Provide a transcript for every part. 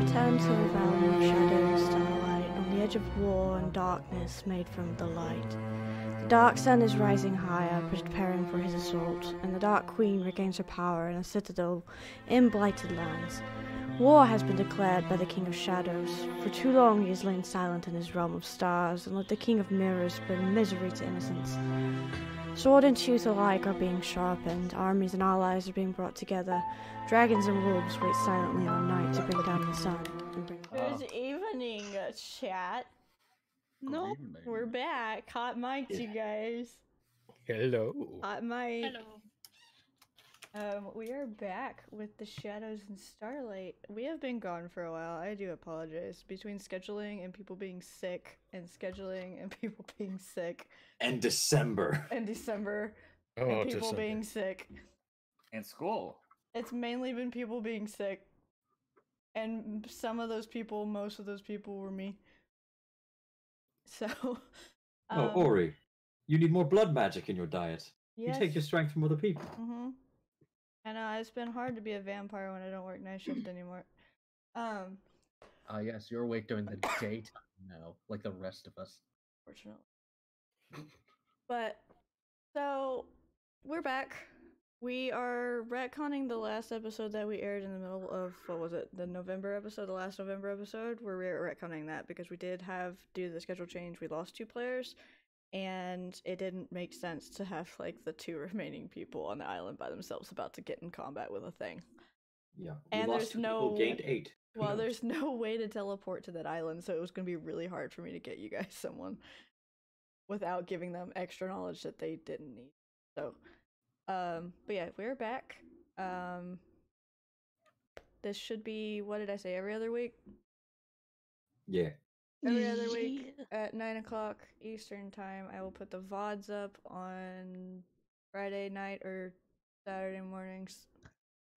return to the realm of shadow and starlight, on the edge of war and darkness made from the light. The dark sun is rising higher, preparing for his assault, and the Dark Queen regains her power in a citadel in blighted lands. War has been declared by the King of Shadows. For too long he has lain silent in his realm of stars, and let the King of Mirrors bring misery to innocence. Sword and tooth alike are being sharpened, armies and allies are being brought together. Dragons and wolves wait silently all night to bring down the sun. Good evening, chat. Nope. We're back. Hot mics, you guys. Hello. Hot mic. Hello. We are back with the Shadows and Starlight. We have been gone for a while. I do apologize. Between scheduling and people being sick, and scheduling and people being sick. And December. And December. Oh, and people December. being sick. And school. It's mainly been people being sick. And some of those people, most of those people were me. So, Oh, Ori, you need more blood magic in your diet. yes. You take your strength from other people. Mm-hmm. I know, it's been hard to be a vampire when I don't work night shift anymore. Yes, you're awake during the daytime now, like the rest of us. Fortunately. But, so, we're back. We are retconning the last episode that we aired in the middle of, what was it, the November episode, the last November episode? We're retconning that because we did have, due to the schedule change, we lost 2 players, and it didn't make sense to have, like, the 2 remaining people on the island by themselves about to get in combat with a thing. Yeah. And we lost there's 2 no- people, gained 8. Who Well, knows? there's no way to teleport to that island, so it was going to be really hard for me to get you guys someone without giving them extra knowledge that they didn't need. So, but yeah, we're back. This should be, what did I say, every other week? Yeah. Every other week at 9 o'clock Eastern time. I will put the VODs up on Friday night or Saturday mornings.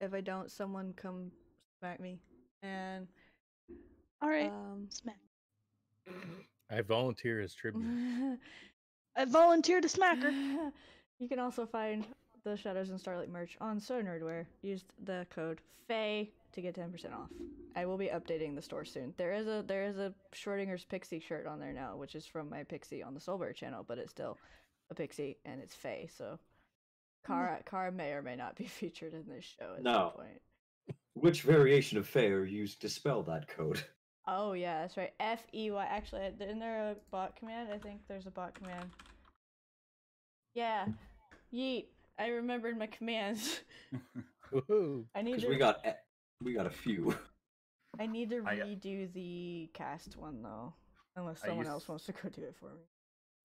If I don't, someone come smack me. And Alright. Smack. I volunteer as tribute. I volunteer to smack her. You can also find the Shadows and Starlight merch on So Nerdware. Use the code FAY to get 10% off. I will be updating the store soon. There is a Schrodinger's Pixie shirt on there now, which is from my Pixie on the Soulbear channel, but it's still a Pixie and it's Faye. So Kara may or may not be featured in this show at some point. Which variation of Fey are used to spell that code? Oh yeah, that's right. F-E-Y. Actually, isn't there a bot command? I think there's a bot command. Yeah. Yeet. I remembered my commands. Woohoo! I need Because to. we got a few. I need to redo the cast one though, unless someone else wants to go do it for me.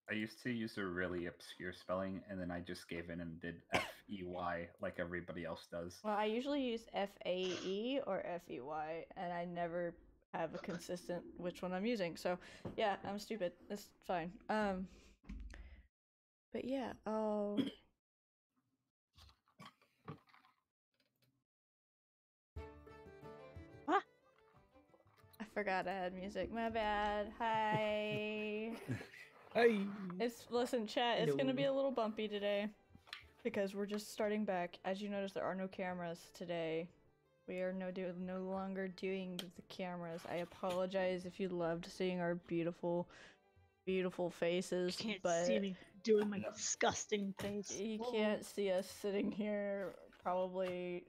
I used to use a really obscure spelling, and then I just gave in and did F-E-Y like everybody else does. Well, I usually use F-A-E or F-E-Y, and I never have a consistent which one I'm using. So, yeah, I'm stupid. It's fine. But yeah, oh. What? I forgot I had music. My bad. Hi. Hey. Listen, chat. It's gonna be a little bumpy today because we're just starting back. As you notice, there are no cameras today. We are no longer doing the cameras. I apologize if you loved seeing our beautiful, beautiful faces, You can't but see me doing my disgusting face. you can't see us sitting here probably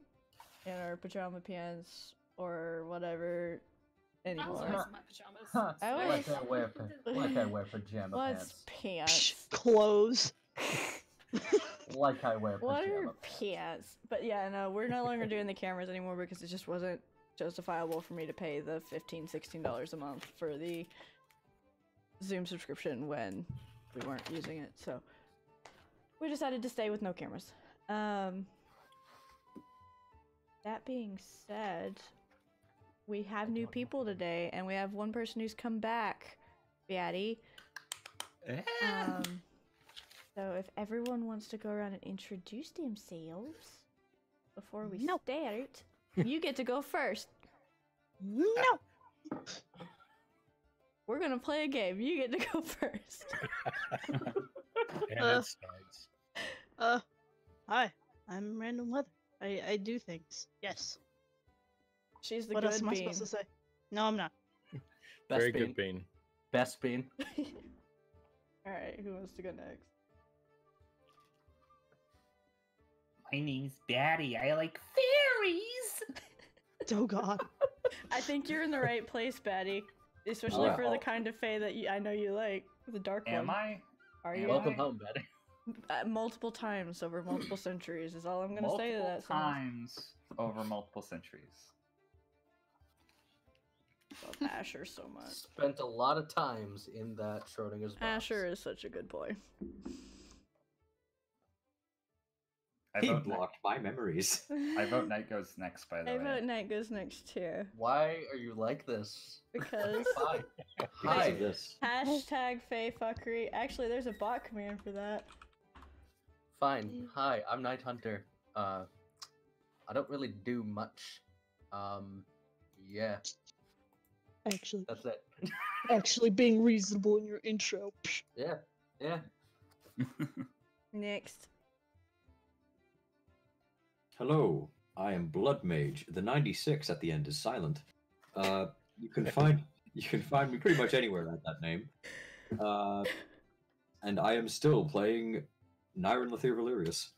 in our pajama pants or whatever I was anymore. always in my pajamas. I Like was- I wear pajama What's pants. pants? Clothes. Like I wear What pajama are pants? But yeah, no, we're no longer doing the cameras anymore because it just wasn't justifiable for me to pay the $15, $16 a month for the Zoom subscription when we weren't using it. So we decided to stay with no cameras. That being said, we have new people today, and we have one person who's come back, Batty. So if everyone wants to go around and introduce themselves before we start, you get to go first. No. We're gonna play a game. You get to go first. And it starts. Hi. I'm Random Weather. I do things. Yes. She's the What good else am I bean. supposed to say? No, I'm not. Best Very bean. good bean. Best bean. Alright, who wants to go next? My name's Batty. I like fairies. Oh God. I think you're in the right place, Batty. Especially Oh, for yeah. the kind of fae that I know you like. The dark Am one. I? Are Am you? Welcome I? home, Betty. Multiple times over multiple centuries is all I'm gonna say to Multiple that sentence. times over multiple centuries. Love Asher so much. Spent a lot of times in that Schrodinger's box. Asher is such a good boy. I He vote, blocked my memories. I vote Night goes next, by the I way. vote Night goes next too. Why are you like this? Because Hi. Because Hi. of this. hashtag fae fuckery. Actually, there's a bot command for that. Fine. Hi, I'm Night Hunter. I don't really do much. Yeah, Actually, that's it. actually being reasonable in your intro. Yeah, yeah. Next. Hello, I am Blood Mage. The 96 at the end is silent. You can find me pretty much anywhere at that name. And I am still playing Nyron Lathier Valerius.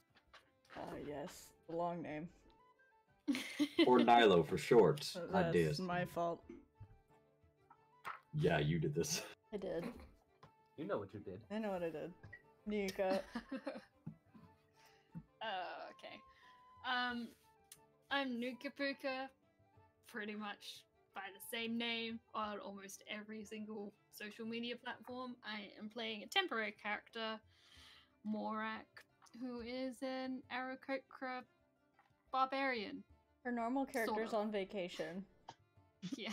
Yes, the long name. Or Nilo for short. I That's did. my fault. Yeah, you did this. I did. You know what you did. I know what I did. Nika. Okay. I'm Nuka Puka, pretty much by the same name on almost every single social media platform. I am playing a temporary character, Morak, who is an Aarakocra barbarian. Her normal character's of. on vacation Yeah.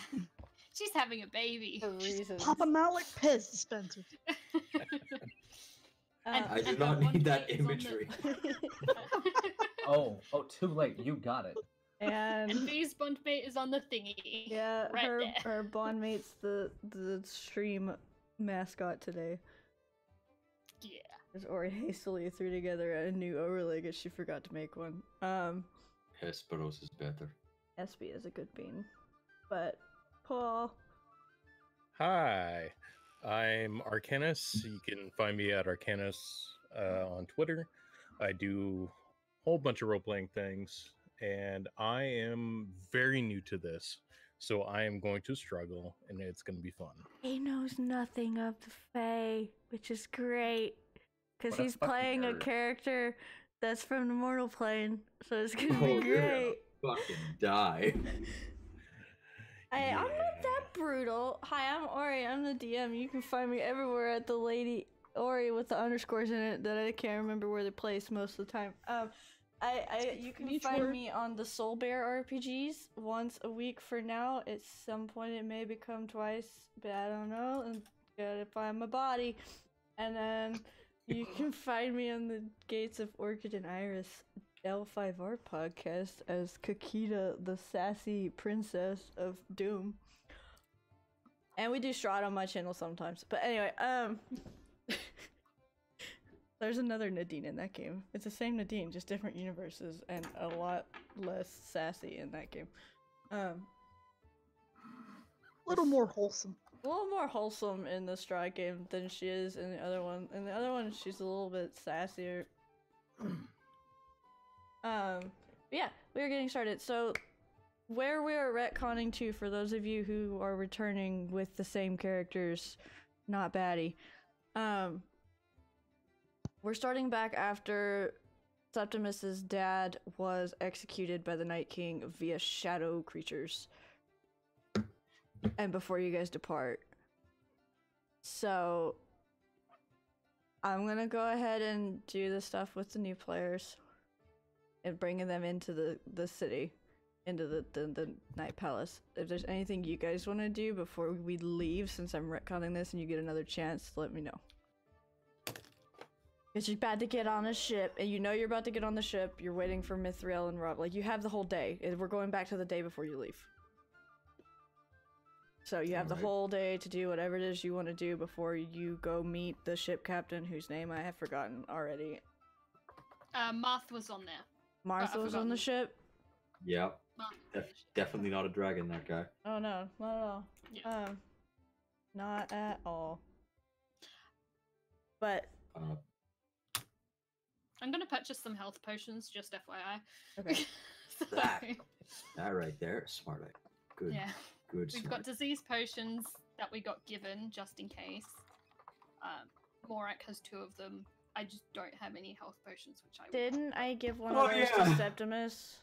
She's having a baby. for reasons. Pop 'em out like piss dispensers. I do And not one need that plate is on the- imagery. Oh, too late. You got it. And and V's bondmate is on the thingy. yeah, right her there. her bondmate's the stream mascot today. Yeah. As Ori hastily threw together a new overlay because she forgot to make one. Hesperos is better. SB is a good bean, but Paul. Hi, I'm Arcanus. You can find me at Arcanus on Twitter. I do a whole bunch of role-playing things, and I am very new to this, so I am going to struggle, and it's going to be fun. He knows nothing of the Fae, which is great. Because What a he's fucking playing a nerd. character that's from the mortal plane, so it's gonna Oh, be yeah. great. Fucking die. Hey, I'm not Yeah. that brutal. Hi, I'm Ori. I'm the DM. You can find me everywhere at the Lady Ori with the underscores in it that I can't remember where they're placed most of the time. You can Each find word. me on the Soul Bear RPGs once a week for now. At some point, it may become twice, but I don't know. And gotta find my body. And then you can find me on the Gates of Orchid and Iris L5R podcast as Kakita, the sassy princess of Doom. And we do Strahd on my channel sometimes. But anyway, there's another Nadine in that game. It's the same Nadine, just different universes and a lot less sassy in that game. A little more wholesome. A little more wholesome in the Strahd game than she is in the other one. In the other one, she's a little bit sassier. Yeah, we are getting started. So, where we are retconning to, for those of you who are returning with the same characters, not baddie, we're starting back after Septimus's dad was executed by the Night King via shadow creatures. And before you guys depart. So, I'm gonna go ahead and do the stuff with the new players. And bringing them into the city. Into the Night Palace. If there's anything you guys want to do before we leave, since I'm retconning this and you get another chance, let me know. Because you're about to get on a ship, and you know you're about to get on the ship, you're waiting for Mithril and Rob. Like, you have the whole day. We're going back to the day before you leave. So you have the Alright. whole day to do whatever it is you want to do before you go meet the ship captain, whose name I have forgotten already. Marth was on there. Martha I've was on the forgotten. ship? Yep. Definitely not a dragon, that guy. Oh no, not at all. Yeah. Not at all. But I'm gonna purchase some health potions, just FYI. okay. That right there, smart. Good. Yeah. Good. We've Smart. got disease potions that we got given just in case. Morak has 2 of them. I just don't have any health potions, which I would Didn't I give one Oh, of those yeah. to Septimus?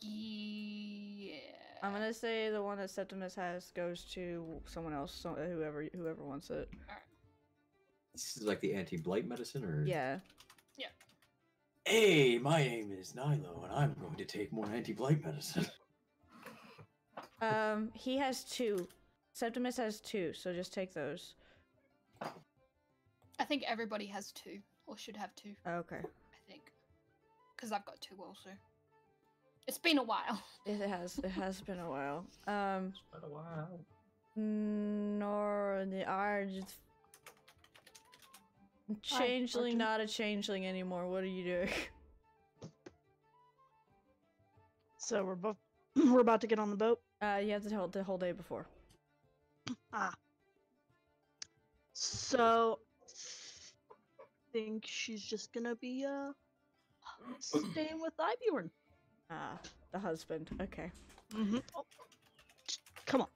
Yeah. I'm gonna say the one that Septimus has goes to someone else, whoever wants it. This is like the anti-blight medicine, or Yeah. Hey, my name is Nilo, and I'm going to take more anti-blight medicine. He has 2. Septimus has 2, so just take those. I think everybody has 2, or should have 2. Okay. I think, because I've got 2 also. It's been a while. It has been a while. It's been a while. Nor the just changeling, not a changeling anymore. What are you doing? So we're about to get on the boat. You have to hold the whole day before. So think she's just gonna be staying with Ibjorn. The husband. Okay. Mm-hmm. Oh, come on.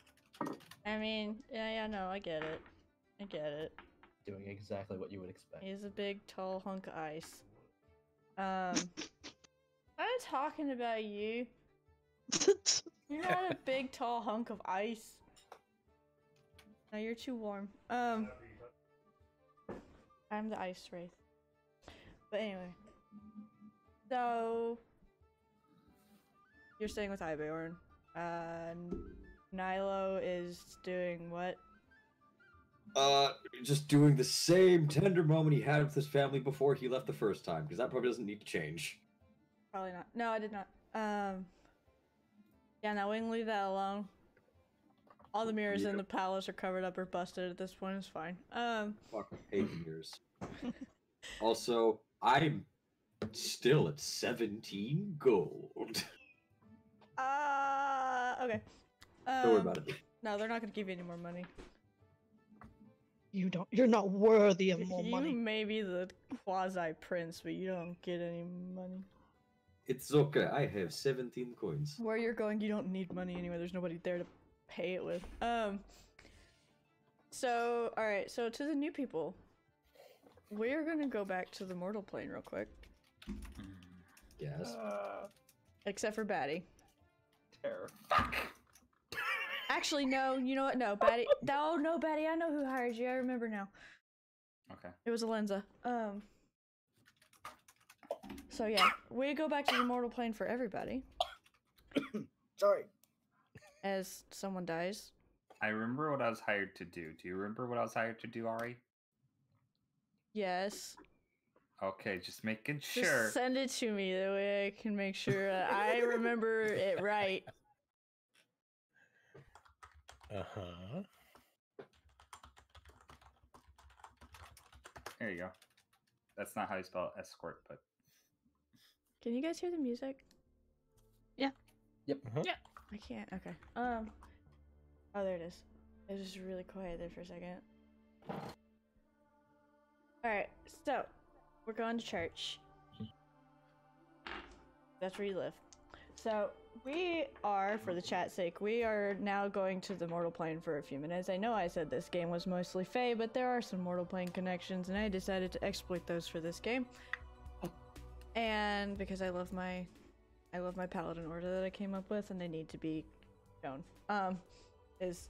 I mean, yeah, no, I get it. I get it. Doing exactly what you would expect. He's a big, tall hunk of ice. I'm talking about you. You're not a big, tall hunk of ice. No, you're too warm. I'm the ice wraith. But anyway. So you're staying with Ibjorn. Nilo is doing what? Just doing the same tender moment he had with his family before he left the first time, because that probably doesn't need to change. Probably not. No, I did not. Yeah, no, we can leave that alone. All the mirrors in the palace are covered up or busted at this point. It's fine. Fuck, I hate mirrors. Also, I'm still at 17 gold. Okay. Don't worry about it. No, they're not gonna give you any more money. You're not worthy of more You money. may be the quasi prince, but you don't get any money. It's okay, I have 17 coins. Where you're going, you don't need money anyway. There's nobody there to pay it with. So, alright, so to the new people, we're gonna go back to the mortal plane real quick. Yes. Except for Batty. Terror. Actually, no, you know what? No, Batty. No, Batty, I know who hired you. I remember now. Okay. It was Alenza. So yeah, we go back to the mortal plane for everybody. Sorry. As someone dies. I remember what I was hired to do. Do you remember what I was hired to do, Ari? Yes. Okay, just making Just sure. send it to me, that way I can make sure that I remember it right. Uh-huh. There you go. That's not how you spell escort, but Can you guys hear the music? Yeah. Yep. Uh-huh. Yeah. I can't. Okay. Oh, there it is. It was just really quiet there for a second. Alright, so we're going to church. That's where you live. So we are, for the chat's sake, we are now going to the mortal plane for a few minutes. I know I said this game was mostly Fae, but there are some mortal plane connections, and I decided to exploit those for this game. And because I love my paladin order that I came up with, and they need to be shown. Is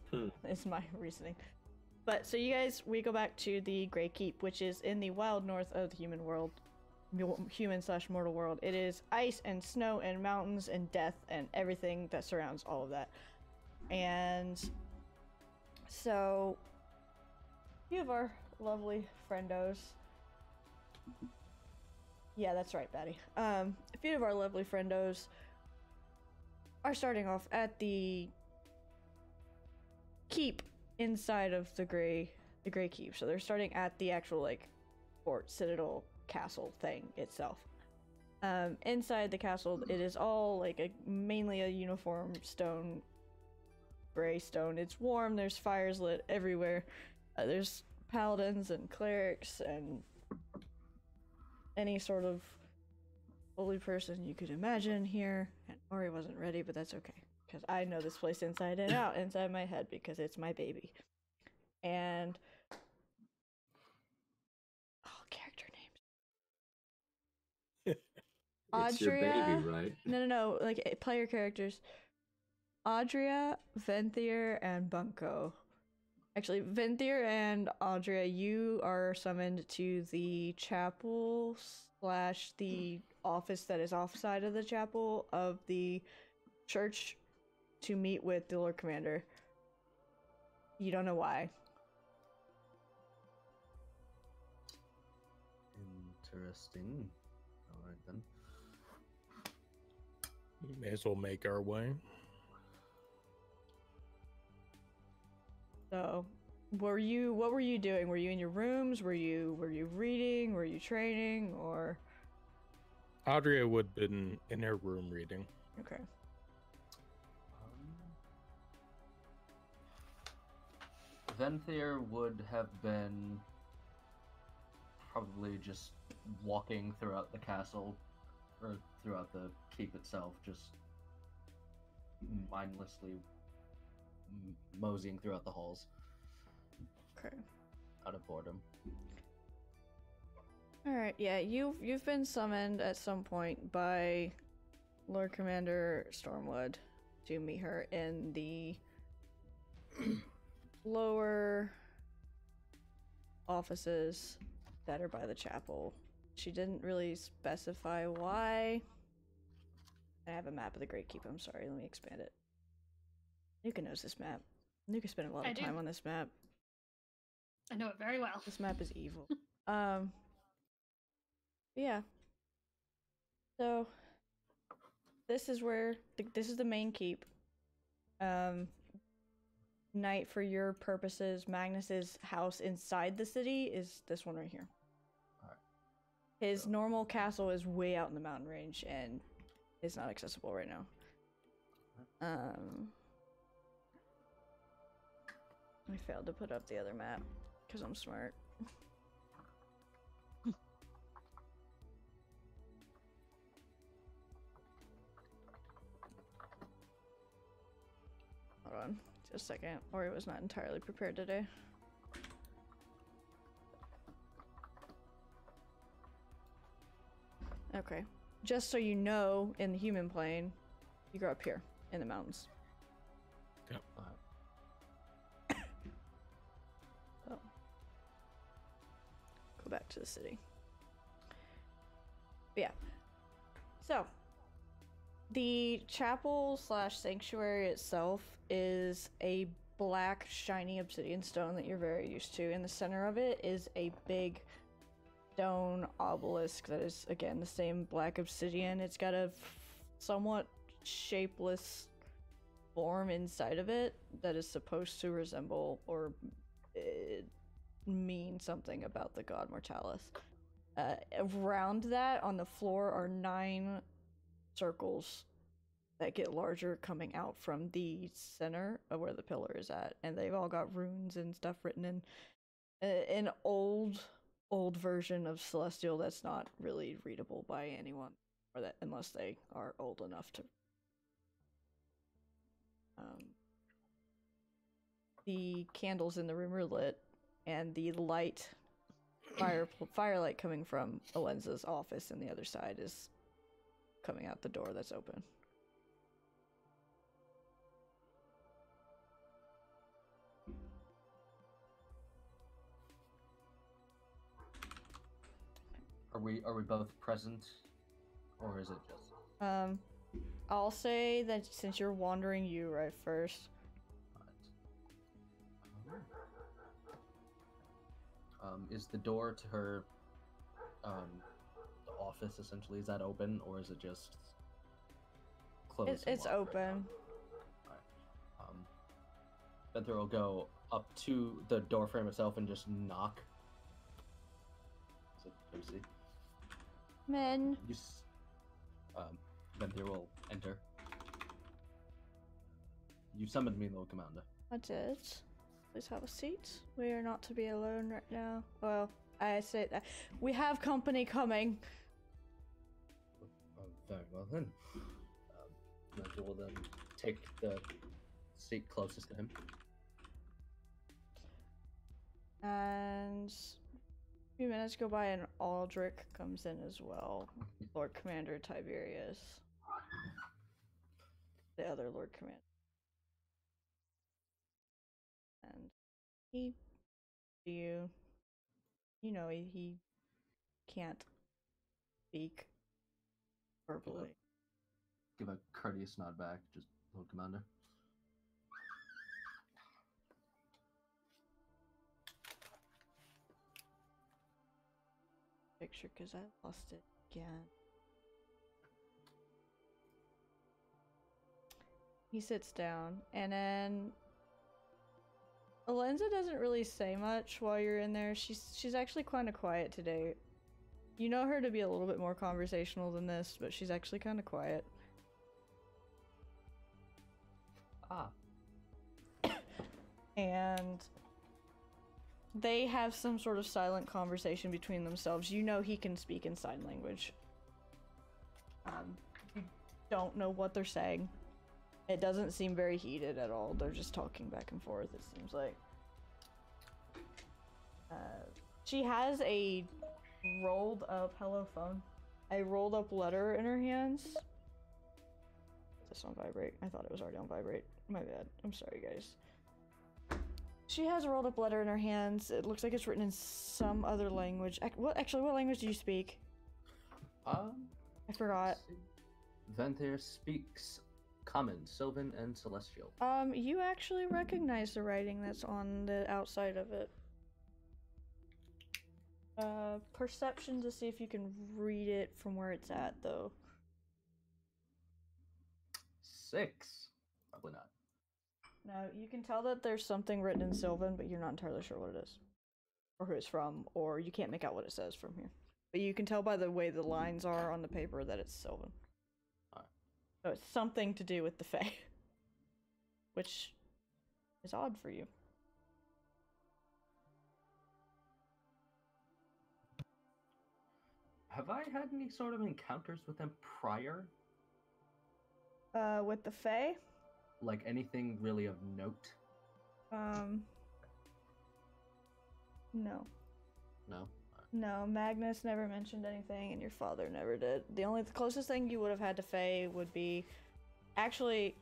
my reasoning. But so you guys, we go back to the Grey Keep, which is in the wild north of the human world, human/mortal world. It is ice and snow and mountains and death and everything that surrounds all of that. And so, a few of our lovely friendos. Yeah, that's right, Batty. A few of our lovely friendos are starting off at the keep inside of the Grey Keep. So they're starting at the actual, like, fort, citadel, castle thing itself. Inside the castle, it is all like mainly a uniform stone, gray stone. It's warm. There's fires lit everywhere. There's paladins and clerics and any sort of holy person you could imagine here. And Ori wasn't ready, but that's okay because I know this place inside and out, inside my head, because it's my baby. And character names. It's your baby, right? No, like player characters. Audria, Venthyr, and Bunko. Actually, Venthyr and Audria, you are summoned to the chapel / the office that is offside of the chapel of the church to meet with the Lord Commander. You don't know why. Interesting. Alright then. May as well make our way. So, what were you doing? Were you in your rooms? Were you reading? Were you training? Or Audrey would have been in her room reading. okay. Venthyr would have been probably just walking throughout the castle, or throughout the keep itself, just mindlessly moseying throughout the halls. Okay. Out of boredom. Alright, yeah, you've been summoned at some point by Lord Commander Stormwood to meet her in the lower offices that are by the chapel. She didn't really specify why. I have a map of the Great Keep, I'm sorry, let me expand it. Nuka knows this map. Nuka spent a lot of time on this map. I know it very well. This map is evil. Yeah. So, this is where, this is the main keep. Night, for your purposes, Magnus's house inside the city is this one right here. Alright. His normal castle is way out in the mountain range and is not accessible right now. I failed to put up the other map because I'm smart. Hold on, just a second. Ori was not entirely prepared today. Okay, just so you know, in the human plane, you grow up here in the mountains. Yep. So, go back to the city. But yeah. So, the chapel / sanctuary itself is a black, shiny obsidian stone that you're very used to. In the center of it is a big stone obelisk that is, again, the same black obsidian. It's got a somewhat shapeless form inside of it that is supposed to resemble or mean something about the god Mortalis. Around that, on the floor, are 9 circles that get larger coming out from the center of where the pillar is at, and they've all got runes and stuff written in an old version of Celestial that's not really readable by anyone, or that unless they are old enough to. The candles in the room are lit, and the firelight coming from Alenza's office in the other side is coming out the door that's open. Are we both present, or is it just? I'll say that since you're wandering, you right first. Is the door to her the office essentially, is that open, or is it just closed? It's open. Alright. Venthyr will go up to the door frame itself and just knock. Is it Lucy? Men. Venthyr will enter. You summoned me, Lord Commander. I did. Please have a seat. We are not to be alone right now. Well, I say that we have company coming. Very well then. Venthyr will then take the seat closest to him. And a few minutes go by and Aldrich comes in as well. Lord Commander Tiberius. The other Lord Commander. And he, you know, he can't speak verbally. Give a courteous nod back, just Lord Commander. Picture because I lost it again. He sits down and then Alenza doesn't really say much while you're in there. She's actually kind of quiet today. You know her to be a little bit more conversational than this, but she's actually kind of quiet. Ah. And they have some sort of silent conversation between themselves. You know he can speak in sign language. You don't know what they're saying. It doesn't seem very heated at all. They're just talking back and forth, it seems like. She has a rolled up, hello phone, a rolled up letter in her hands. Is this on vibrate? I thought it was already on vibrate. My bad. I'm sorry, guys. She has a rolled up letter in her hands. It looks like it's written in some other language. What language do you speak? I forgot. Venthyr speaks Common, Sylvan, and Celestial. You actually recognize the writing that's on the outside of it. Perception to see if you can read it from where it's at, though. 6. Probably not. Now, you can tell that there's something written in Sylvan, but you're not entirely sure what it is. Or who it's from, or you can't make out what it says from here. But you can tell by the way the lines are on the paper that it's Sylvan. Alright. So it's something to do with the Fae. Which is odd for you. Have I had any sort of encounters with them prior? With the Fae? Like anything really of note? No. No? No, Magnus never mentioned anything, and your father never did. The closest thing you would have had to Fae would be... Actually...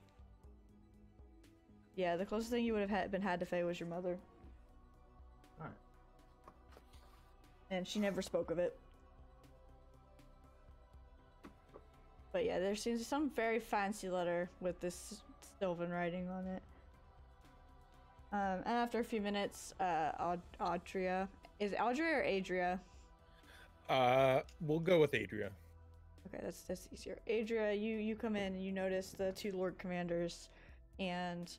Yeah, the closest thing you would have had to Fae was your mother. Alright. And she never spoke of it. But yeah, there seems some very fancy letter with this Sylvan writing on it. And after a few minutes, Audria... Is it Audria or Adria? We'll go with Adria. Okay, that's easier. Adria, you come in and you notice the two Lord Commanders and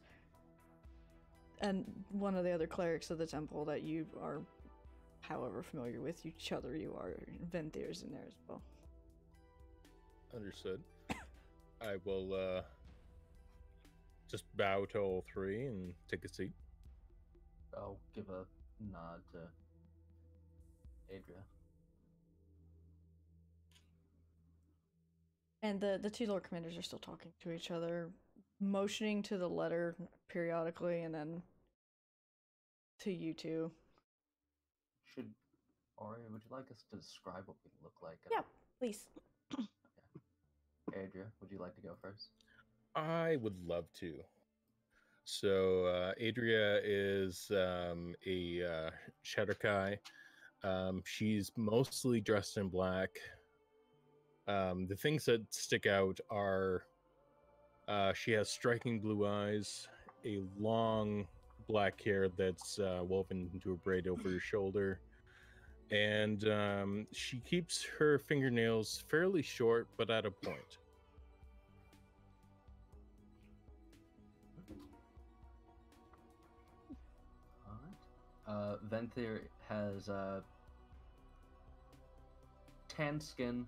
one of the other clerics of the temple that you are, however familiar with each other you are. Venthyr's in there as well. Understood. I will just bow to all three and take a seat. I'll give a nod to Adria. And the two Lord Commanders are still talking to each other, motioning to the letter periodically, and then to you two. Ori, would you like us to describe what we look like? Yeah, please. Okay. Adria, would you like to go first? I would love to. So, Adria is a Shadowkai. She's mostly dressed in black. The things that stick out are she has striking blue eyes, a long black hair that's woven into a braid over her shoulder, and she keeps her fingernails fairly short but at a point. Alright. Venthyr has tan skin,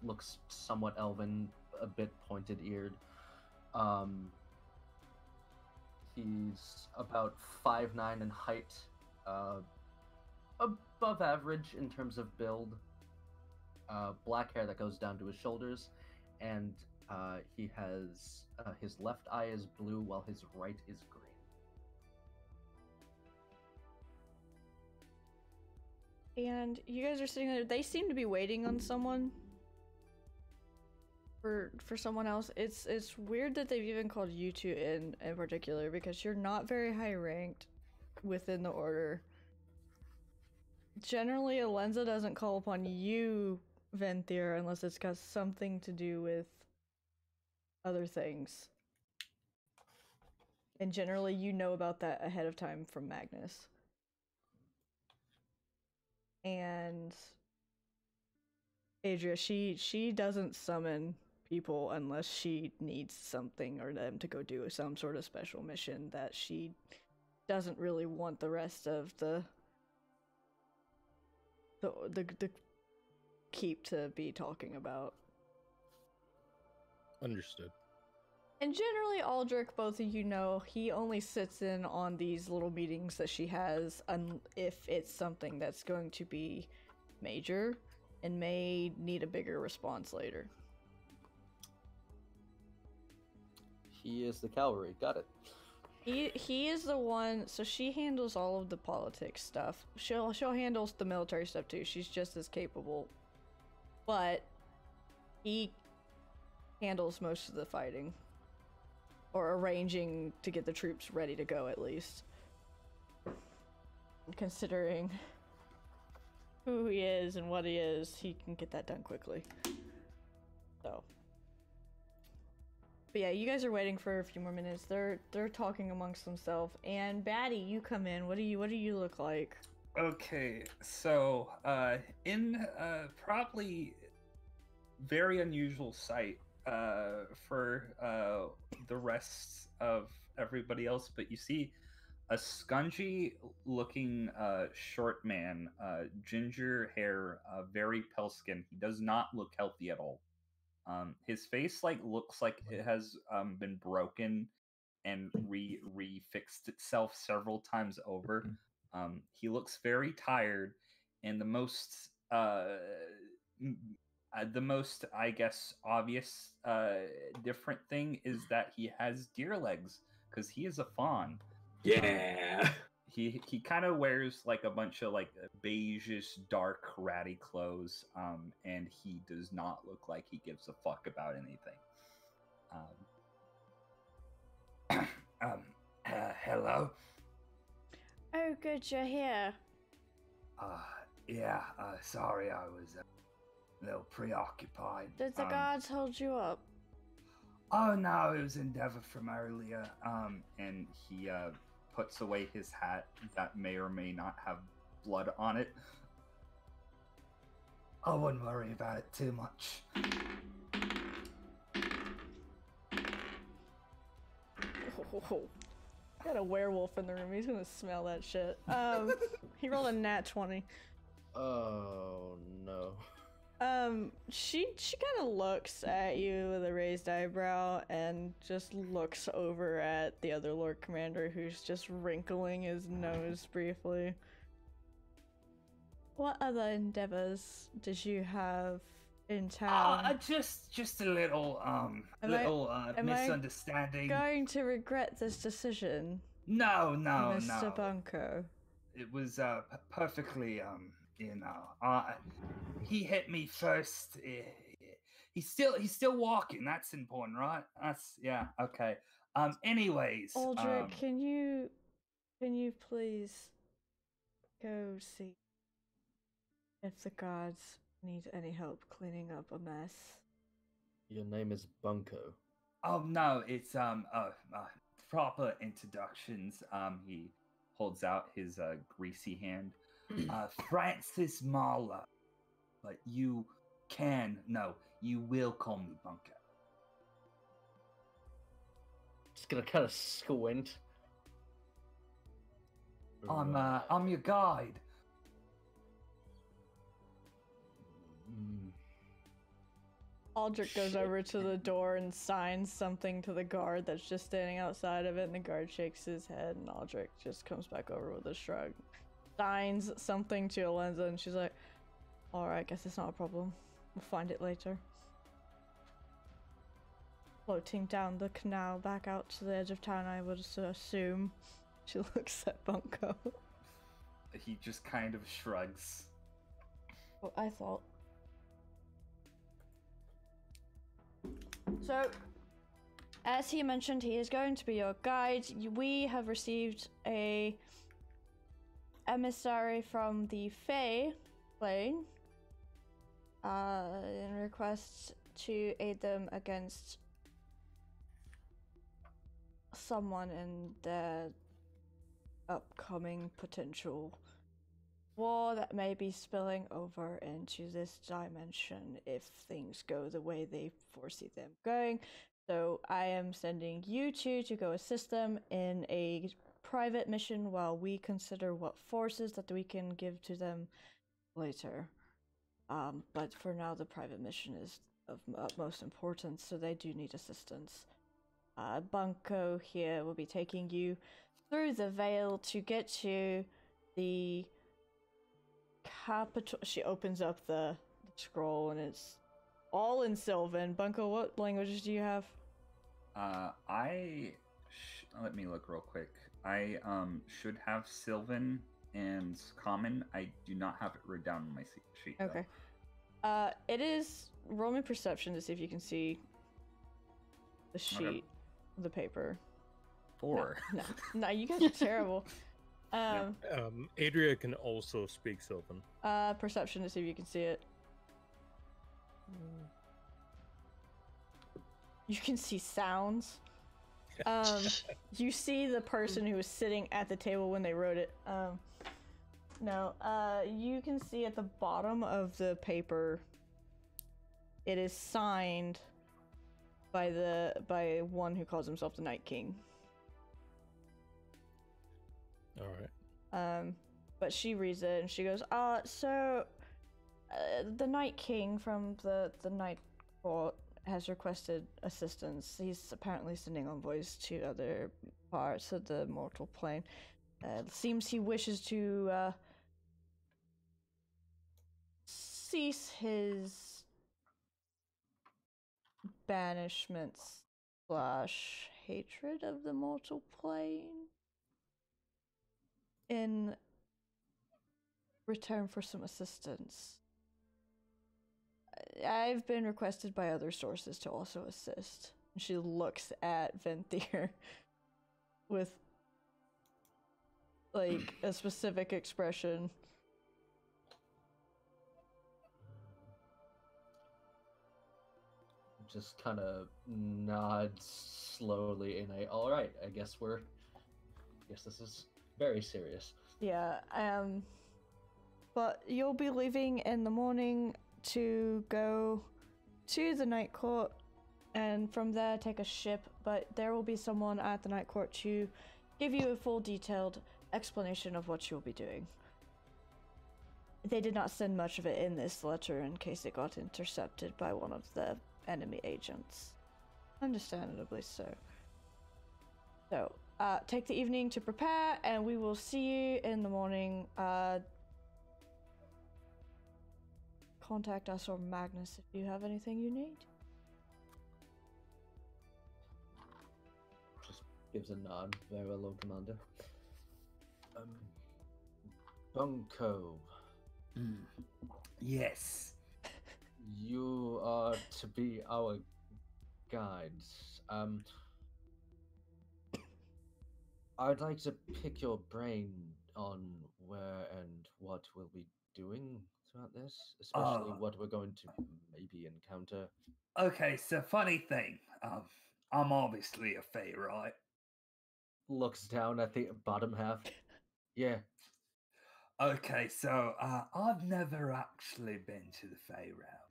looks somewhat elven, a bit pointed-eared. He's about 5'9" in height, above average in terms of build. Black hair that goes down to his shoulders, and he has his left eye is blue while his right is green. And you guys are sitting there. They seem to be waiting on someone. For someone else. It's weird that they've even called you two in particular, because you're not very high ranked within the order. Generally, Alenza doesn't call upon you, Venthyr, unless it's got something to do with other things. And generally, you know about that ahead of time from Magnus. And Adria, she doesn't summon people unless she needs something or them to go do some sort of special mission that she doesn't really want the rest of the keep to be talking about. Understood. And generally, Aldrich, both of you know, he only sits in on these little meetings that she has if it's something that's going to be major and may need a bigger response later. He is the cavalry. Got it. He is the one. So she handles all of the politics stuff. She'll handle the military stuff too. She's just as capable, but he handles most of the fighting, or arranging to get the troops ready to go at least. Considering who he is and what he is, he can get that done quickly. So. But yeah, you guys are waiting for a few more minutes. They're talking amongst themselves. And Batty, you come in. What do you look like? Okay, so in probably very unusual sight for the rest of everybody else, but you see a scungy-looking short man, ginger hair, very pale skin. He does not look healthy at all. His face looks like it has been broken and refixed itself several times over. He looks very tired, and the most I guess obvious different thing is that he has deer legs because he is a faun. Yeah. He kind of wears a bunch of beigeish dark ratty clothes, and he does not look like he gives a fuck about anything. Hello. Oh, good, you're here. Yeah. Sorry, I was a little preoccupied. Did the guards hold you up? Oh no, it was Endeavor from earlier. And he puts away his hat that may or may not have blood on it. I wouldn't worry about it too much. Oh, got a werewolf in the room. He's gonna smell that shit. He rolled a nat 20. Oh no. She kind of looks at you with a raised eyebrow and just looks over at the other Lord Commander, who's just wrinkling his nose briefly. What other endeavors did you have in town? Just a little misunderstanding. Going to regret this decision? No, Mr. Bunko. It was perfectly he hit me first. He's still walking. That's important, right? Yeah, okay. Anyways, Aldrich, can you please go see if the guards need any help cleaning up a mess? Your name is Bunko. Oh no, it's proper introductions. He holds out his greasy hand. Francis Marlowe. But you will call me Bunko. Just gonna kind of squint. I'm your guide. Aldrich goes Shit. over to the door and signs something to the guard that's just standing outside of it, and the guard shakes his head, and Aldrich just comes back over with a shrug. Signs something to Alenza, and she's like, alright, guess it's not a problem. We'll find it later. Floating down the canal back out to the edge of town, I would assume. She looks at Bunko. He just kind of shrugs. What I thought. So, as he mentioned, he is going to be your guide. We have received a emissary from the Fae plane in request to aid them against someone in their upcoming potential war that may be spilling over into this dimension if things go the way they foresee them going. So I am sending you two to go assist them in a private mission while we consider what forces that we can give to them later. But for now, the private mission is of utmost importance, so they do need assistance. Bunko here will be taking you through the veil to get to the capital. She opens up the scroll and it's all in Sylvan. Bunko, what languages do you have? Let me look real quick. I should have Sylvan and Common. I do not have it written down on my sheet. Okay. It is roll me perception to see if you can see the sheet, the paper. 4. No, you guys are terrible. Adria can also speak Sylvan. Perception to see if you can see it. You can see sounds. You see the person who was sitting at the table when they wrote it. No, you can see at the bottom of the paper, it is signed by one who calls himself the Night King. All right. But she reads it and she goes, the Night King from the Night Court has requested assistance. He's apparently sending envoys to other parts of the mortal plane. It seems he wishes to cease his banishments / hatred of the mortal plane in return for some assistance. I've been requested by other sources to also assist. She looks at Venthyr with like a specific expression. Just kind of nods slowly in a, all right, I guess this is very serious. Yeah, but you'll be leaving in the morning to go to the Night Court, and from there take a ship, but there will be someone at the Night Court to give you a full detailed explanation of what you'll be doing. They did not send much of it in this letter in case it got intercepted by one of the enemy agents. Understandably so. So, take the evening to prepare, and we will see you in the morning. Contact us or Magnus if you have anything you need. Just gives a nod. Very well, Lord Commander. Bunko. Yes. You are to be our guides. I'd like to pick your brain on where and what we'll be doing throughout this, especially what we're going to maybe encounter. Okay, so funny thing. I'm obviously a Fae, right? Looks down at the bottom half. Yeah. Okay, so I've never actually been to the Fae realm.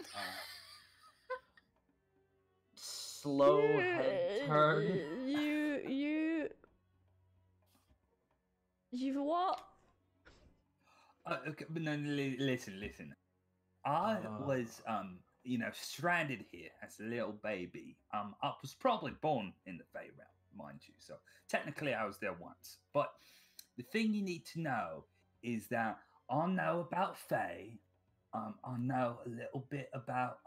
Slow head turn. You what? Okay, but no, listen. I was stranded here as a little baby. I was probably born in the Fey realm, mind you, so technically I was there once. But the thing you need to know is that I know about Fey. I know a little bit about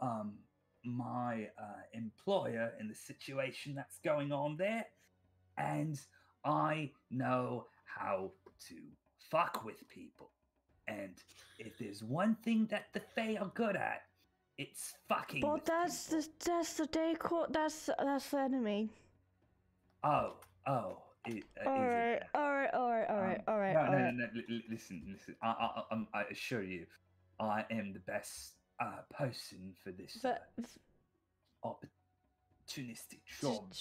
my employer and the situation that's going on there, and I know how to fuck with people. And if there's one thing that the Fae are good at, it's fucking. But with that's people. that's the day court. That's the enemy. Oh, is it? All right. No. Listen. I assure you, I am the best person for this opportunistic job.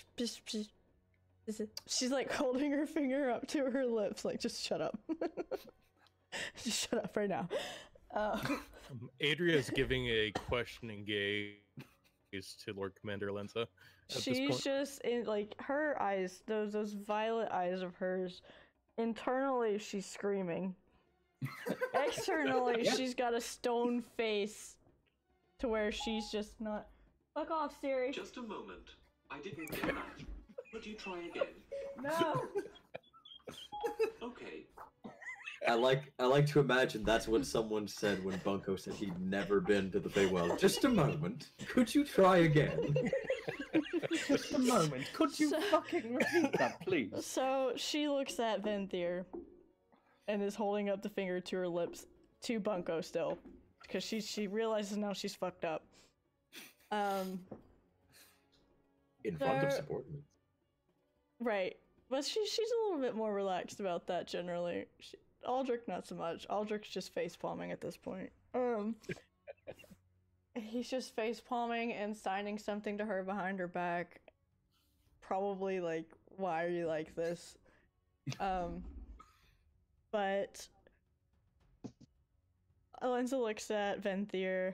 She's like holding her finger up to her lips, like, just shut up. Just shut up right now. Adria's giving a questioning gaze to Lord Commander Lenza. She's just in, like, her eyes, those violet eyes of hers. Internally, she's screaming. Externally, she's got a stone face to where she's just not. Fuck off, Siri. Just a moment. I didn't get that. Would you try again? No. Okay. I like to imagine that's what someone said when Bunko said he'd never been to the Feywild. Just a moment. Could you try again? Just a moment. Could you fucking repeat that, please? So she looks at Venthyr and is holding up the finger to her lips to Bunko still, because she realizes now she's fucked up. In front of subordinates. Right, but she's a little bit more relaxed about that generally. Aldrich not so much. Aldrich's just face palming at this point. He's just face palming and signing something to her behind her back. Probably like, why are you like this? But Lenza looks at Venthyr.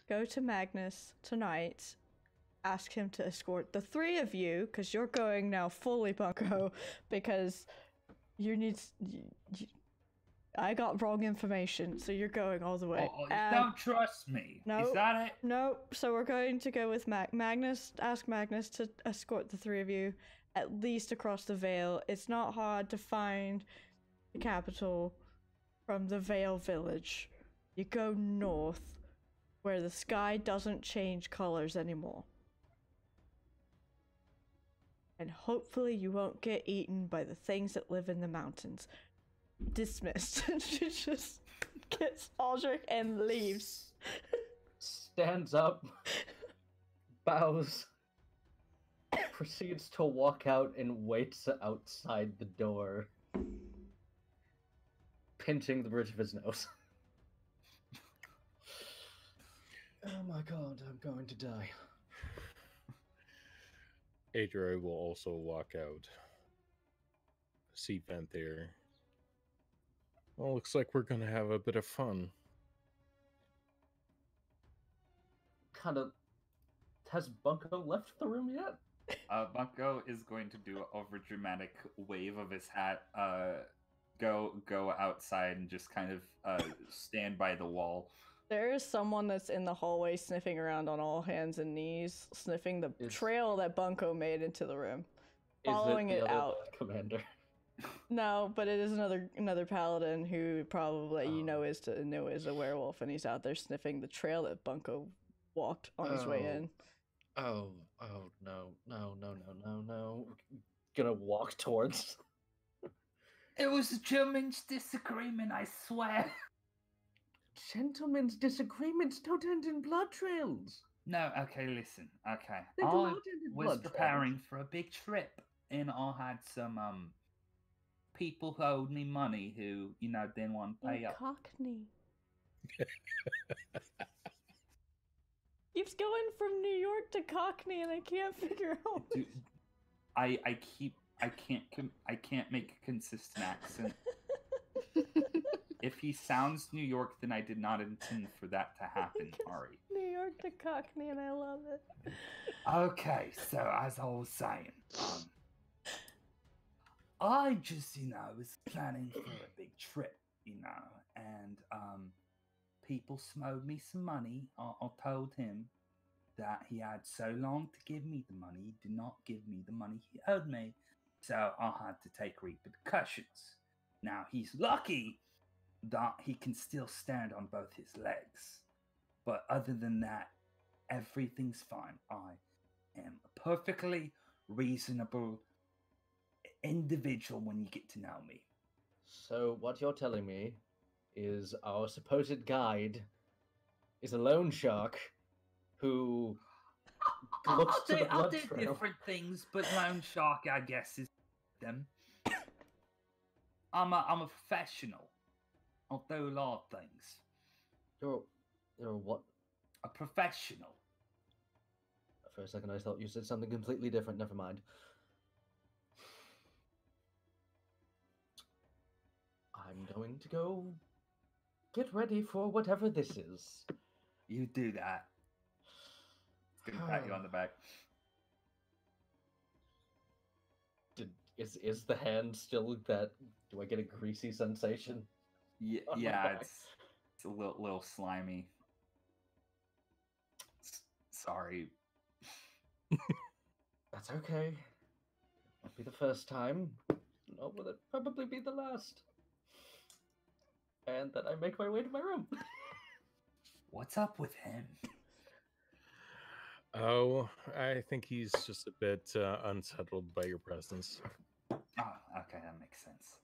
Go to Magnus tonight. Ask him to escort the three of you, because you're going now fully Bunko, because you need. I got wrong information, so you're going all the way. Oh, you don't trust me. No, Is that it? No. So we're going to go with Magnus. Ask Magnus to escort the three of you at least across the Vale. It's not hard to find the capital from the Vale village. You go north, where the sky doesn't change colors anymore. And hopefully you won't get eaten by the things that live in the mountains. Dismissed. She just gets Aldrich and leaves. Stands up, bows, proceeds to walk out and waits outside the door, pinching the bridge of his nose. Oh my god, I'm going to die. Adria will also walk out. See Venthyr. Well, looks like we're gonna have a bit of fun. Kind of. Has Bunko left the room yet? Bunko is going to do an overdramatic wave of his hat, go outside and just kind of stand by the wall. There is someone that's in the hallway sniffing around on all hands and knees, sniffing the trail that Bunko made into the room, following it out. Commander. No, but it is another paladin who probably is a werewolf, and he's out there sniffing the trail that Bunko walked on his way in. Oh no. Gonna walk towards. It was a gentleman's disagreement, I swear. Gentlemen's disagreements don't end in blood trails. No, okay, listen. Okay. They do I not end in was blood preparing trails. for a big trip, and I had some people who owed me money who, didn't want to pay up. Cockney. Keeps going from New York to Cockney, and I can't figure out. Dude, I can't make a consistent accent. If he sounds New York, then I did not intend for that to happen, Ari. New York to Cockney, and I love it. Okay, so as I was saying, I just, was planning for a big trip, and people owed me some money. I told him that he had so long to give me the money. He did not give me the money he owed me, so I had to take repercussions. Now, he's lucky that he can still stand on both his legs. But other than that, everything's fine. I am a perfectly reasonable individual when you get to know me. So what you're telling me is our supposed guide is a loan shark who looks to the I'll blood do trail. different things, but loan shark, I guess, is them. I'm a professional. I'll do a lot of things. You're what? A professional. For a second, I thought you said something completely different. Never mind. I'm going to go get ready for whatever this is. You do that. Gonna pat you on the back. Is the hand still that? Do I get a greasy sensation? Yeah, on my yeah, back? it's a little slimy. Sorry. That's okay. Won't be the first time, nor will it probably be the last. And then I make my way to my room. What's up with him? Oh, I think he's just a bit unsettled by your presence. Oh, okay, that makes sense.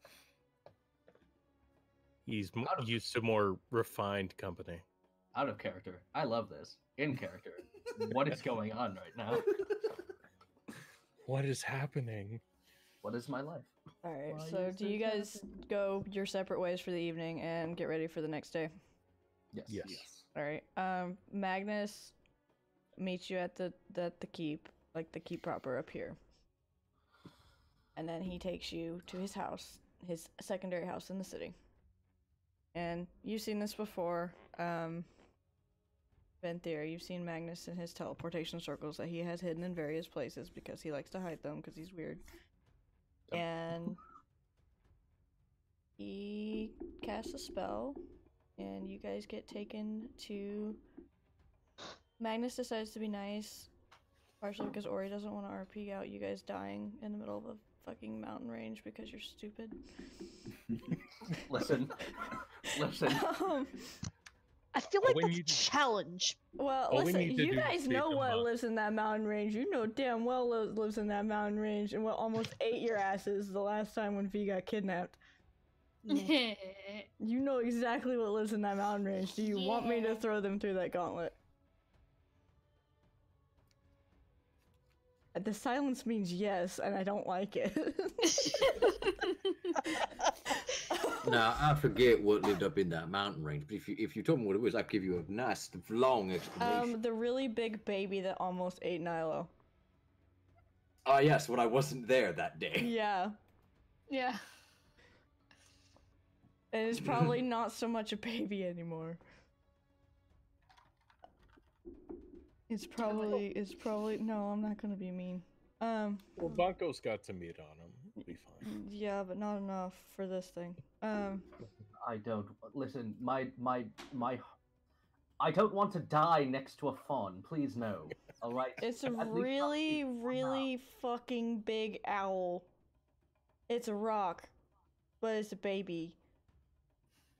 He's used to more refined company. Out of character. I love this. In character. What is going on right now? What is happening? What is my life? Alright, Why so is do you this guys happening? go your separate ways for the evening and get ready for the next day? Yes. Yes. Alright. Magnus meets you at the keep, like the keep proper up here. And then he takes you to his house, his secondary house in the city. And you've seen this before. Venthir, you've seen Magnus in his teleportation circles that he has hidden in various places because he likes to hide them because he's weird. And he casts a spell, and you guys get taken to... Magnus decides to be nice, partially because Ori doesn't want to RP out you guys dying in the middle of a fucking mountain range because you're stupid. Listen. I feel All like we that's a need to- challenge. Well, All we listen, need to you do is guys save know them what up. lives in that mountain range. You know damn well lives in that mountain range and what almost ate your asses the last time when V got kidnapped. You know exactly what lives in that mountain range. Do you want me to Yeah. throw them through that gauntlet? The silence means yes, and I don't like it. Now I forget what lived up in that mountain range, but if you told me what it was, I'd give you a nice long explanation. The really big baby that almost ate Nilo. Ah, yes, when I wasn't there that day. Yeah. Yeah. And it's probably not so much a baby anymore. It's probably no, I'm not gonna be mean. Well, Bunko's got to meet on him. It'll be fine. Yeah, but not enough for this thing. I don't listen. My. I don't want to die next to a fawn. Please no. All right. It's a At least not really, be- really fucking big owl. It's a rock, but it's a baby.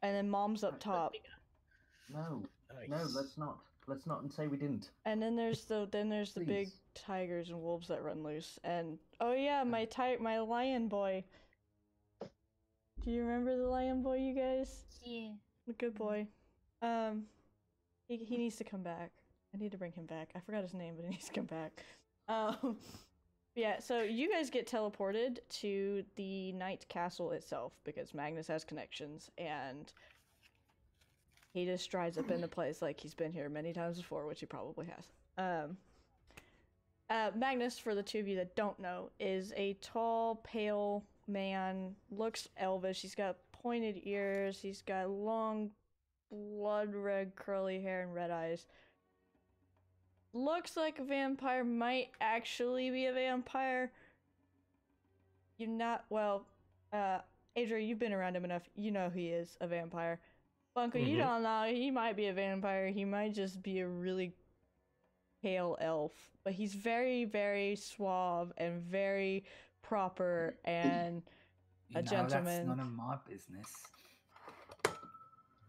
And then mom's up top. No. Nice. No. Let's not and say we didn't. And then there's the big Please. tigers and wolves that run loose. And oh yeah, my lion boy. Do you remember the lion boy, you guys? Yeah. The good boy. He needs to come back. I need to bring him back. I forgot his name, but he needs to come back. Yeah, so you guys get teleported to the Night Castle itself because Magnus has connections and he just strides up in the place like he's been here many times before, which he probably has. Magnus, for the two of you that don't know, is a tall, pale man, looks elvish. He's got pointed ears, he's got long, blood red curly hair and red eyes. Looks like a vampire, might actually be a vampire. You're not, well, Adria, you've been around him enough. You know he is a vampire. Bunko, you Mhm. don't know. He might be a vampire. He might just be a really pale elf. But he's very, very suave and very proper and a gentleman. That's none of my business.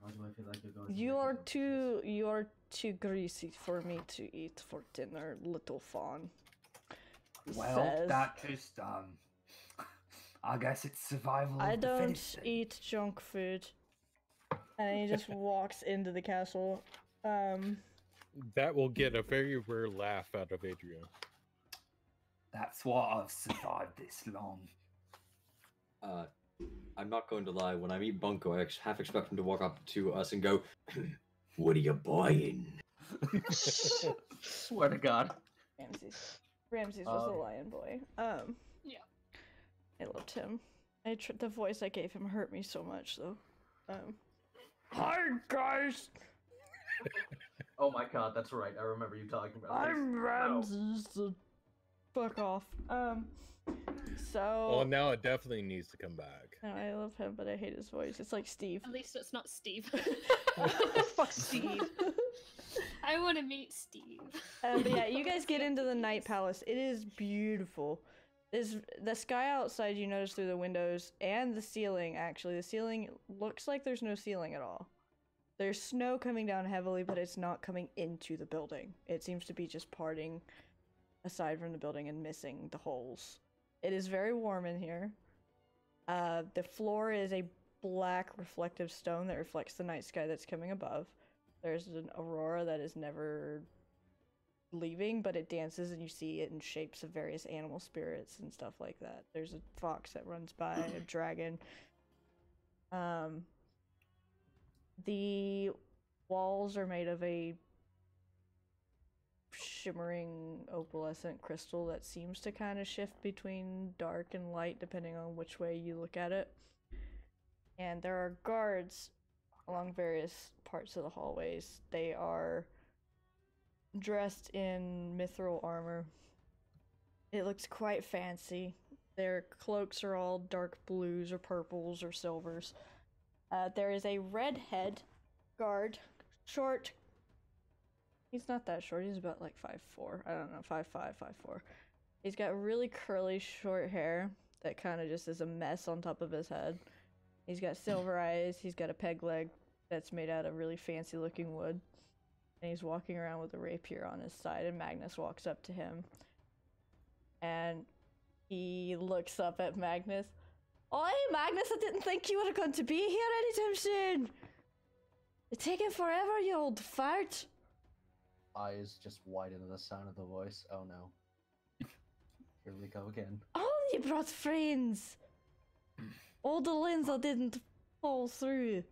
Why do I feel like you're going? You're too greasy for me to eat for dinner, little fawn. He Well, says. that just I guess it's survival. I of the don't fittest then. eat junk food. And he just walks into the castle. That will get a very rare laugh out of Adrian. That's why I've survived this long. I'm not going to lie. When I meet Bunko, I half expect him to walk up to us and go, "What are you buying?" Swear to God. Ramses was the lion boy. Yeah. I loved him. The voice I gave him hurt me so much, though. Hi guys, Oh my God, that's right. I remember you talking about this. I'm Ramses. Fuck off. Well, So now it definitely needs to come back. no, I love him, but I hate his voice. It's like Steve. At least it's not Steve. Fuck Steve. I want to meet Steve. But yeah, you guys get into the Night Palace. It is beautiful. There's the sky outside you notice through the windows and the ceiling, actually. The ceiling looks like there's no ceiling at all. There's snow coming down heavily, but it's not coming into the building. It seems to be just parting aside from the building and missing the holes. It is very warm in here. The floor is a black reflective stone that reflects the night sky that's coming above. There's an aurora that is never leaving, but it dances and you see it in shapes of various animal spirits and stuff like that. There's a fox that runs by, a dragon. The walls are made of a shimmering opalescent crystal that seems to kind of shift between dark and light depending on which way you look at it. And there are guards along various parts of the hallways. They are dressed in mithril armor. It looks quite fancy. Their cloaks are all dark blues or purples or silvers. There is a redhead guard, short. He's not that short. He's about like 5'4". I don't know, 5'5", 5'4". He's got really curly short hair that kind of just is a mess on top of his head. He's got silver eyes. He's got a peg leg that's made out of really fancy looking wood. And he's walking around with a rapier on his side, and Magnus walks up to him. And he looks up at Magnus. "Oi, Magnus, I didn't think you were going to be here anytime soon. You're taking forever, you old fart." Eyes just widen at the sound of the voice. Oh no. Here we go again. "Oh, you brought friends. All the Lindsay didn't fall through.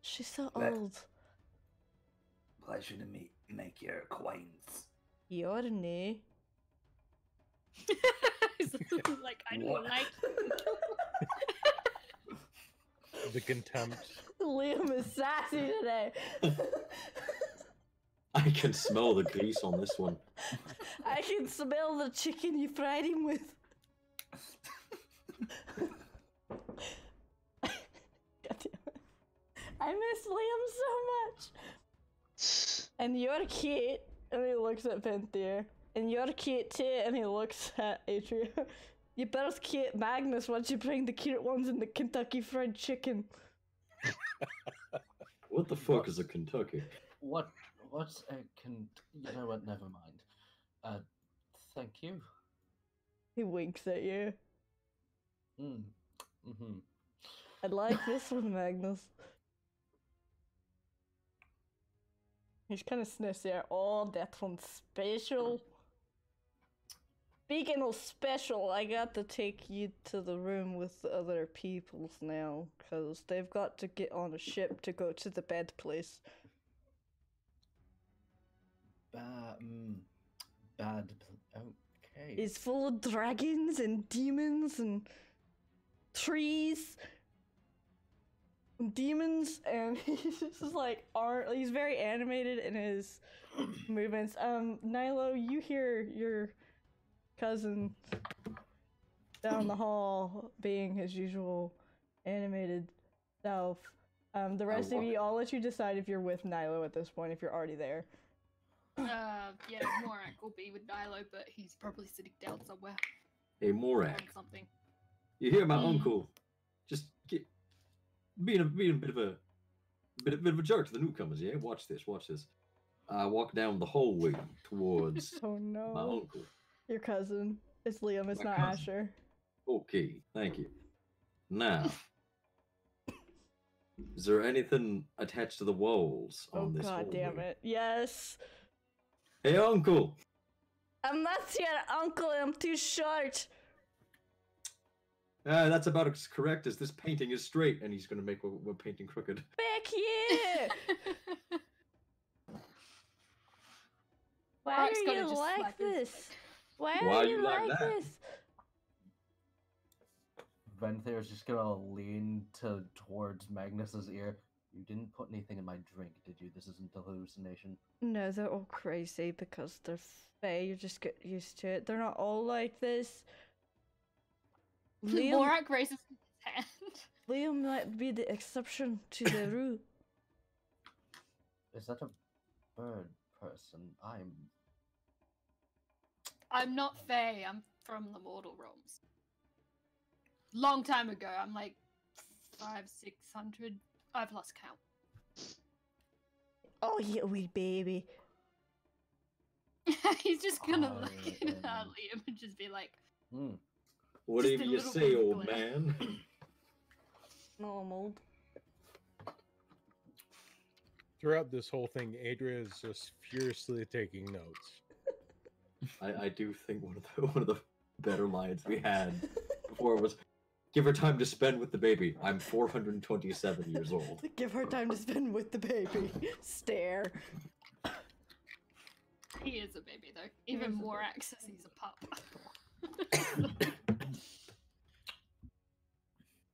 She's so old." Pleasure to make your acquaintance. "You're new." Like, I don't What? like The contempt. Liam is sassy today. I can smell the grease on this one. I can smell the chicken you fried him with. God damn it. I miss Liam so much. "And you're cute." And he looks at Pentheer. "And you're cute too." And he looks at Atria. "You both cute, Magnus. Why don't you bring the cute ones in the Kentucky Fried Chicken?" What the fuck is a Kentucky? What's a you know what, never mind. Thank you. He winks at you. Mm-hmm. "I like this one, Magnus." He's kind of sniffs there. "Oh, that one's special." "Speaking of special, I got to take you to the room with the other peoples now, because they've got to get on a ship to go to the bad place." Okay. It's full of dragons and demons and trees and demons, and he's just like, he's very animated in his movements. Nilo, you hear your cousin down the hall being his usual animated So, the rest of walk- you, I'll let you decide if you're with Nilo at this point, if you're already there. Yeah, Morak will be with Nilo, but he's probably sitting down somewhere Hey, on Morak, something. you hear my Mm. uncle? Just being a bit of a jerk to the newcomers. Yeah, watch this. I walk down the hallway towards Oh my no. uncle. Your cousin. It's Liam, it's My not cousin. Asher. Okay, thank you. Now, is there anything attached to the walls on Oh this god hallway? damn it. Yes. Hey, uncle. I'm not your uncle, I'm too short. That's about as correct as this painting is straight, and he's gonna make a painting crooked. Back here! Why Morak's are gonna you just like slap his this? leg. Why Why are you you like like that? this? Venthair's just gonna lean towards Magnus's ear. You didn't put anything in my drink, did you? This isn't a hallucination. No, they're all crazy because they're fey. You just get used to it. They're not all like this. Liam, Morak raises his hand. Liam might be the exception to the rule. Is that a bird person? I'm not Fae, I'm from the mortal realms. Long time ago, I'm like 500-600. I've lost count. Oh, you wee baby. He's just gonna I look at am- Liam and just be like, Hmm. Whatever Just a you little say, bit of old glare. man. No, I'm old. Throughout this whole thing, Adria is just furiously taking notes. I do think one of the better lines we had before was, "Give her time to spend with the baby. I'm 427 years old." Give her time to spend with the baby. Stare. he is a baby though. He Even is a more baby. access, he's a pup.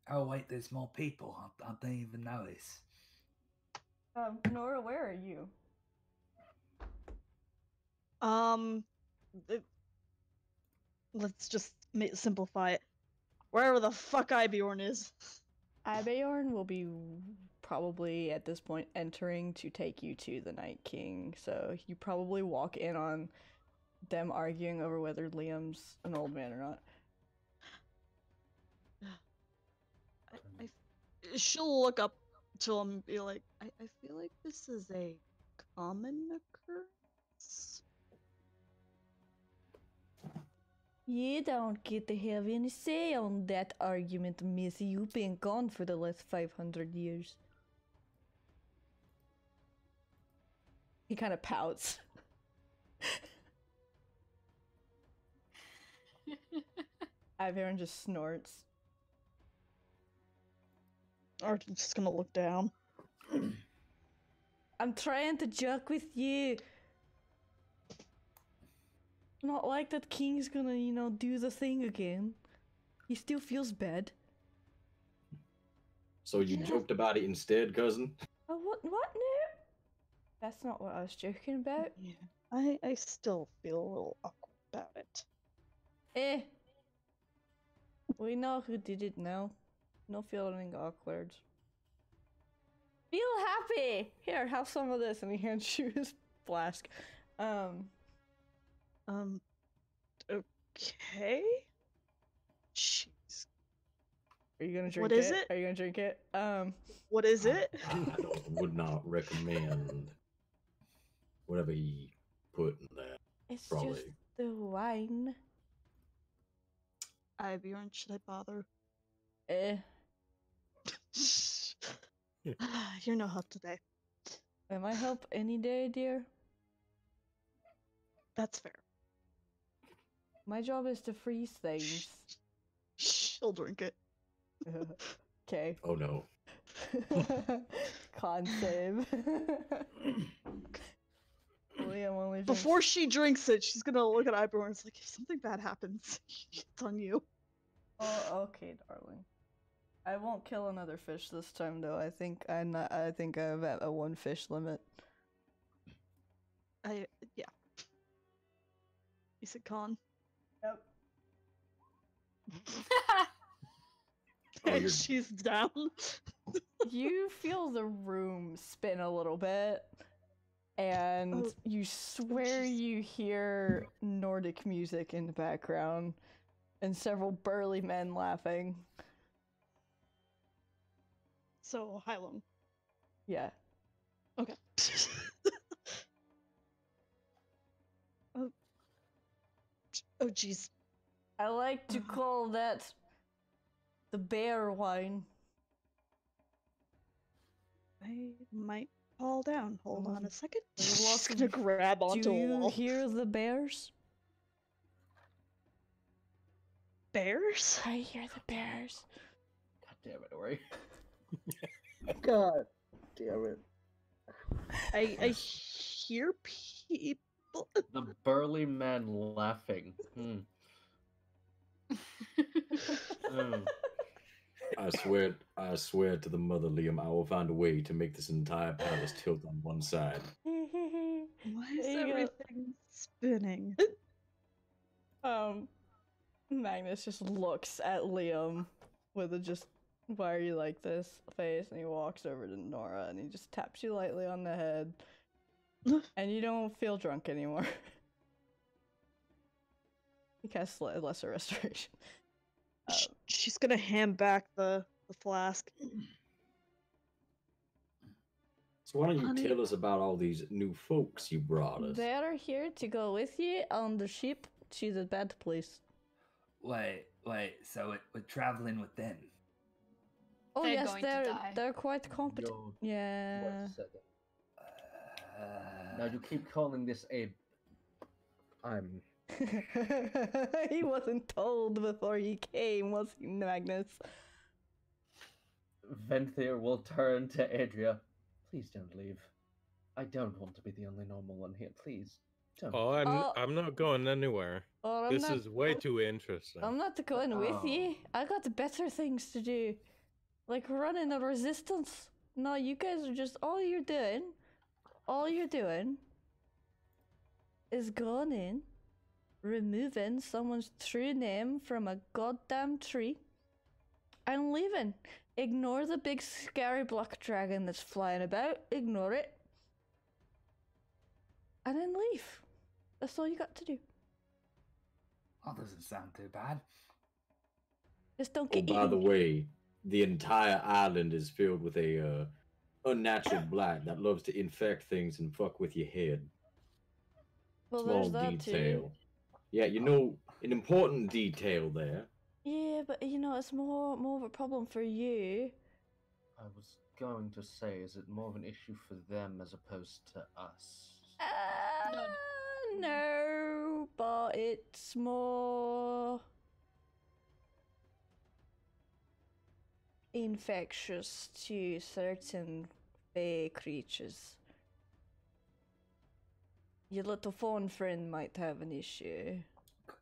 Oh wait, there's more people. I didn't even notice. Nora, where are you? Let's just simplify it. Wherever the fuck Ibjorn is. Abeorn will be probably at this point entering to take you to the Night King, so you probably walk in on them arguing over whether Liam's an old man or not. She'll look up to him and be like, I feel like this is a common occurrence. You don't get to have any say on that argument, Missy. You've been gone for the last 500 years. He kind of pouts. Ivaron just snorts. Arden's just gonna look down. I'm trying to joke with you. Not like that King's gonna, do the thing again. He still feels bad. So you joked about it instead, cousin? Oh, what? No. That's not what I was joking about. Yeah, I still feel a little awkward about it. Eh. We know who did it now. No feeling awkward. Feel happy! Here, have some of this. And he hands you his flask. Okay. Jeez. Are you gonna drink What is it? Are you gonna drink it? What is it? Would not recommend whatever he put in that. It's Probably. just the wine. Ibjorn, should I bother? Eh. You're no help today. Am I help any day, dear? That's fair. My job is to freeze things. She'll drink it. Okay. Oh no. Con save. Liam only drinks- Before she drinks it, she's gonna look at Ibjorn and it's like, if something bad happens, it's on you. Oh, okay, darling. I won't kill another fish this time, though. I think I'm at a 1 fish limit. Yeah. You said con. Yep. Oh, And you're- she's down. You feel the room spin a little bit, and Oh, you swear jeez. you hear Nordic music in the background, and several burly men laughing. So, Hylum. Yeah. Okay. oh, oh, jeez. I like to call that the bear wine. I might fall down. Hold on a second. There's Just lots gonna of- grab onto Do a you wall. hear the bears? Bears? I hear the bears. God damn it, Ori. God damn it. I hear people. The burly man laughing. I swear to the mother, Liam, I will find a way to make this entire palace tilt on one side. Why is There you go. everything spinning? Magnus just looks at Liam with a just, why are you like this face, and he walks over to Nora and he just taps you lightly on the head, and you don't feel drunk anymore. He casts lesser restoration. She's gonna hand back the flask. So why don't you Honey. tell us about all these new folks you brought us? They are here to go with you on the ship to the bad place. Wait, so we're traveling with them? Oh They're yes, going to die. they're quite competent. Yo, Yeah. wait a second. Now you keep calling this a... I'm... He wasn't told before he came, was he, Magnus? Venthyr will turn to Adria. Please don't leave. I don't want to be the only normal one here. Please, don't. Oh, I'm not going anywhere. Or This is way too interesting. I'm not going with you. I got better things to do. Like running a resistance. No, you guys are just, all you're doing is going in, removing someone's true name from a goddamn tree, and leaving. Ignore the big scary black dragon that's flying about. Ignore it. And then leave. That's all you got to do. Oh, doesn't sound too bad. Just don't Oh, get by the eaten. way, the entire island is filled with a unnatural blight that loves to infect things and fuck with your head. Well, Small there's that detail. too. Yeah, you know, an important detail there. Yeah, but you know, it's more of a problem for you. I was going to say, is it more of an issue for them as opposed to us? No, but it's more infectious to certain fey creatures. Your little phone friend might have an issue.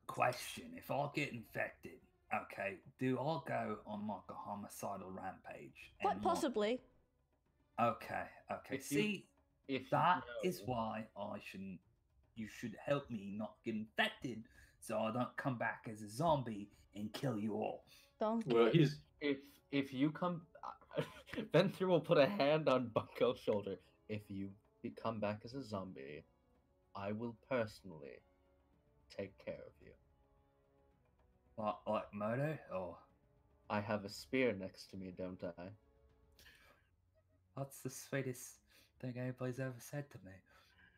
Question: if I get infected, okay, do I go on like a homicidal rampage? Quite and, possibly. Okay. If you- See, If that you is know- why you should help me not get infected, so I don't come back as a zombie and kill you all. Don't Well, get... he's If you come, Venthyr will put a hand on Bunko's shoulder. If you come back as a zombie, I will personally take care of you. Like murder, or I have a spear next to me, don't I? that's the sweetest thing anybody's ever said to me.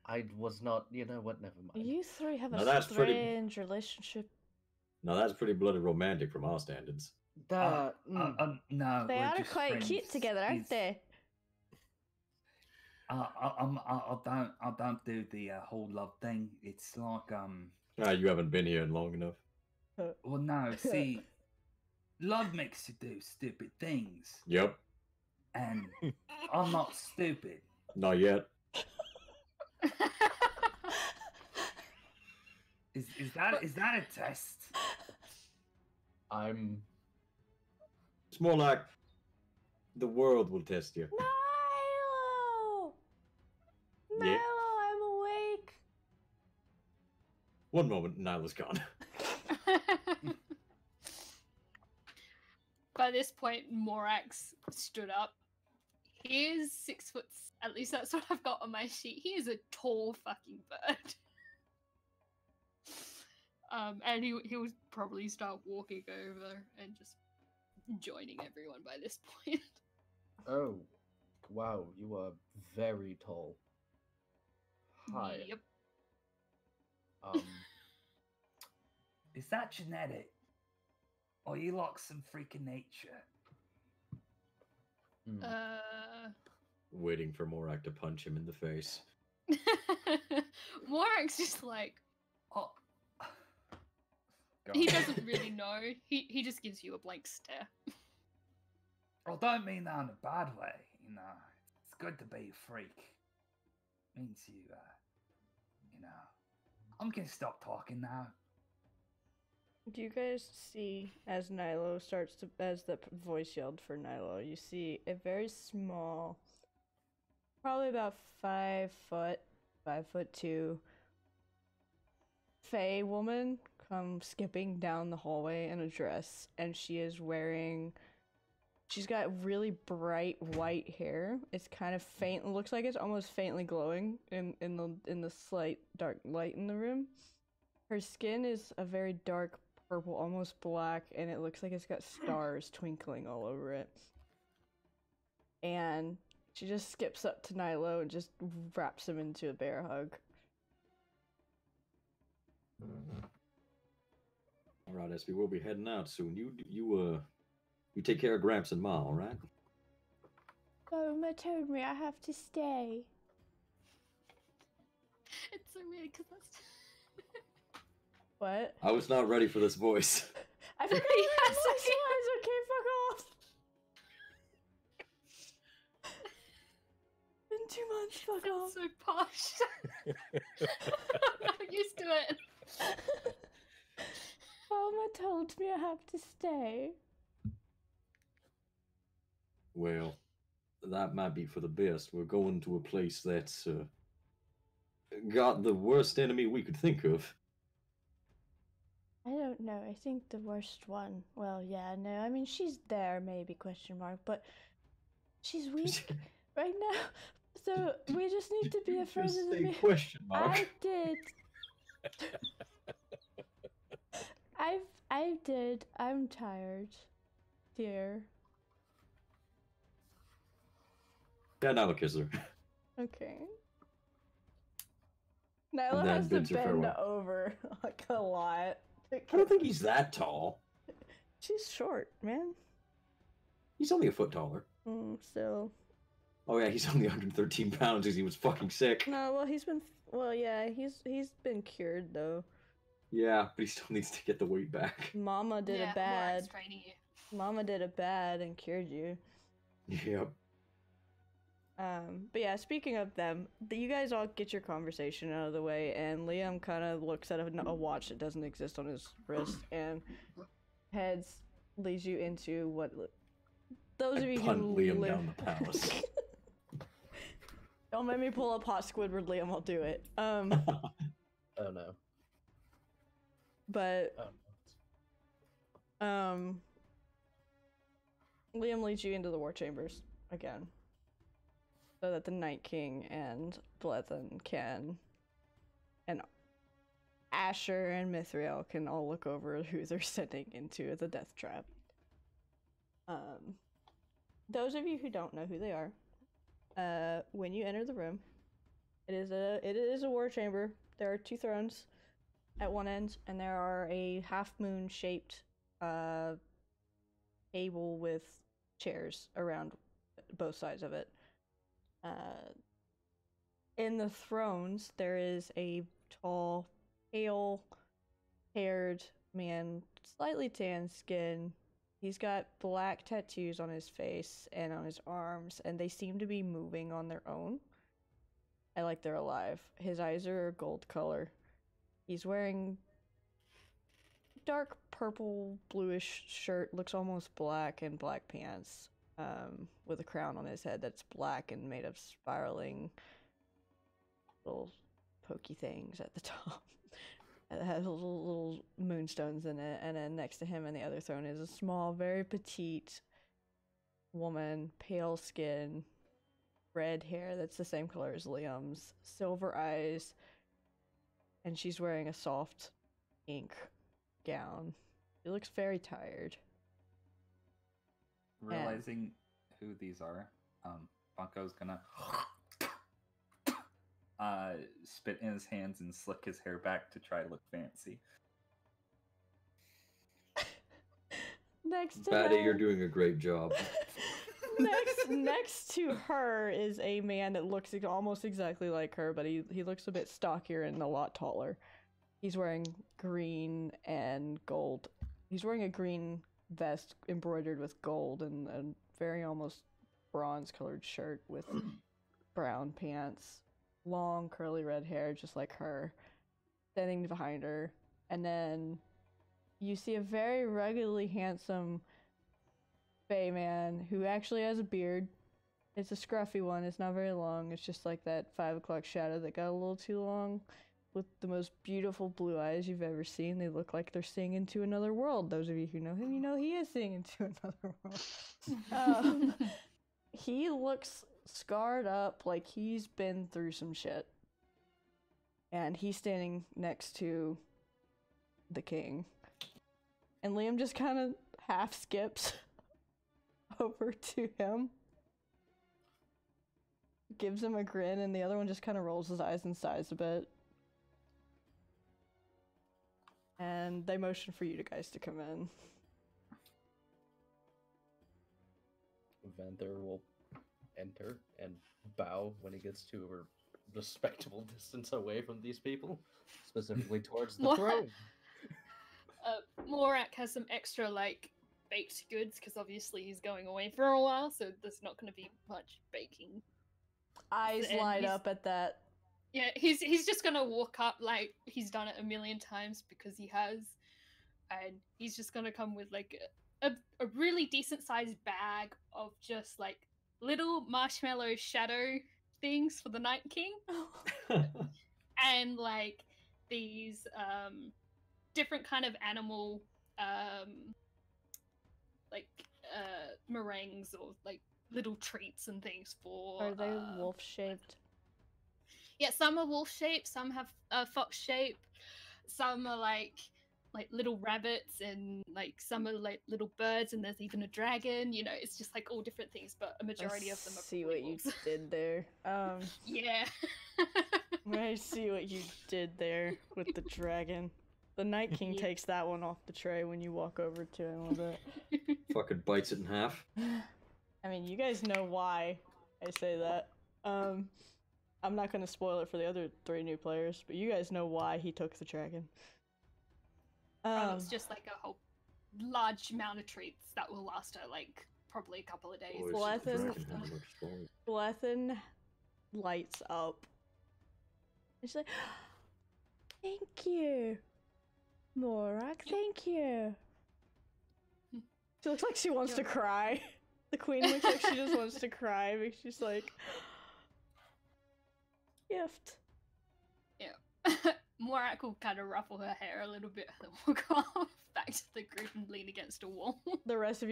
I was not. You know what? Never mind. You three have Now a that's pretty- strange relationship. now that's pretty bloody romantic from our standards. No, They we're are just quite cute friends. together, aren't He's- they? I don't do the whole love thing. It's like Ah, you haven't been here long enough. well no, see, love makes you do stupid things, Yep, and I'm not stupid. not yet. Is that a test? I'm. It's more like the world will test you. Milo! Milo, Yeah. I'm awake. One moment, Nyla's gone. By this point, Morax stood up. He is 6 foot. At least that's what I've got on my sheet. He is a tall fucking bird. And he would probably start walking over and just joining everyone by this point. Oh, wow, you are very tall. Hi. Yep. Is that genetic? Or you like some freaking nature? Waiting for Morak to punch him in the face. Morax just like, Oh, he doesn't really know. He just gives you a blank stare. I don't mean that in a bad way, you know. It's good to be a freak. Means you, you know. I'm gonna stop talking now. Do you guys see as Nilo starts to, as the voice yelled for Nilo, you see a very small, probably about 5 foot, 5'2", Fae woman come skipping down the hallway in a dress, and she's got really bright white hair. It's kind of faint, it looks like it's almost faintly glowing in the slight dark light in the room. Her skin is a very dark purple, almost black, and it looks like it's got stars twinkling all over it. And she just skips up to Nilo and just wraps him into a bear hug. All right, SB, we'll be heading out soon. You take care of Gramps and Ma, all right? Oma told me I have to stay. It's so weird because that's. What? I was not ready for this voice. I forgot Yes, that voice was. Okay, fuck off. Been 2 months. Fuck off. So posh. I'm used to it. Oma told me I have to stay. Well, that might be for the best. We're going to a place that's got the worst enemy we could think of. I don't know. I think the worst one. Well, yeah, no. I mean, she's there, maybe, question mark, but she's weak right now. So we just need to be afraid Just of the say question mark. I did. I did. I'm tired, dear. Yeah, now kiss her. Okay. Nyla And then has to bids her bend farewell. over like a lot. I don't think he's that tall. She's short, man. He's only a foot taller. Still. Oh yeah, he's only 113 pounds because he was fucking sick. No, well, he's been. Well, yeah, he's been cured though. Yeah, but he still needs to get the weight back. Mama did Yeah, a bad. Morax training you. Mama did a bad and cured you. Yep. But yeah, speaking of them, you guys all get your conversation out of the way, and Liam kind of looks at a watch that doesn't exist on his wrist and leads you into what those of you Punt who Liam live. down the palace. Don't make me pull up Hot Squidward, Liam. I'll do it. Oh no. But Liam leads you into the war chambers again, so that the Night King and Blethen and Asher and Mithriel can all look over who they're sending into the death trap. Those of you who don't know who they are, when you enter the room, it is a war chamber. There are 2 thrones at one end, and there are a half-moon shaped table with chairs around both sides of it. In the thrones, there is a tall, pale-haired man, slightly tan skin. He's got black tattoos on his face and on his arms, and they seem to be moving on their own. Like they're alive. His eyes are a gold color. He's wearing dark purple, bluish shirt, looks almost black, and black pants, with a crown on his head that's black and made of spiraling little pokey things at the top. It has little moonstones in it, and then next to him in the other throne is a small, very petite woman, pale skin, red hair that's the same color as Liam's, silver eyes, and she's wearing a soft ink gown. She looks very tired. Realizing who these are, Bunko's gonna spit in his hands and slick his hair back to try to look fancy. Next to Batty, her, you're doing a great job. next to her is a man that looks almost exactly like her, but he looks a bit stockier and a lot taller. He's wearing green and gold. He's wearing a green vest embroidered with gold and a very almost bronze-colored shirt with brown pants, long curly red hair just like her, standing behind her. And then you see a very ruggedly handsome Fey man who actually has a beard. It's a scruffy one. It's not very long. It's just like that 5 o'clock shadow that got a little too long, with the most beautiful blue eyes you've ever seen. They look like they're seeing into another world. Those of you who know him, you know he is seeing into another world. He looks scarred up, like he's been through some shit. And he's standing next to the king. And Liam just kind of half skips over to him, gives him a grin, and the other one just kind of rolls his eyes and sighs a bit. And they motion for you guys to come in. Vanther will enter and bow when he gets to a respectable distance away from these people, specifically towards the throne. Morak has some extra like baked goods because obviously he's going away for a while, so there's not going to be much baking. Eyes And light up at that. Yeah, he's just gonna walk up like he's done it a million times because he has, and he's just gonna come with like a really decent sized bag of just like little marshmallow shadow things for the Night King, and like these different kind of animal like meringues or like little treats and things for. Are they wolf shaped? Yeah, some are wolf shaped, some have fox shape, some are like little rabbits, and like some are like little birds, and there's even a dragon. You know, it's just like all different things, but a majority of them are. See what you did there. Yeah. I see what you did there with the dragon. The Night King takes that one off the tray when you walk over to him a bit. Fucking bites it in half. I mean, you guys know why I say that. I'm not gonna spoil it for the other 3 new players, but you guys know why he took the dragon. It's just like a whole large amount of treats that will last her like probably a couple of days. Blethen lights up. And she's like, "Thank you, Morak, thank you." She looks like she wants to cry. The queen looks like she just wants to cry, but she's like, gift. Yeah. Morak will kind of ruffle her hair a little bit and walk off back to the group and lean against a wall. The rest of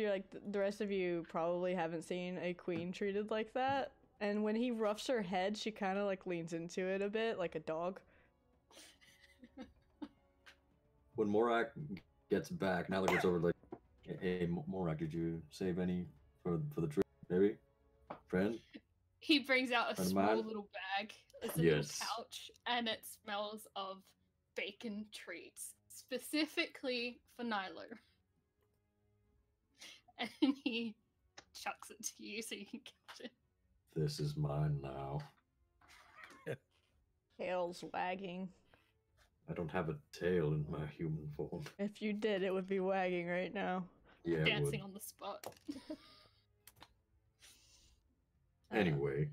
you probably haven't seen a queen treated like that. And when he roughs her head, she kind of like leans into it a bit, like a dog. When Morak gets back, now that it's over, like, hey, Morak, did you save any for the trip, maybe? Friend? He brings out a Friend of small mine? little bag. It's a Yes. little pouch, and it smells of bacon treats, specifically for Nylo. And he chucks it to you so you can catch it. This is mine now. Tail's wagging. I don't have a tail in my human form. If you did, it would be wagging right now. Yeah, it Dancing would. on the spot. Anyway.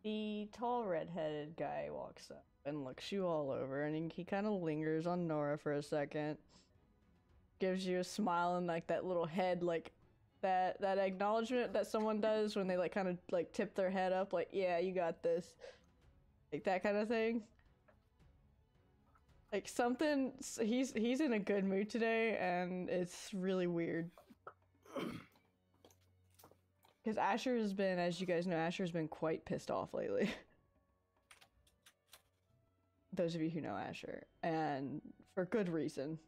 The tall red-headed guy walks up and looks you all over, and he kind of lingers on Nora for a second. Gives you a smile and like that little head, like that acknowledgement that someone does when they like kind of like tip their head up, like, yeah, you got this, like that kind of thing. Like something, he's in a good mood today, and it's really weird. Because Asher has been, as you guys know, Asher's been quite pissed off lately. Those of you who know Asher, and for good reason.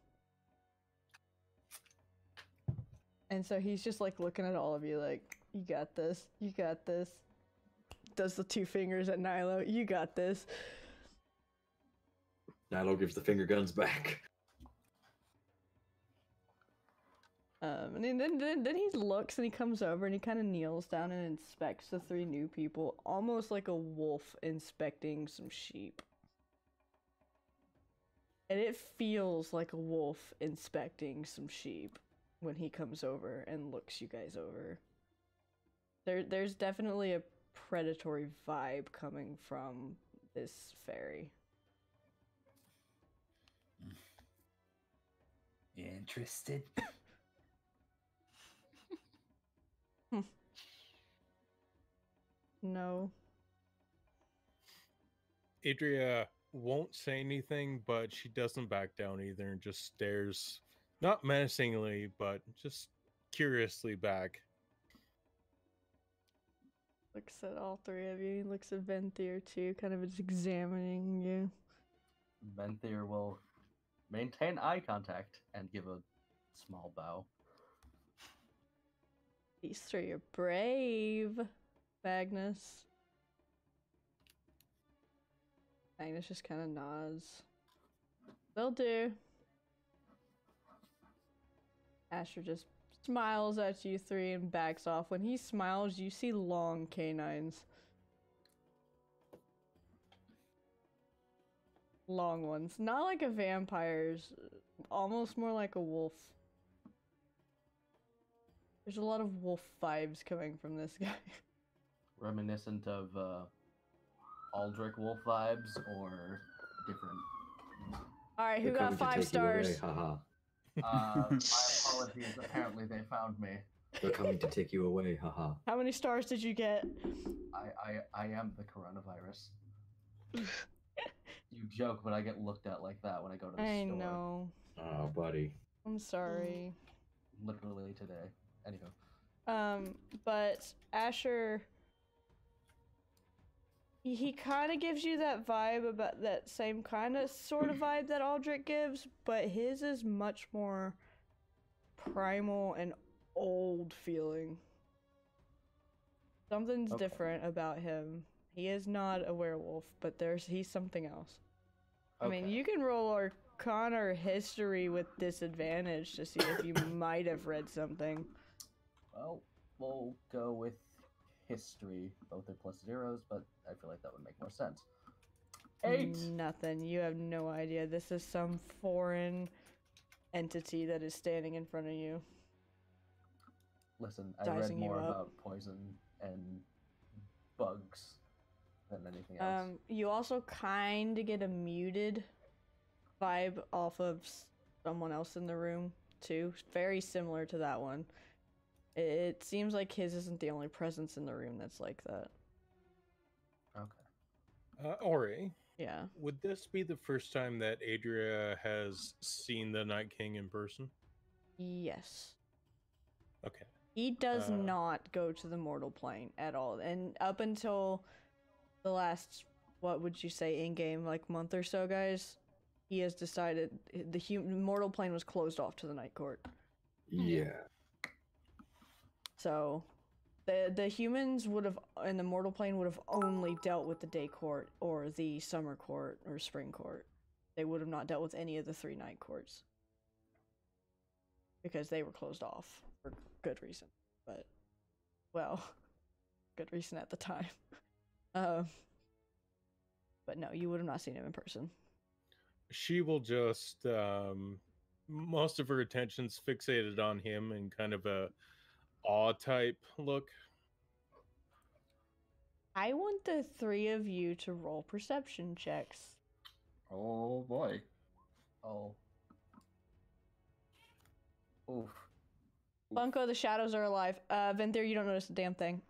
And so he's just like looking at all of you like, you got this, you got this. Does the two fingers at Nilo, you got this. Nilo gives the finger guns back. And then he looks and he comes over and he kind of kneels down and inspects the three new people, almost like a wolf inspecting some sheep. And it feels like a wolf inspecting some sheep when he comes over and looks you guys over. There's definitely a predatory vibe coming from this fairy. You interested? No. Adria won't say anything, but she doesn't back down either and just stares, not menacingly, but just curiously back. Looks at all three of you. He looks at Venthyr too, kind of is examining you. Venthyr will maintain eye contact and give a small bow. These three are brave, Magnus. Magnus just kind of nods. They'll do. Asher just smiles at you three and backs off. When he smiles, you see long canines. Long ones. Not like a vampire's, almost more like a wolf. There's a lot of wolf vibes coming from this guy. Reminiscent of Aldrich Wolf vibes or different? Alright, who They're got coming to 5 take you away, stars? haha. My apologies. Apparently, they found me. They're coming to take you away, haha. How many stars did you get? I am the coronavirus. You joke, but I get looked at like that when I go to the I store. know. Oh, buddy. I'm sorry. Literally today. Anywho. But Asher, he kind of gives you that vibe about that same kind of sort of vibe that Aldrich gives, but his is much more primal and old feeling. Something's Okay. different about him. He is not a werewolf, but he's something else. I mean, Okay. you can roll Arcana or History with disadvantage to see if you might have read something. Well, we'll go with history, both at plus zeros, but I feel like that would make more sense. 8! Nothing. You have no idea. This is some foreign entity that is standing in front of you. Listen, I read Sizing you more up. about poison and bugs than anything else. You also kind of get a muted vibe off of someone else in the room, too. Very similar to that one. It seems like his isn't the only presence in the room that's like that. Okay. Ori, Yeah. would this be the first time that Adria has seen the Night King in person? Yes. Okay. He does not go to the mortal plane at all. And up until the last, what would you say, in-game, like, month or so, guys, he has decided the mortal plane was closed off to the Night Court. Yeah. So, the humans would have, in the mortal plane, would have only dealt with the day court or the summer court or spring court. They would have not dealt with any of the 3 night courts. Because they were closed off for good reason. But, well, good reason at the time. But no, you would have not seen him in person. She will just, most of her attention's fixated on him in kind of a awe type look. I want the 3 of you to roll perception checks. Oh boy. Oh. Oof. Bunko, the shadows are alive. Venthyr, you don't notice a damn thing.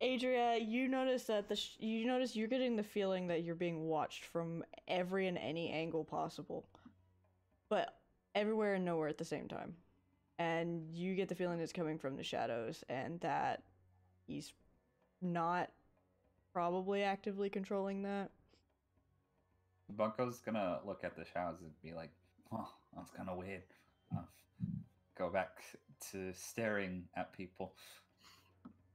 Adria, you notice that you notice you're getting the feeling that you're being watched from every and any angle possible, but everywhere and nowhere at the same time. And you get the feeling it's coming from the shadows, and that he's not probably actively controlling that. Bunko's gonna look at the shadows and be like, "Oh, that's kind of weird." Go back to staring at people.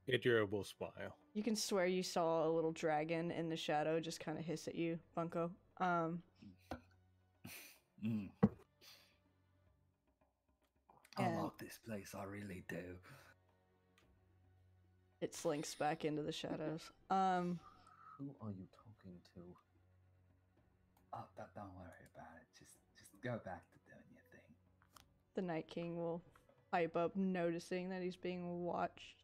Idra will smile. You can swear you saw a little dragon in the shadow just kind of hiss at you, Bunko. Mm. I And- love this place, I really do. It slinks back into the shadows. Who are you talking to? Oh, don't worry about it. Just go back to doing your thing. The Night King will pipe up, noticing that he's being watched.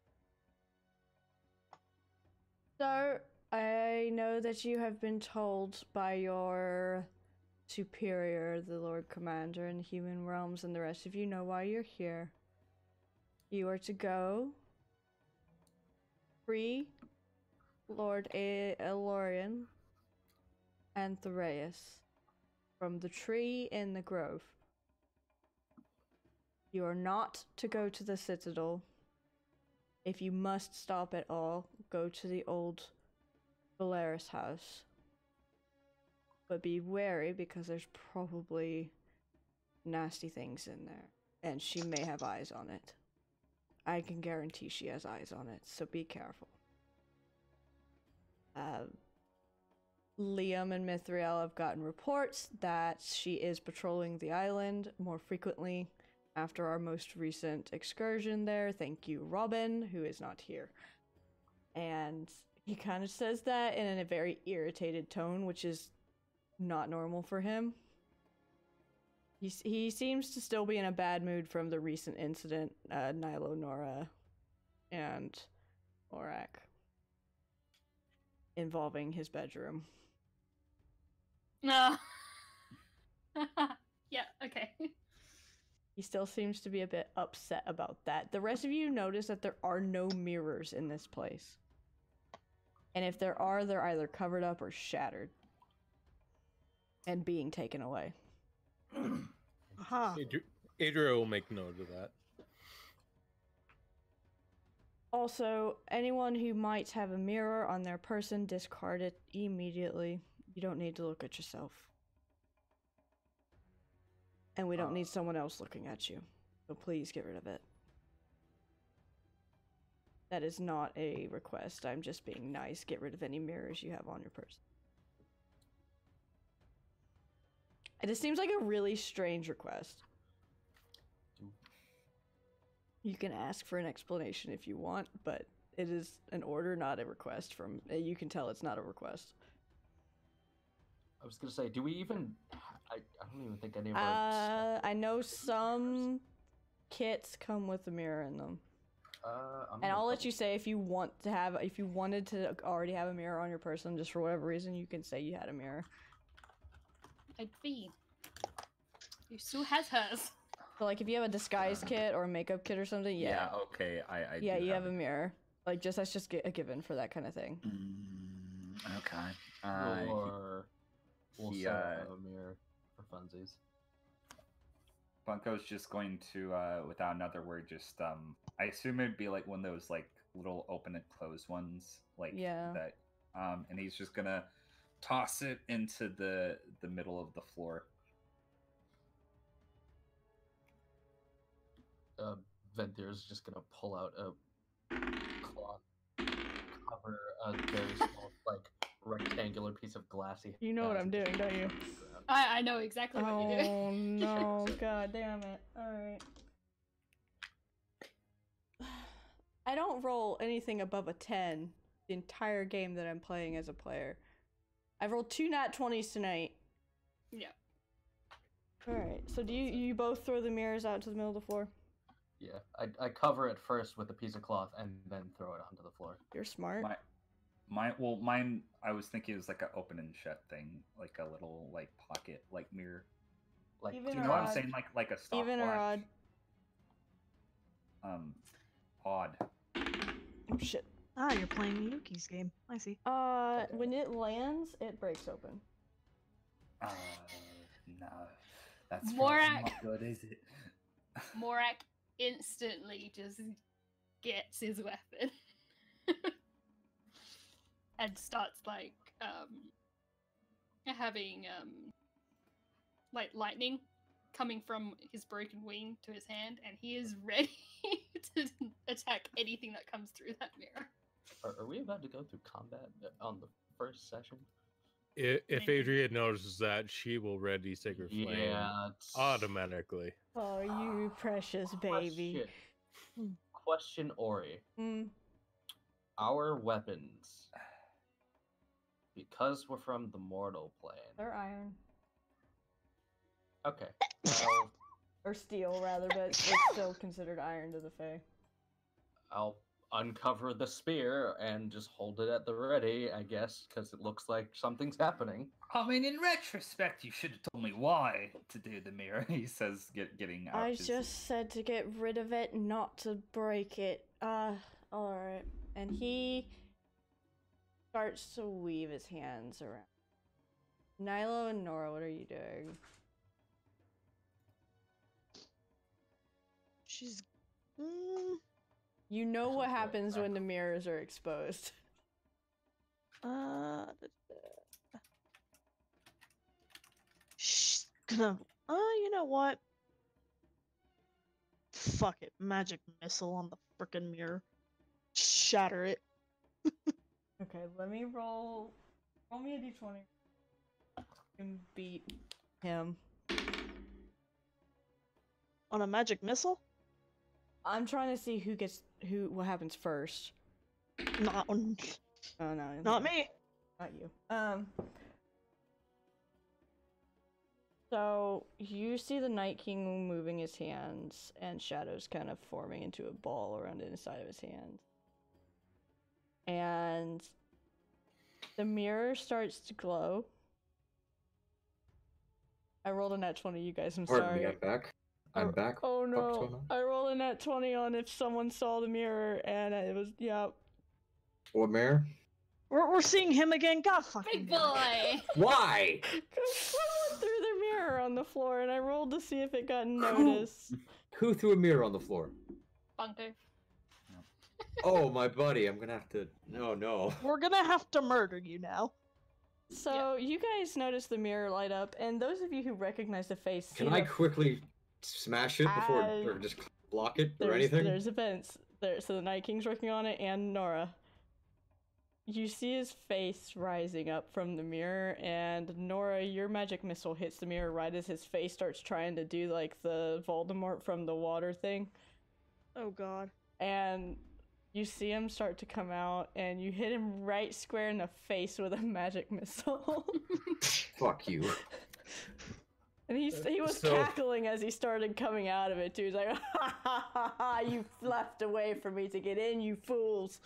So, I know that you have been told by your superior, the Lord Commander in Human Realms, and the rest of you know why you're here. You are to go free Lord Elorian and Thraeus from the tree in the grove. You are not to go to the Citadel. If you must stop at all, go to the old Valeris house. But be wary because there's probably nasty things in there. And she may have eyes on it. I can guarantee she has eyes on it, so be careful. Liam and Mithriel have gotten reports that she is patrolling the island more frequently after our most recent excursion there. Thank you, Robin, who is not here. And he kind of says that in a very irritated tone, which is not normal for him. He seems to still be in a bad mood from the recent incident, Nilo, Nora, and Morak, involving his bedroom. No. Yeah, okay. He still seems to be a bit upset about that. The rest of you notice that there are no mirrors in this place. And if there are, they're either covered up or shattered. And being taken away. Aha. Adria will make note of that. Also, anyone who might have a mirror on their person, discard it immediately. You don't need to look at yourself. And we don't need someone else looking at you. So please get rid of it. That is not a request. I'm just being nice. Get rid of any mirrors you have on your person. It just seems like a really strange request. You can ask for an explanation if you want, but it is an order, not a request. From you can tell it's not a request. I was gonna say, do we even? I don't even think any of our. I know some kits come with a mirror in them. And I'll let you say if you wanted to already have a mirror on your person, just for whatever reason, you can say you had a mirror. I'd be. You still has hers. So like if you have a disguise kit or a makeup kit or something, yeah. Okay, I yeah, do you have a mirror. Like that's just a given for that kind of thing. Okay. Or we'll set up a mirror for funsies. Bunko's just going to, without another word, just I assume it'd be like one of those like little open and close ones, like that. And he's just gonna toss it into the middle of the floor. Ventyr's just gonna pull out a cloth, cover a very small, like rectangular piece of glassy. You know what I'm doing, don't you? I know exactly what you're doing. Oh no! God damn it! All right. I don't roll anything above a 10 the entire game that I'm playing as a player. I've rolled 2 nat 20s tonight. Yeah. All right. So do you both throw the mirrors out to the middle of the floor? Yeah, I cover it first with a piece of cloth and then throw it onto the floor. You're smart. Mine. I was thinking it was like an open and shut thing, like a little like pocket, like mirror. Like, Even you know what I'm saying? Like a stopwatch. Even or odd. odd. Oh shit. Ah, you're playing Yuki's game. I see. When it lands, it breaks open. No, that's Morak. probably not good, is it? Morak instantly just gets his weapon and starts like having like lightning coming from his broken wing to his hand, and he is ready to attack anything that comes through that mirror. Are we about to go through combat on the first session? If Adria notices that, she will ready Sacred Flame Yeah. automatically. Oh, you precious baby. Question, Ori. Our weapons, because we're from the mortal plane. They're iron. Okay. Well, Or steel, rather, but it's still considered iron to the Fae. I'll uncover the spear and just hold it at the ready, I guess, because it looks like something's happening. I mean, in retrospect, you should have told me why to do the mirror. He says, getting out. I his- just said to get rid of it, not to break it. Alright. And he starts to weave his hands around. Nilo and Nora, what are you doing? She's. You know what happens when the mirrors are exposed. She's gonna. You know what? Fuck it. Magic missile on the frickin' mirror. Shatter it. Okay, let me roll me a d20. And beat him. On a magic missile? I'm trying to see what happens first. Not on. Oh no. Not me. Not you. So you see the Night King moving his hands and shadows kind of forming into a ball around the inside of his hands. And the mirror starts to glow. I rolled a nat 20, you guys, I'm Pardon sorry. me, I'm back. I'm back. Oh What's going no, on? I rolled a nat 20 on if someone saw the mirror, and it was, yeah. What mirror? We're seeing him again. God fucking. Big boy! Why? Someone threw the mirror on the floor, and I rolled to see if it got noticed. Who threw a mirror on the floor? Bunker. Oh, my buddy. I'm gonna have to. No, no. We're gonna have to murder you now. So you guys notice the mirror light up, and those of you who recognize the face, Can see I the- quickly smash it before, or just block it or anything? There's events there, so the Night King's working on it, and Nora. You see his face rising up from the mirror, and Nora, your magic missile hits the mirror right as his face starts trying to do like the Voldemort from the water thing. Oh god. And you see him start to come out, and you hit him right square in the face with a magic missile. Fuck you. And he was cackling as he started coming out of it too. He's like, ha ha ha ha, you left a way for me to get in, you fools.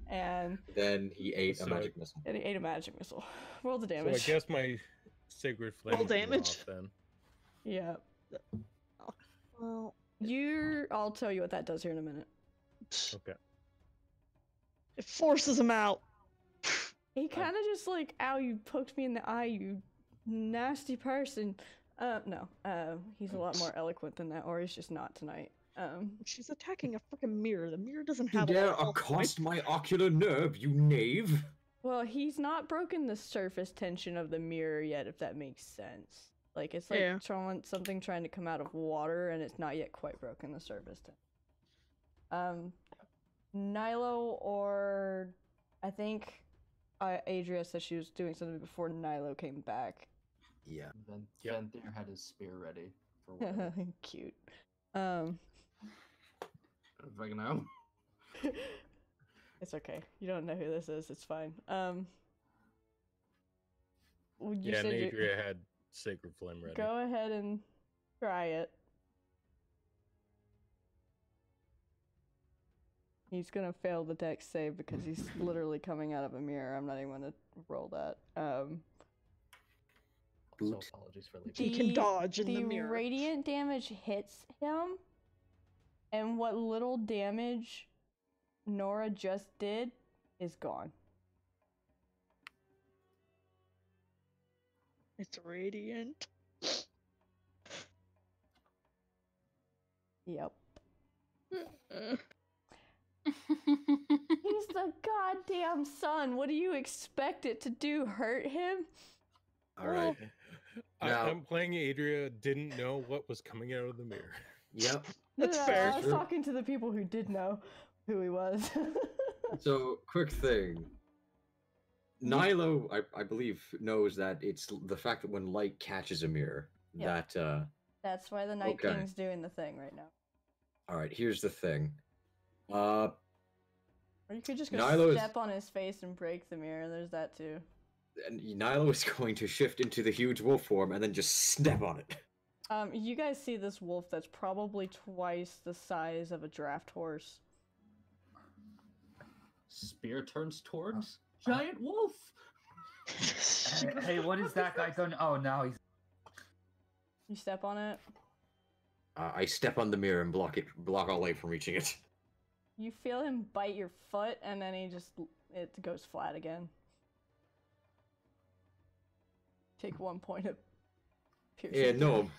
And then he ate a magic missile. And he ate a magic missile. Roll the So damage. I guess my Sacred Flame Roll will go damage? off then. Yeah. Well, I'll tell you what that does here in a minute. Okay. it forces him out. He kind of just like, ow, you poked me in the eye, you nasty person. No. He's a lot more eloquent than that, or he's just not tonight. She's attacking a freaking mirror. The mirror doesn't You have. dare accost my ocular nerve, you knave! Well, he's not broken the surface tension of the mirror yet, if that makes sense. Like, it's like something trying to come out of water, and it's not yet quite broken the surface tension. Nilo, or I think Adria said she was doing something before Nilo came back. Yeah. Venthyr had his spear ready for whatever. Cute. If I can know. It's okay. You don't know who this is. It's fine. You Yeah, said you- Nadria had Sacred Flame ready. Go ahead and try it. He's gonna fail the dex save because he's literally coming out of a mirror. I'm not even gonna roll that. So apologies for leaving. He can dodge in the mirror. radiant damage hits him, And what little damage Nora just did is gone. It's radiant. Yep. He's the goddamn son. What do you expect it to do? Hurt him? All right. I'm playing Adria, didn't know what was coming out of the mirror. Yep. That's No, fair. I was talking to the people who did know who he was. So, quick thing. Nilo, I believe, knows that it's the fact that when light catches a mirror, Yeah. that, That's why the Night Okay. King's doing the thing right now. Alright, here's the thing. Or you could just go Nilo is- step on his face and break the mirror. There's that too. And Nilo is going to shift into the huge wolf form and then just step on it. You guys see this wolf that's probably twice the size of a draft horse. Spear turns towards giant wolf. Hey, what is that guy done? Oh, now he's. You step on it. I step on the mirror and block all light from reaching it. You feel him bite your foot, and then it goes flat again. Take 1 point of piercing. Yeah, no.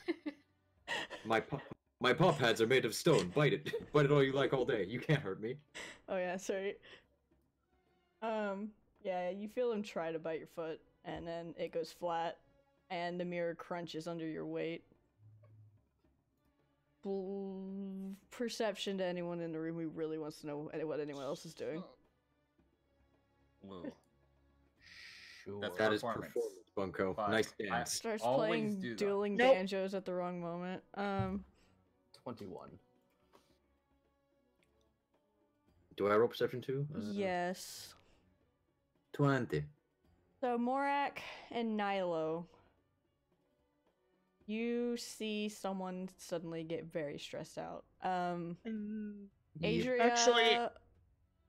My paw pads are made of stone. Bite it. Bite it all you like all day. You can't hurt me. Oh yeah, sorry. Yeah, you feel him try to bite your foot, and then it goes flat, and the mirror crunches under your weight. Perception to anyone in the room who really wants to know what anyone else is doing. Sure. That is performance, Bunko. But Nice dance. Starts always playing do that. dueling Nope. banjos at the wrong moment. 21. Do I roll perception too? Yes. 20. So Morak and Nilo, you see someone suddenly get very stressed out. Adria. Actually-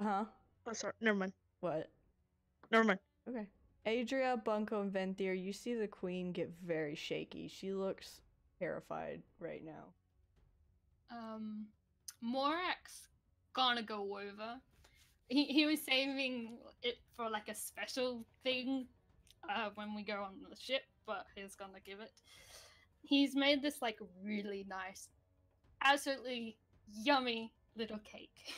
Huh? Oh, sorry. Never mind. What? Never mind. Okay. Adria, Bunko, and Venthir, you see the queen get very shaky. She looks terrified right now. Morak's gonna go over. He was saving it for like a special thing when we go on the ship, but he's gonna give it. He's made this like really nice, absolutely yummy little cake.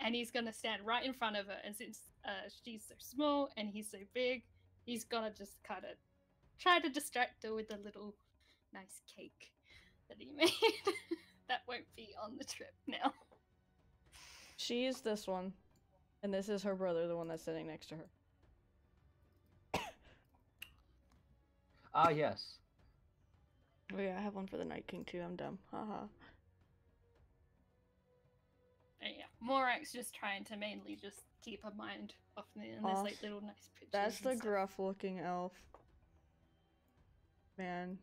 And he's gonna stand right in front of her, and since she's so small and he's so big, he's gonna just kind of try to distract her with a little nice cake that he made. That won't be on the trip now. She is this one, and this is her brother, the one that's sitting next to her. Ah, yes. Oh yeah, I have one for the Night King too. I'm dumb. Haha. And yeah, Morak's just trying to mainly just keep her mind off the and there's like little nice pictures. That's the and stuff. gruff-looking elf. Man,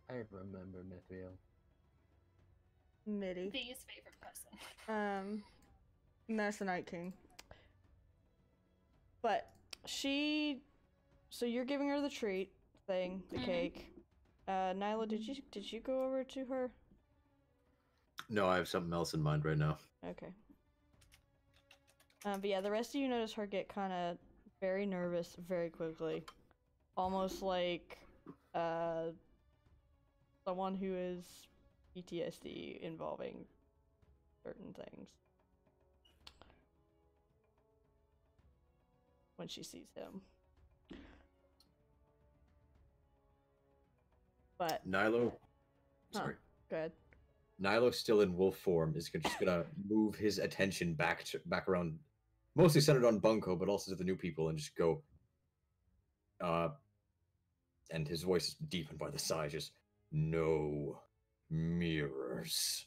I remember Mithril. Mitty. V's favorite person. And that's the Night King. But so you're giving her the treat thing, the cake. Nyla, did you go over to her? No, I have something else in mind right now. Okay. But yeah, the rest of you notice her get kind of very nervous very quickly. Almost like someone who is PTSD involving certain things. When she sees him. But Nilo. Sorry. go ahead. Nilo, still in wolf form, is just gonna move his attention back around, mostly centered on Bunko, but also to the new people, and just go. And his voice is deepened by the sigh. Just no mirrors.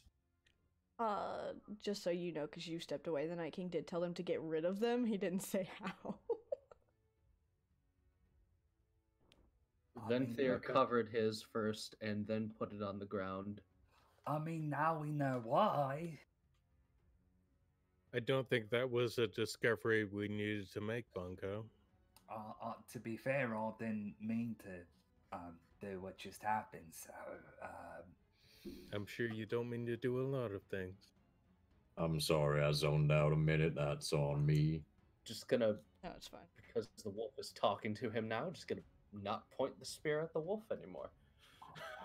Just so you know, because you stepped away, the Night King did tell them to get rid of them. He didn't say how. Venthir covered his first and then put it on the ground. I mean, now we know why. I don't think that was a discovery we needed to make, Bunko. To be fair, I didn't mean to do what just happened, so I'm sure you don't mean to do a lot of things. I'm sorry, I zoned out a minute. That's on me. Just gonna, No, it's fine. because the wolf is talking to him now, just gonna not point the spear at the wolf anymore.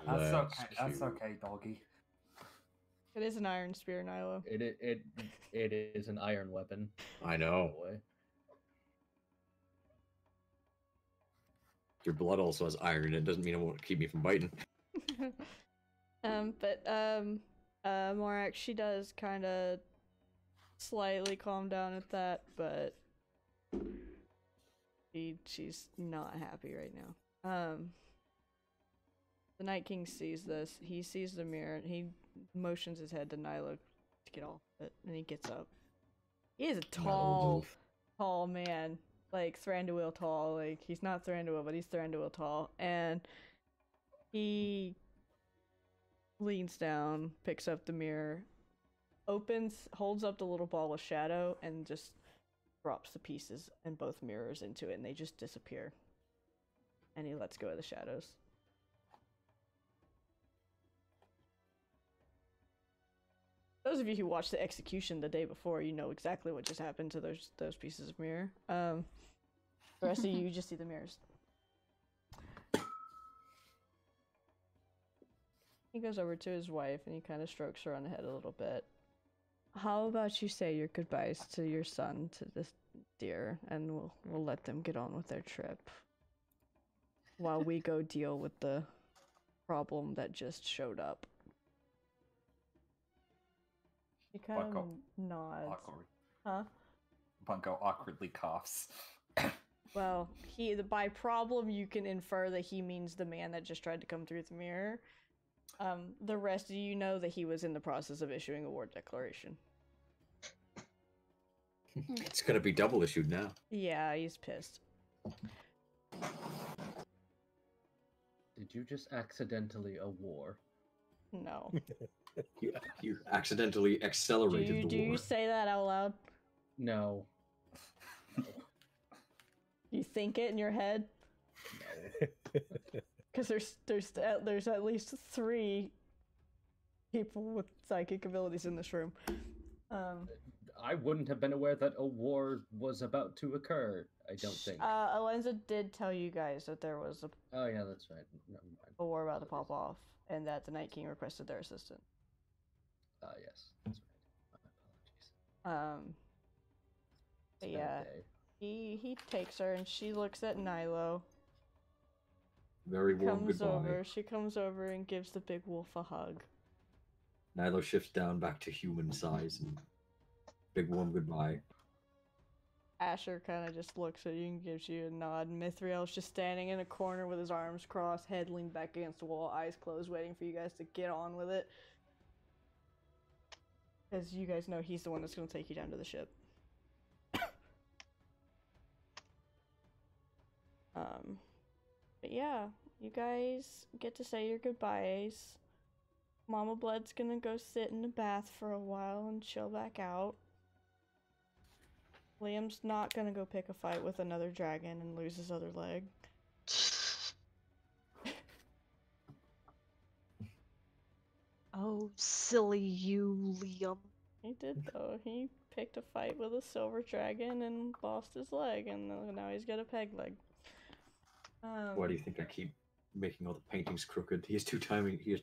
That's That's okay. That's cute. okay, doggy. It is an iron spear, Nilo. It is an iron weapon. I know. by the way. Your blood also has iron in it. Doesn't mean it won't keep me from biting. Morak, she does kind of slightly calm down at that, but she's not happy right now. The Night King sees this. He sees the mirror, and he motions his head to Nilo to get off it, and he gets up. He is a tall man. Like, Thranduil tall. Like, he's not Thranduil, but he's Thranduil tall. And he leans down, picks up the mirror, holds up the little ball of shadow, and just drops the pieces and both mirrors into it, and they just disappear. And he lets go of the shadows. Those of you who watched the execution the day before, you know exactly what just happened to those pieces of mirror. The rest of you just see the mirrors. He goes over to his wife and he kind of strokes her on the head a little bit. How about you say your goodbyes to your son, to this deer, and we'll let them get on with their trip while we go deal with the problem that just showed up. He kind of nods. Awkward. Huh? Bunko awkwardly coughs. Well, by problem you can infer that he means the man that just tried to come through the mirror. The rest of you know that he was in the process of issuing a war declaration. It's gonna be double issued now. Yeah, he's pissed. Did you just accidentally a war? No. You accidentally accelerated the Do war. you say that out loud? No. You think it in your head? No. Because there's at least 3 people with psychic abilities in this room. I wouldn't have been aware that a war was about to occur. I don't think. Alenza did tell you guys that there was Oh yeah, that's right. Never mind. a war about to pop off, and that the Night King requested their assistance. Yes, that's right. My apologies. But It's been a yeah, day. he takes her, and she looks at Nilo. Very warm Comes goodbye. over. She comes over and gives the big wolf a hug. Nilo shifts down back to human size and big warm goodbye. Asher kind of just looks at you and gives you a nod. Mithriel's just standing in a corner with his arms crossed, head leaned back against the wall, eyes closed, waiting for you guys to get on with it. Because you guys know he's the one that's going to take you down to the ship. But yeah, you guys get to say your goodbyes. Mama Blood's gonna go sit in the bath for a while and chill back out. Liam's not gonna go pick a fight with another dragon and lose his other leg. Oh, silly you, Liam. He did though. He picked a fight with a silver dragon and lost his leg, and now he's got a peg leg. Why do you think I keep making all the paintings crooked? He has too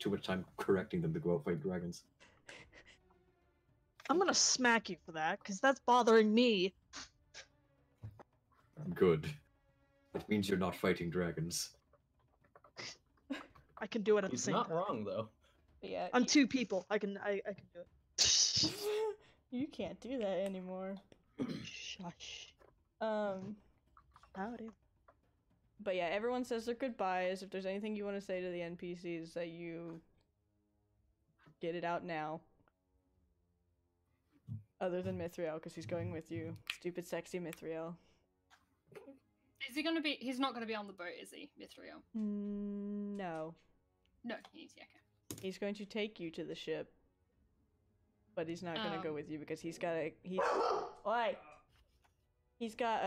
much time correcting them to go out fight dragons. I'm gonna smack you for that, because that's bothering me. Good. It means you're not fighting dragons. I can do it at He's the same not time. wrong though. But yeah, I'm 2 people. I can do it. you can't do that anymore. Shush. Howdy. But yeah, everyone says their goodbyes. If there's anything you want to say to the NPCs, that you get it out now. Other than Mithriel, because he's going with you. Stupid, sexy Mithriel. Is he gonna be? He's not gonna be on the boat, is he, Mithriel? No. No, he's yeah. Okay. He's going to take you to the ship. But he's not going to go with you because he's got a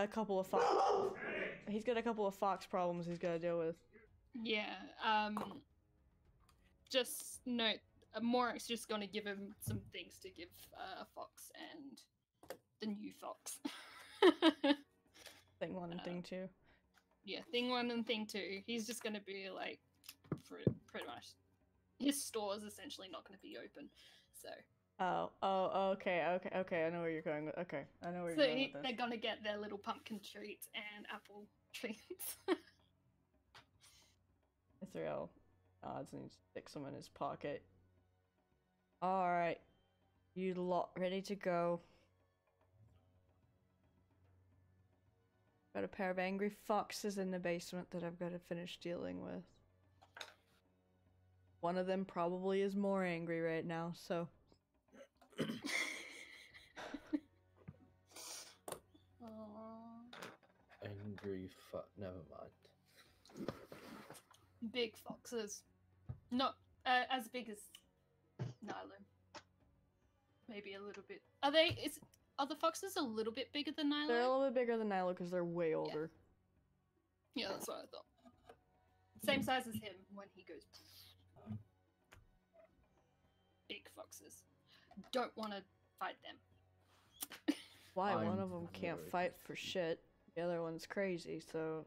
couple of fox problems he's got to deal with. Yeah. Just note, Morak's just gonna give him some things to give Fox and the new Fox. Thing 1 and thing 2. Yeah, thing 1 and thing 2. He's just gonna be like, pretty much, his store is essentially not gonna be open. So. Okay. I know where you're going with. Okay, I know where So you're going with this. they're gonna get their little pumpkin treats and apple treats. Israel nods and he sticks them in his pocket. Alright. You lot ready to go? Got a pair of angry foxes in the basement that I've got to finish dealing with. One of them probably is more angry right now, so. Angry fuck. Never mind. Big foxes. Not as big as Nilo. Maybe a little bit. Are the foxes a little bit bigger than Nilo? They're a little bit bigger than Nilo because they're way older. Yeah, that's what I thought. Same size as him when he goes. Big foxes. Don't want to fight them. Why? One of them can't fight for shit. The other one's crazy, so.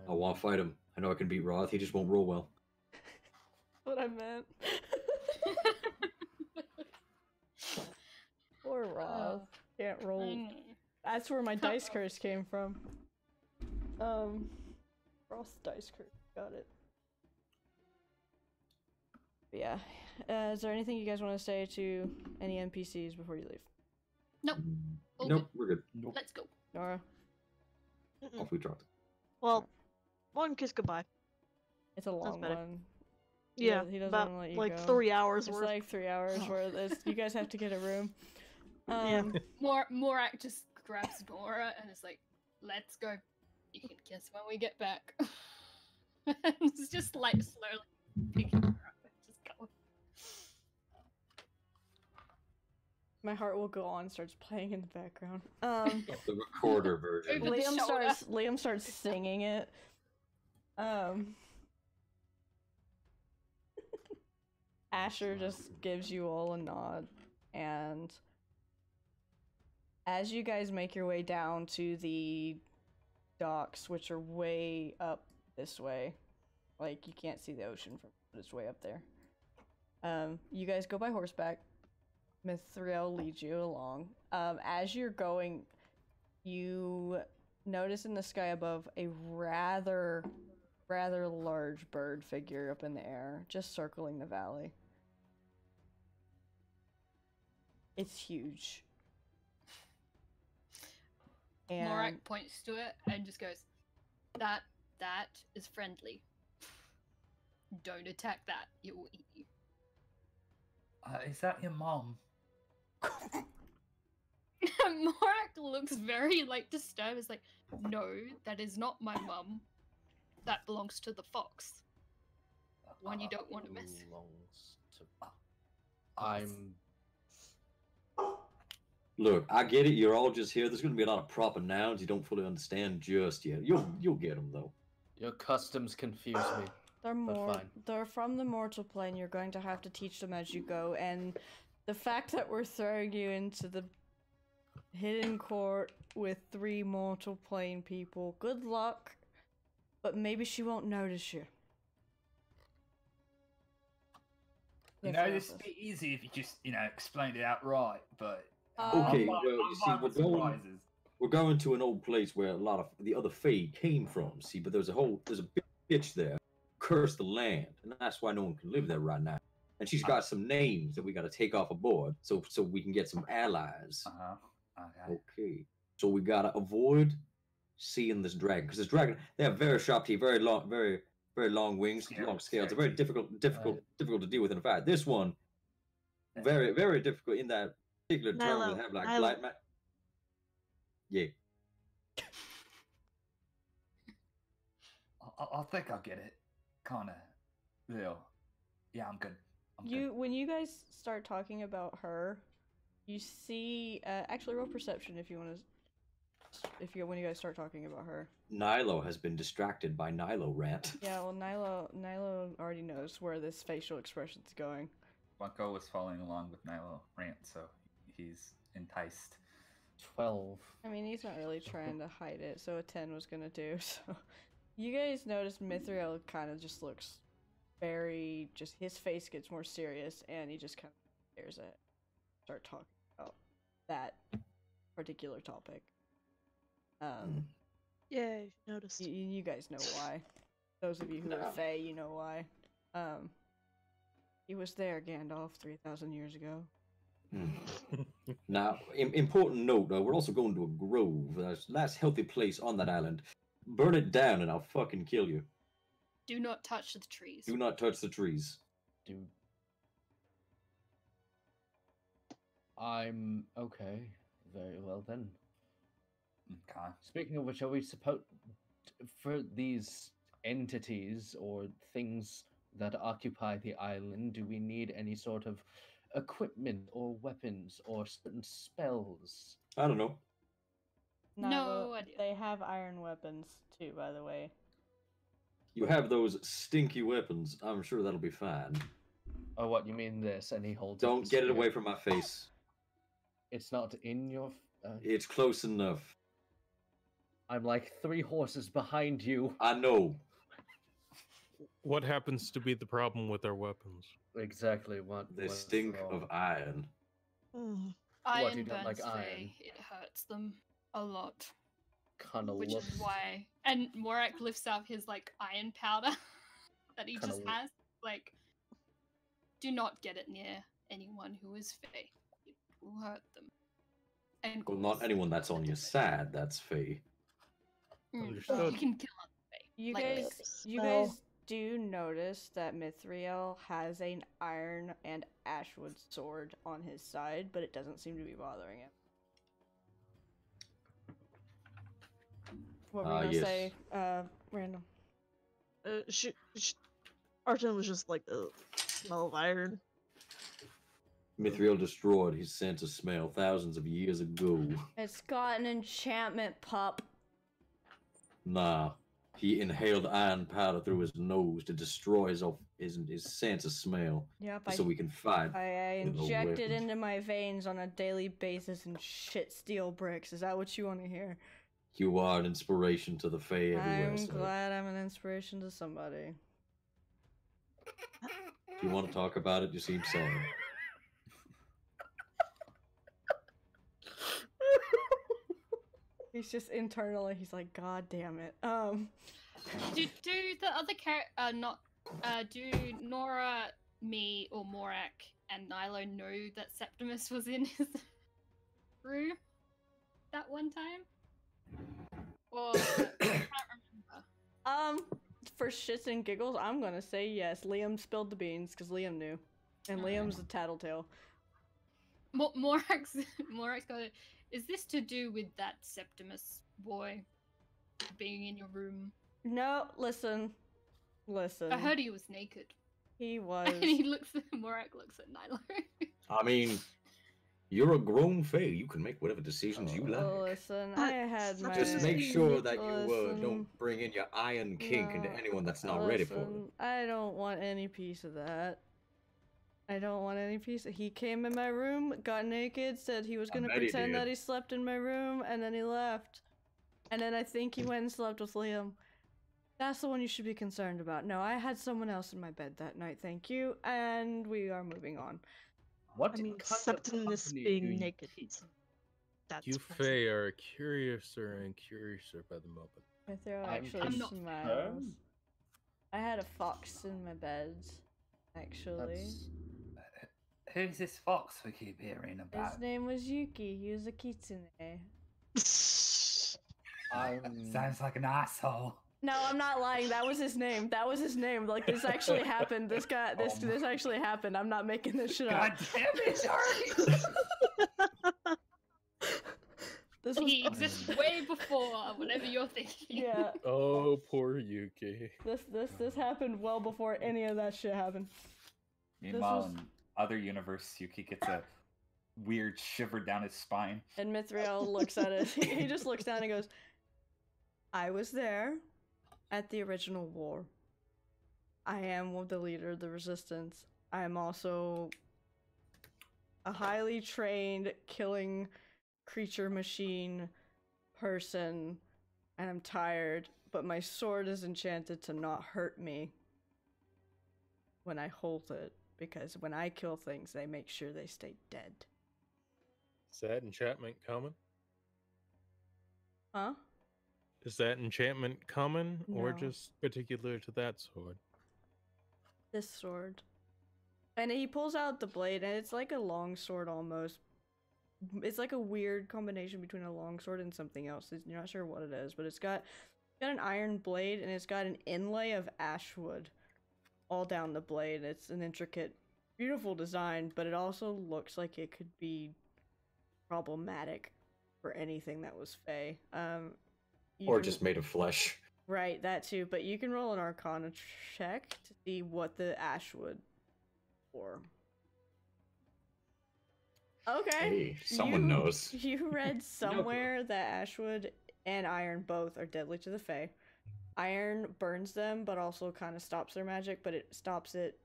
I want to fight him. I know I can beat Roth. He just won't roll well. What I meant. Poor Roth. Can't roll. That's where my dice curse came from. Roth's dice curse. Got it. But yeah. Is there anything you guys want to say to any NPCs before you leave? Nope. Nope, we're good. Nope. Let's go. Nora? Off we dropped. Well, one kiss goodbye. It's a long better. one. Yeah, he doesn't about want to let you like go. 3 hours It's worth. like 3 hours worth. You guys have to get a room. Yeah. Morak just grabs Nora and is like, "Let's go. You can kiss when we get back." It's just like slowly picking her up and just going. My heart will go on starts playing in the background. The recorder version. Over the shoulder. Liam starts singing it. Asher just gives you all a nod, and as you guys make your way down to the docks, which are way up this way, like you can't see the ocean from, but it's way up there. You guys go by horseback. Mithriel leads you along. As you're going, you notice in the sky above a rather large bird figure up in the air, just circling the valley. It's huge. And Morak points to it and just goes, that is friendly. Don't attack that, it will eat you." Is that your mom? Morak looks very disturbed. It's like, "No, that is not my mum. That belongs to the fox. One you don't want to mess with." Belongs to... I'm... Look, I get it. You're all just here. There's going to be a lot of proper nouns you don't fully understand just yet. You'll get them though. Your customs confuse me. They're from the mortal plane. You're going to have to teach them as you go, and the fact that we're throwing you into the hidden court with 3 mortal plane people, good luck, but maybe she won't notice you. You know, this would be easy if you just, explained it outright, but... Okay, I'm well, you see, fine with surprises. we're going to an old place where a lot of the other Fae came from. See, but there's a big bitch there, cursed the land, and that's why no one can live there right now. And she's got some names that we got to take off a board, so we can get some allies. Okay. Okay. So we gotta avoid seeing this dragon, because this dragon, they have very sharp teeth, very long wings, long scales. They're very difficult to deal with in a fight. This one, very, very difficult in that particular term. They have light mat. Yeah. I think I get it. Kinda. Yeah, I'm good. When you guys start talking about her, you see. Actually, roll perception if you want to. when you guys start talking about her. Nilo has been distracted by Nilo rant. Yeah, well, Nilo already knows where this facial expression's going. Bunko was following along with Nilo rant, so he's enticed. 12. I mean, he's not really trying to hide it, so a 10 was gonna do. So, you guys notice Mithril kind of just looks his face gets more serious, and he just kind of stares at, start talking about that particular topic. Yeah, you noticed. You guys know why. Those of you who are Fae, you know why. He was there, Gandalf, 3,000 years ago. Now, important note, we're also going to a grove. There's a nice healthy place on that island. Burn it down and I'll fucking kill you. Do not touch the trees. Do not touch the trees. Dude. I'm okay. Very well then. Okay. Speaking of which, are we supposed for these entities or things that occupy the island, do we need any sort of equipment or weapons or certain spells? I don't know. No idea. They have iron weapons too, by the way. You have those stinky weapons. I'm sure that'll be fine. Oh, what, you mean this? And he holds up Don't the get it spear. away from my face. It's not in your... It's close enough. I'm like 3 horses behind you. I know. What happens to be the problem with our weapons? Exactly what. They what's stink wrong? of iron. What, you Iron don't like burns iron? Fae. It hurts them a lot. Kinda Which looks... is why. And Morak lifts up his like iron powder that he Kinda just lo- has. Like, do not get it near anyone who is Fae. It will hurt them. And Well, not anyone that's on your side, that's Faye. You Understood. can kill other Fae. You like guys, this. you guys do notice that Mithril has an iron and ashwood sword on his side, but it doesn't seem to be bothering him. What were you gonna yes. say, Random? Arton was just like the smell of iron. Mithril destroyed his sense of smell thousands of years ago. It's got an enchantment, pup. Nah. He inhaled iron powder through his nose to destroy his sense of smell. Yep, So we can fight. I with no inject it weapons. into my veins on a daily basis and shit steel bricks. Is that what you want to hear? You are an inspiration to the Fae everywhere, I'm sir. glad I'm an inspiration to somebody. If you want to talk about it, you seem sad. He's just internally, he's like, God damn it. Do the other do Nora, me, or Morak and Nilo know that Septimus was in his room that one time? Or I can't remember. For shits and giggles, I'm gonna say yes. Liam spilled the beans because Liam knew, and Liam's a tattletale. Morak's got it. Is this to do with that Septimus boy being in your room? No, listen. I heard he was naked. He was. And Morak looks at Nilo. I mean, you're a grown Fae. You can make whatever decisions you like. Listen, I had my. Just make sure that you Listen. don't bring in your iron kink into No, anyone that's not ready for it. listen, I don't want any piece of that. I don't want any piece. He came in my room, got naked, said he was gonna bet he pretend did. that he slept in my room, and then he left. And then I think he went and slept with Liam. That's the one you should be concerned about. No, I had someone else in my bed that night, thank you, and we are moving on. What I mean, kind of Septimus company being do you naked. keep? That's You present. Fae are curiouser and curiouser by the moment. Mithril I'm actually not smiles. I had a fox in my bed, actually. That's... Who's this fox we keep hearing about? His name was Yuki. He was a kitsune. Sounds like an asshole. No, I'm not lying. That was his name. That was his name. Like, this actually happened. This actually happened. I'm not making this shit God up. damn it, sorry. This was, He exists way before whatever you're thinking. yeah. Oh, poor Yuki. This happened well before any of that shit happened. Meanwhile, was- in other universe, Yuki gets a weird shiver down his spine. And Mithriel looks at it. He just looks down and goes, I was there at the original war. I am the leader of the resistance. I am also a highly trained killing creature machine person, and I'm tired, but my sword is enchanted to not hurt me when I hold it, because when I kill things, they make sure they stay dead. Is that enchantment common? Huh? Is that enchantment common or No. just particular to that sword? This sword. And he pulls out the blade, and it's like a long sword almost. It's like a weird combination between a long sword and something else. You're not sure what it is, but it's got an iron blade, and it's got an inlay of ashwood all down the blade. It's an intricate, beautiful design, but it also looks like it could be problematic for anything that was Fey. Or just made of flesh. Right, that too. But you can roll an Arcana check to see what the ashwood for. Okay. Hey, someone knows. You read somewhere that ashwood and iron both are deadly to the Fae. Iron burns them, but also kind of stops their magic, but it stops it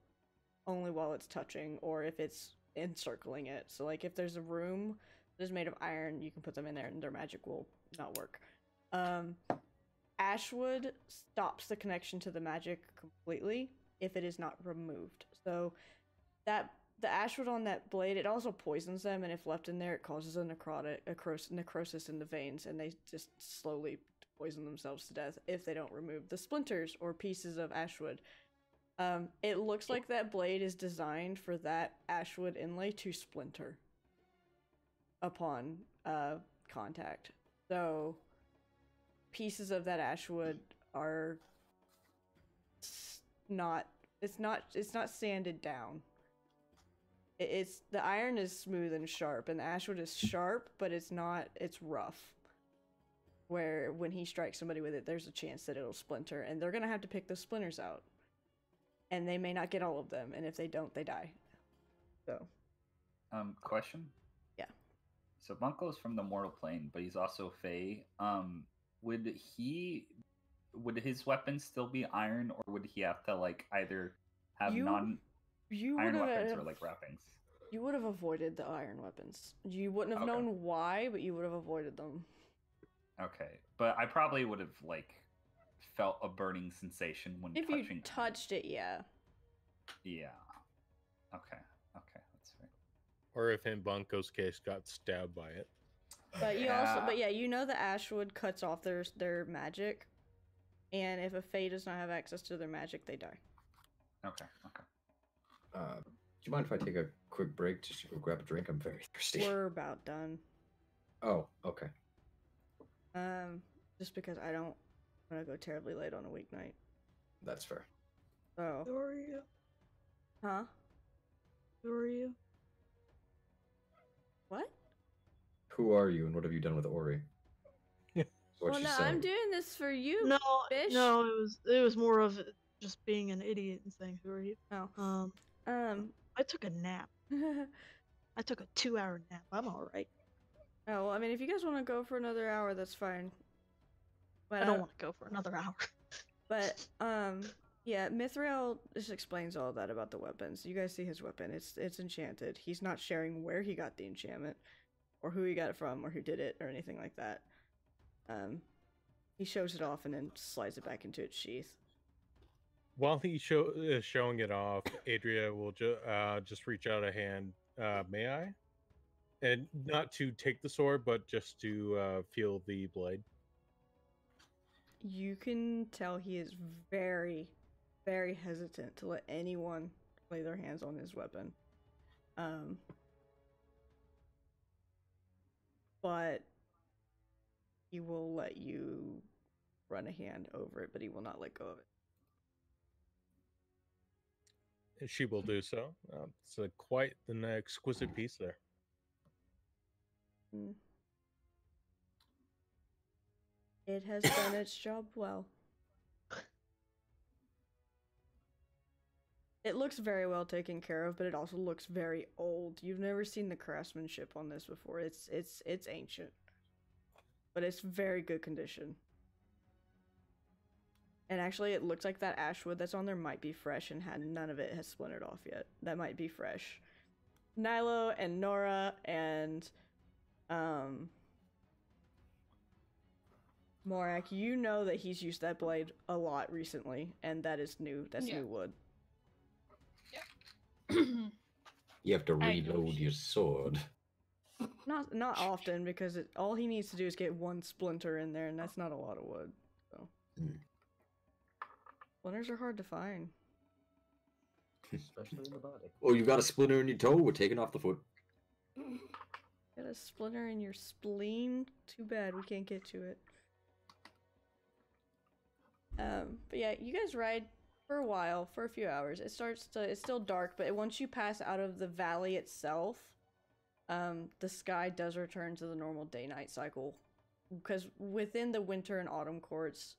only while it's touching or if it's encircling it. So, like, if there's a room that is made of iron, you can put them in there and their magic will not work. Ashwood stops the connection to the magic completely if it is not removed. So, that the ashwood on that blade, it also poisons them, and if left in there, it causes a necrosis in the veins, and they just slowly poison themselves to death if they don't remove the splinters or pieces of ashwood. It looks like that blade is designed for that ashwood inlay to splinter upon contact. So pieces of that ashwood are not sanded down. It's the iron is smooth and sharp, and the ashwood is sharp, but it's rough. Where when he strikes somebody with it, there's a chance that it'll splinter, and they're gonna have to pick the splinters out. And they may not get all of them, and if they don't, they die. So. Question? Yeah. So Bunko's from the mortal plane, but he's also Fey. Would his weapons still be iron, or would he have to like either have iron weapons or like wrappings? You would have avoided the iron weapons. You wouldn't have known why, but you would have avoided them. Okay, but I probably would have like felt a burning sensation when if touching. You touched it, yeah. Yeah. Okay, that's right. Or if in Bunko's case got stabbed by it. But you know the ashwood cuts off their magic, and if a Fae does not have access to their magic, they die. Okay. Do you mind if I take a quick break just to go grab a drink? I'm very thirsty. We're about done. Oh, okay. Just because I don't want to go terribly late on a weeknight. That's fair. So. Who are you? Huh? Who are you? What? Who are you, and what have you done with Ori? Well, no, I'm doing this for you. No, fish. no, it was more of just being an idiot and saying, "Who are you?" Oh. I took a nap. I took a 2-hour nap. I'm all right. Oh, well, I mean, if you guys want to go for another hour, that's fine. But I don't want to go for another hour. But yeah, Mithriel just explains all that about the weapons. You guys see his weapon. It's enchanted. He's not sharing where he got the enchantment, or who he got it from, or who did it, or anything like that. He shows it off and then slides it back into its sheath. While he's showing it off, Adria will just reach out a hand. May I? And not to take the sword, but just to feel the blade. You can tell he is very, very hesitant to let anyone lay their hands on his weapon. But he will let you run a hand over it, but he will not let go of it. She will do so. It's quite an exquisite piece there. It has done its job well. It looks very well taken care of, but it also looks very old. You've never seen the craftsmanship on this before. It's ancient, but it's very good condition. And actually, it looks like that ash wood that's on there might be fresh and none of it has splintered off yet. That might be fresh. Nilo and Nora and Morak, you know that he's used that blade a lot recently, and that is new. That's new wood. You have to reload your sword. Not often, because all he needs to do is get one splinter in there, and that's not a lot of wood. So splinters are hard to find, especially in the body. Oh, you got a splinter in your toe? We're taking off the foot. Got a splinter in your spleen? Too bad we can't get to it. But yeah, you guys ride for a while, for a few hours. It's still dark, but once you pass out of the valley itself, the sky does return to the normal day-night cycle. Because within the winter and autumn courts,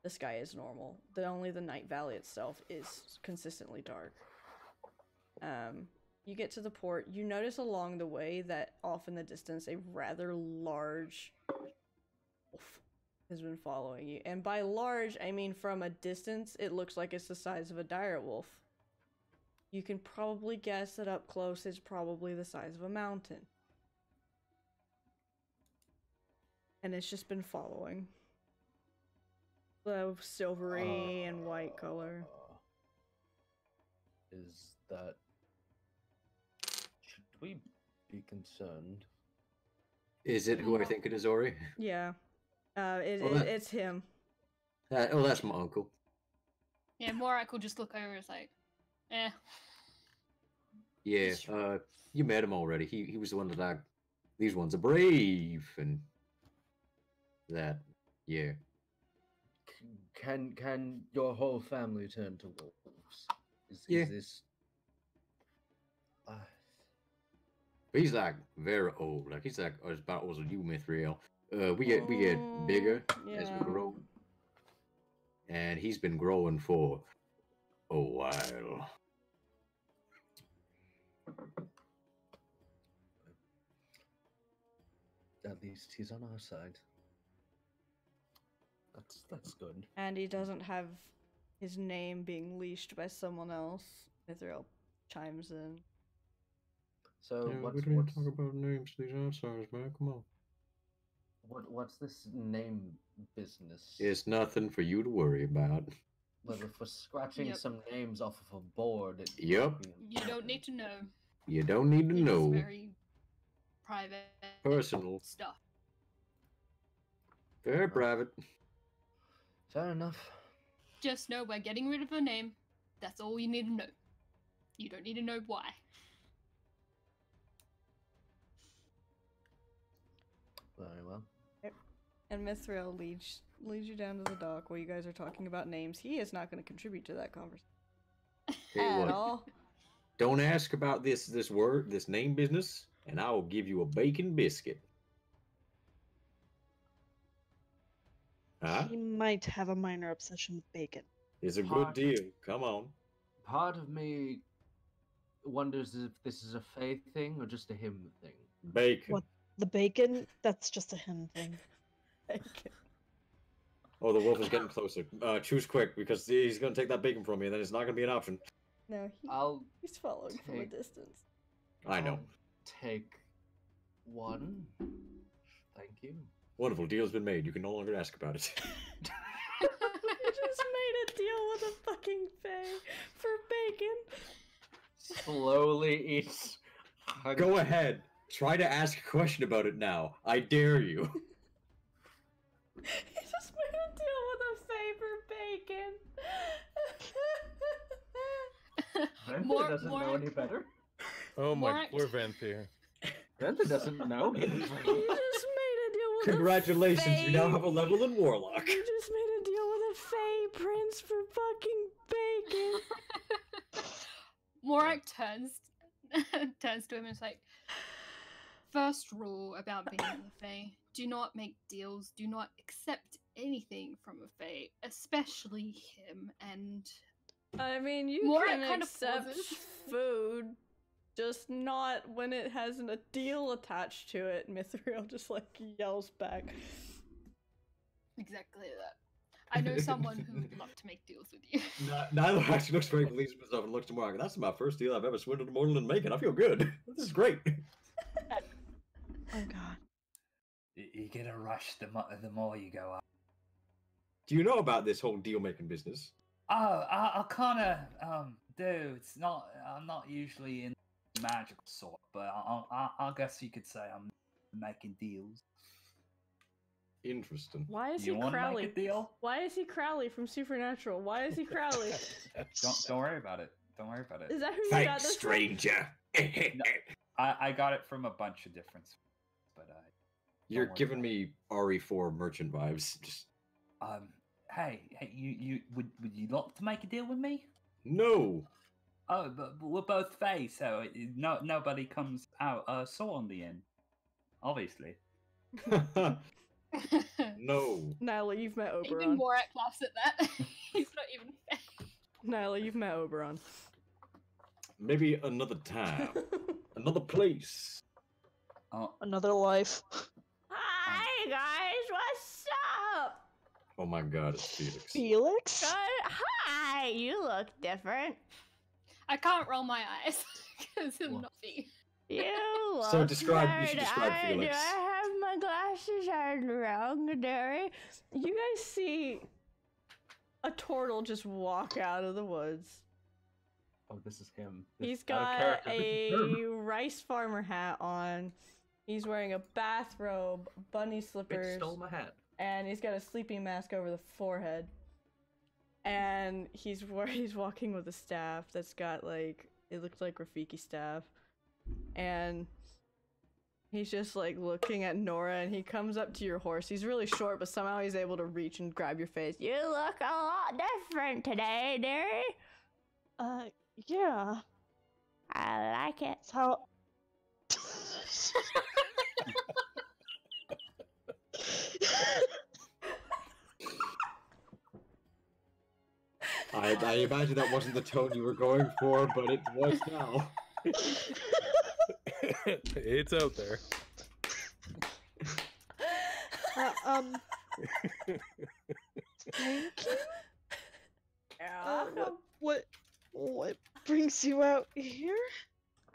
the sky is normal. Only the night valley itself is consistently dark. You get to the port. You notice along the way that off in the distance, a rather large wolf has been following you. And by large, I mean from a distance, it looks like it's the size of a dire wolf. You can probably guess that up close it's probably the size of a mountain. And it's just been following. The silvery and white color. Is that... Should we be concerned? Is it who I think it is, Ori? Yeah. It's him. That's my uncle. Yeah, Morak will just look over and is like, eh. Yeah, you met him already. He was the one that like, these ones are brave, and that, yeah. Can your whole family turn to wolves? Yeah. Is this... He's like very old. Like he's like as about old as you, Mithril. We get bigger as we grow, and he's been growing for a while. At least he's on our side. That's good. And he doesn't have his name being leashed by someone else. Mithril chimes in. So yeah, we don't talk about names to these outsiders, man. Come on. What's this name business? It's nothing for you to worry about. Well, if we're scratching some names off of a board... Yep. You don't need to know. You don't need to know. It's very private. Personal. Stuff. Very private. Fair enough. Just know we're getting rid of her name. That's all you need to know. You don't need to know why. Very well. And Mithril leads you down to the dock while you guys are talking about names. He is not going to contribute to that conversation at all. Don't ask about this name business, and I will give you a bacon biscuit. Huh? He might have a minor obsession with bacon. It's a good deal. Come on. Part of me wonders if this is a Faye thing or just a him thing. Bacon. What? The bacon? That's just a him thing. Bacon. Oh, the wolf is getting closer. Choose quick, because he's going to take that bacon from me, and then it's not going to be an option. No, he's following from a distance. I know. Take one. Thank you. Wonderful. Deal's been made. You can no longer ask about it. You just made a deal with a fucking Fae for bacon. Slowly eats. Go ahead. Try to ask a question about it now. I dare you. He just made a deal with a Fae for bacon. Venthyr doesn't know any better. Oh my poor Venthyr. Venthyr doesn't know. You just made a deal with Congratulations, a Fae. you now have a level in Warlock. You just made a deal with a Fae prince for fucking bacon. Morak turns to him and is like, first rule about being in the Fae, do not make deals, do not accept anything from a Fae, especially him, and I mean, you More can kind of accept pauses. food, just not when it has a deal attached to it. Mithril just like yells back. Exactly that. I know someone who would love to make deals with you. Neither actually looks very pleased with himself and looks to Mark. That's my first deal I've ever swindled more than making. I feel good. This is great. Oh god. You get a rush the more you go up. Do you know about this whole deal making business? Oh, I kind of do. It's not. I'm not usually in the magical sort, but I guess you could say I'm making deals. Interesting. Why is You he wanna make a Crowley? deal? Why is he Crowley from Supernatural? Why is he Crowley? Don't worry about it. Don't worry about it. Is that who you got Thanks, this stranger. No, I got it from a bunch of different, but You're worry giving me RE4 merchant vibes. Just hey, you would you like to make a deal with me? no. Oh, but we're both fae, so nobody comes out sore on the end, obviously. No. Nyla, you've met Even Oberon. Morak laughs at that. He's not even fair. Nyla, you've met Oberon. Maybe another time. Another place. Another life. Hi guys, what's up? Oh my god, it's Felix. Felix? Good. Hi, you look different. I can't roll my eyes because I'm not me. You look So you should describe Do Felix. I have my glasses on wrong, Derry? You guys see a turtle just walk out of the woods. Oh, this is him. He's Out of got character. This is a him. rice farmer hat on. He's wearing a bathrobe, bunny slippers, Bitch stole my hat. and he's got a sleeping mask over the forehead. And he's walking with a staff that's got like it looks like Rafiki staff, and he's just like looking at Nora. And he comes up to your horse. He's really short, but somehow he's able to reach and grab your face. You look a lot different today, Derry. Yeah. I like it. That's how. I imagine that wasn't the tone you were going for, but it was now. It's out there. Thank you. Yeah. What brings you out here?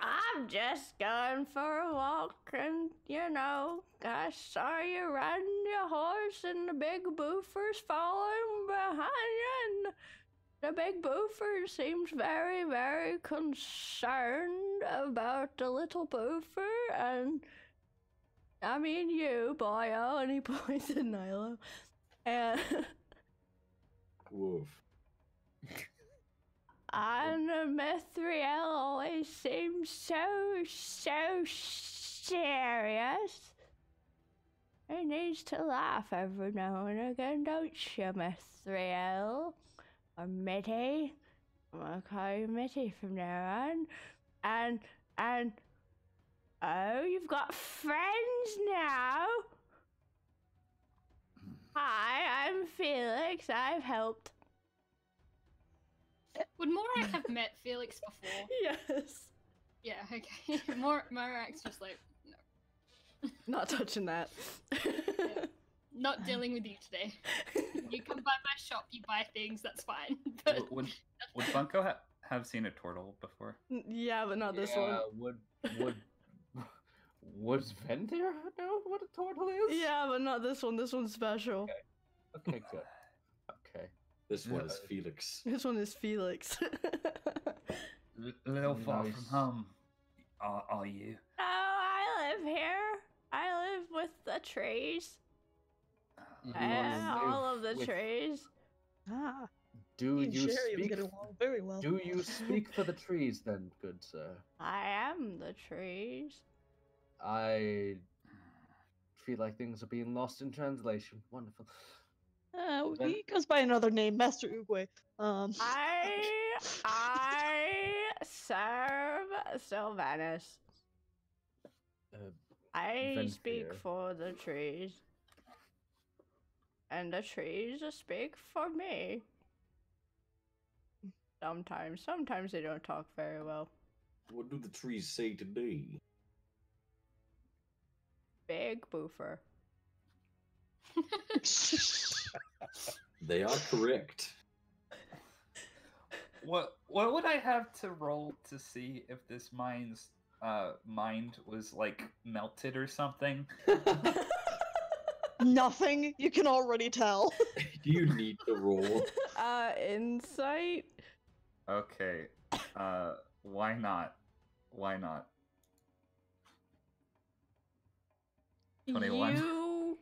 I'm just going for a walk, and I saw you riding your horse, and the big boofer's following behind you, and the big boofer seems very, very concerned about the little boofer, and I mean you, boyo, and he points at Nilo, and Woof. and Mithriel always seems so serious. He needs to laugh every now and again, don't you, Mithriel? Or Mitty. I'm gonna call you Mitty from now on. And oh, you've got friends now. Hi, I'm Felix. I've helped. Would Morak have met Felix before? Yes. Yeah, okay. Morak's just like, no. Not touching that. Not dealing with you today. You come by my shop, you buy things, that's fine. But Would Bunko have seen a turtle before? Yeah, but not this one. Would Vendir know what a turtle is? Yeah, but not this one. This one's special. Okay, good. Okay. This one is Felix. This one is Felix. Little far Nice. from home. Are you? Oh, I live here. I live with the trees. All of the with- trees. Ah. Do me and you Sherry would speak? get along very well. Do you speak for the trees then, good sir? I am the trees. I feel like things are being lost in translation. Wonderful. Then- He goes by another name, Master Uguay. I serve Sylvanus. I speak Venfir. for the trees. And the trees speak for me. Sometimes they don't talk very well. What do the trees say today? Big boofer. They are correct. What would I have to roll to see if this mind was like melted or something? Nothing. You can already tell. You need to roll. Insight. Okay. Why not? Why not? 21. You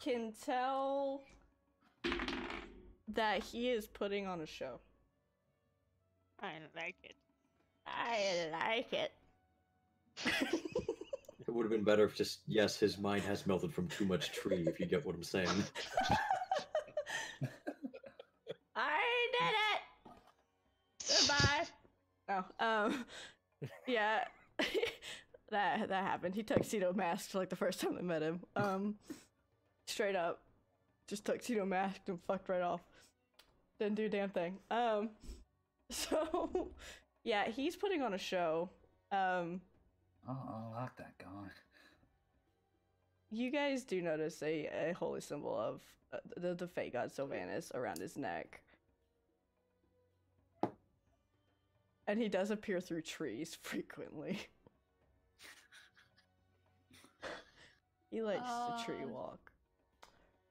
can tell that he is putting on a show. I like it. I like it. It would have been better if just, yes, his mind has melted from too much tree, if you get what I'm saying. I did it. Goodbye. Oh, yeah, that happened. He tuxedo masked like the first time I met him. Straight up, just tuxedo masked and fucked right off. Didn't do a damn thing. So yeah, he's putting on a show. Oh, I like that guy. You guys do notice a holy symbol of the fake god Sylvanus around his neck. And he does appear through trees frequently. He likes to tree walk.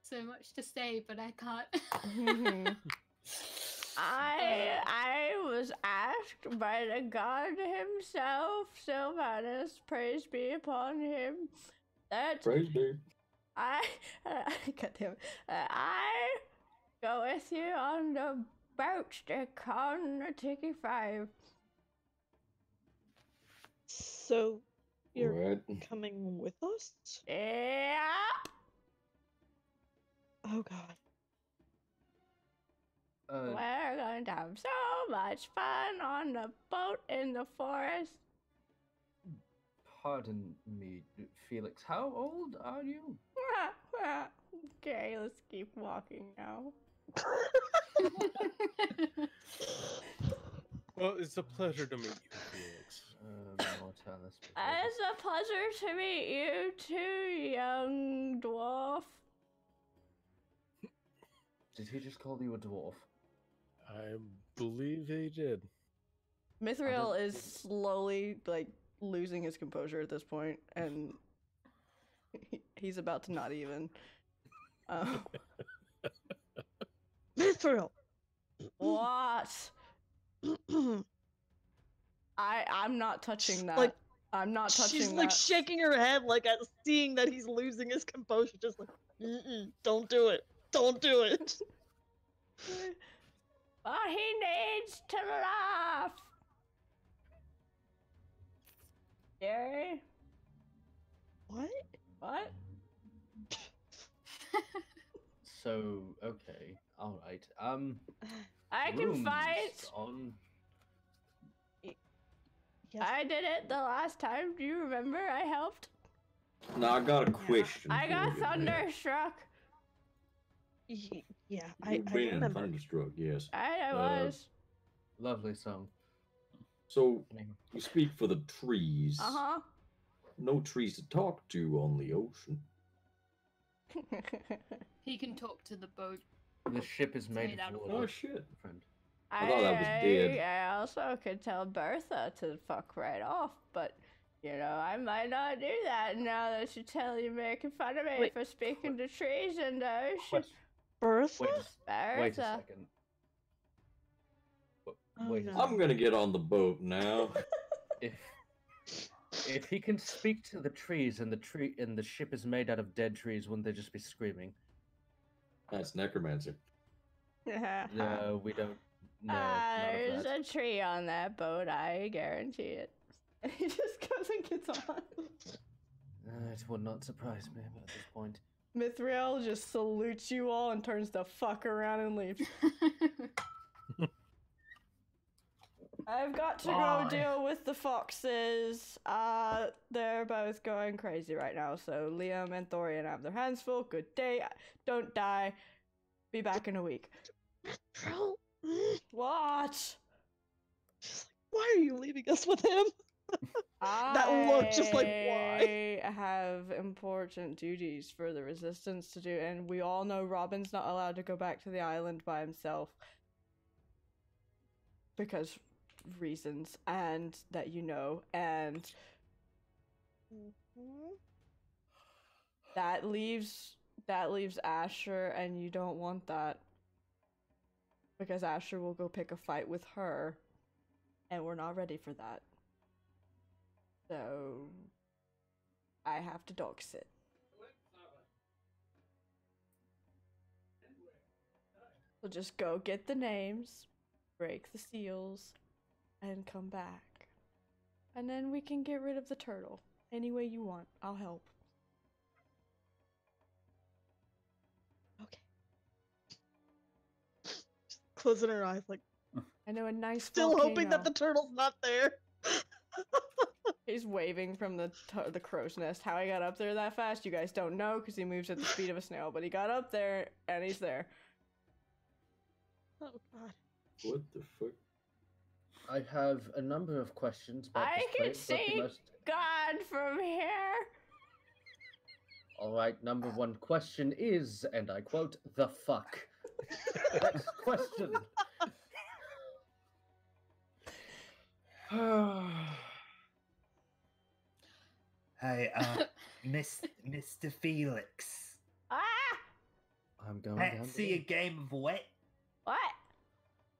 So much to say, but I can't. I was asked by the god himself, Sylvanus, praise be upon him, that Praise be. goddamn, I go with you on the boat stick on the Tiki 5. So, you're Right. coming with us? Yeah. Oh god. We're going to have so much fun on the boat in the forest. Pardon me, Felix. How old are you? Okay, let's keep walking now. Well, it's a pleasure to meet you, Felix. Mortalis. It's a pleasure to meet you too, young dwarf. Did he just call you a dwarf? I believe he did. Mithril is slowly, like, losing his composure at this point, and he's about to not even. Mithril! What? I'm not touching that. Like, I'm not touching She's that. like shaking her head, like at seeing that he's losing his composure, just like, don't do it. Don't do it. But he needs to laugh. Gary? What? What? So, okay, alright. I can rooms fight. on. Yes. I did it the last time. Do you remember? I helped. Now I got a question. I got for you, man. thunderstruck. Yeah, I You've been remember. thunderstruck, yes. I was. Lovely song. So you speak for the trees. Uh-huh. No trees to talk to on the ocean. He can talk to the boat. The ship is made made out of of water. Oh shit. Friend. I thought that was dead. I also could tell Bertha to fuck right off, but you know, I might not do that now that you tell you making fun of me Wait. for speaking to trees in the ocean. Question. Bertha? Wait a Bertha. second. Oh, Wait a no. second. I'm gonna get on the boat now. If he can speak to the trees and the ship is made out of dead trees, wouldn't they just be screaming? That's necromancy. No, we don't. No, none There's of that. a tree on that boat, I guarantee it. And he just goes and gets on. It would not surprise me at this point. Mithril just salutes you all and turns the fuck around and leaves. I've got to go Bye. deal with the foxes. They're both going crazy right now. So Liam and Thorian have their hands full. Good day. Don't die. Be back in a week. Mithril? What? leaving us with him? That look, just like, why? I have important duties for the resistance to do, and we all know Robin's not allowed to go back to the island by himself. Because reasons, and that you know, and that leaves Asher, and you don't want that. Because Asher will go pick a fight with her, and we're not ready for that. So I have to dog sit. So just go get the names, break the seals, and come back. And then we can get rid of the turtle. Any way you want, I'll help. Closing her eyes, like, I know, a nice still volcano. hoping that the turtle's not there. He's waving from the crow's nest. How he got up there that fast, you guys don't know, because he moves at the speed of a snail. But he got up there, and he's there. Oh god. What the fuck? I have a number of questions about I this can place, but the see most... God from here. All right, number one question is, and I quote, "the fuck." Next question. Hey, Mr. Felix. Ah! I'm going down. Fancy a game of wet? What?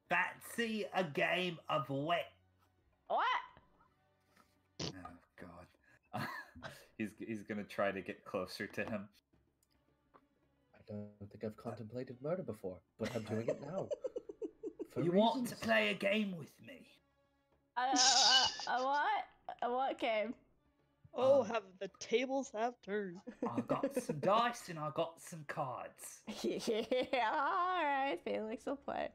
Fancy a game of wet? What? Oh god. He's gonna try to get closer to him. I don't think I've contemplated murder before, but I'm doing it now. For You want to reasons. play a game with me? What? What game? Oh, have the tables have turned. I got some dice and I got some cards. Yeah, alright, Felix will play.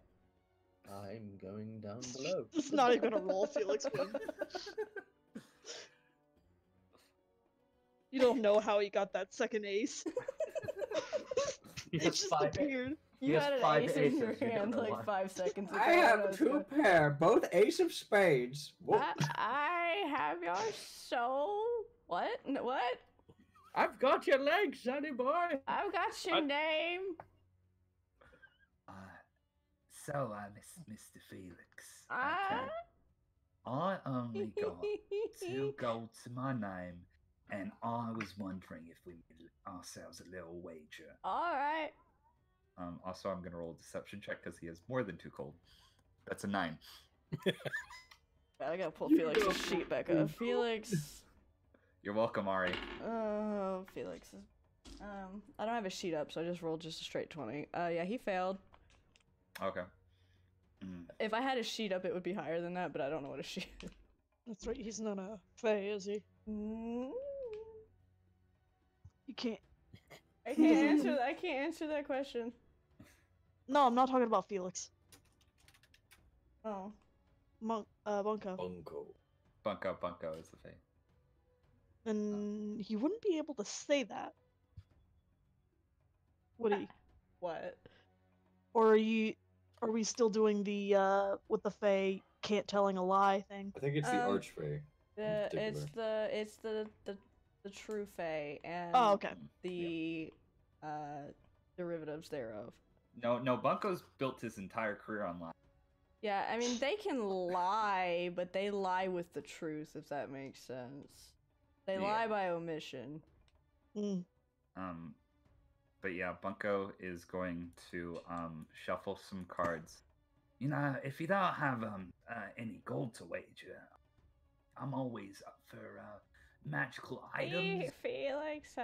I'm going down below. It's not even gonna roll, Felix win. You don't know how he got that second ace. He It has just 5 appeared. You had an five ace in your aces, you don't hand know like why. 5 seconds ago. I and have was two gonna- pair, both ace of spades. What? I have your soul. What? What? I've got your legs, sonny boy. I've got your name. Mr. Felix. Okay. I only got 2 gold to my name, and I was wondering if we made ourselves a little wager. Alright. Also, I'm gonna roll a deception check because he has more than 2 gold. That's a 9. I gotta pull Felix's sheet back up. Felix. You're welcome, Ari. Oh, Felix. I don't have a sheet up, so I just rolled just a straight 20. Yeah, he failed. Okay. If I had a sheet up, it would be higher than that, but I don't know what a sheet is. That's right, he's not a fae, is he? You can't. I can't answer that. I can't answer that question. No, I'm not talking about Felix. Oh. Bunko. Bunko is the fate. And he wouldn't be able to say that. Would he? What? Or are we still doing the with the fae can't telling a lie thing? I think it's the archfey. It's the true fae and Oh, okay. the derivatives thereof. No, Bunko's built his entire career on lies. Yeah, I mean they can lie, but they lie with the truth, if that makes sense. They lie by omission. But yeah, Bunko is going to shuffle some cards. You know, if you don't have any gold to wager, I'm always up for magical items. Felix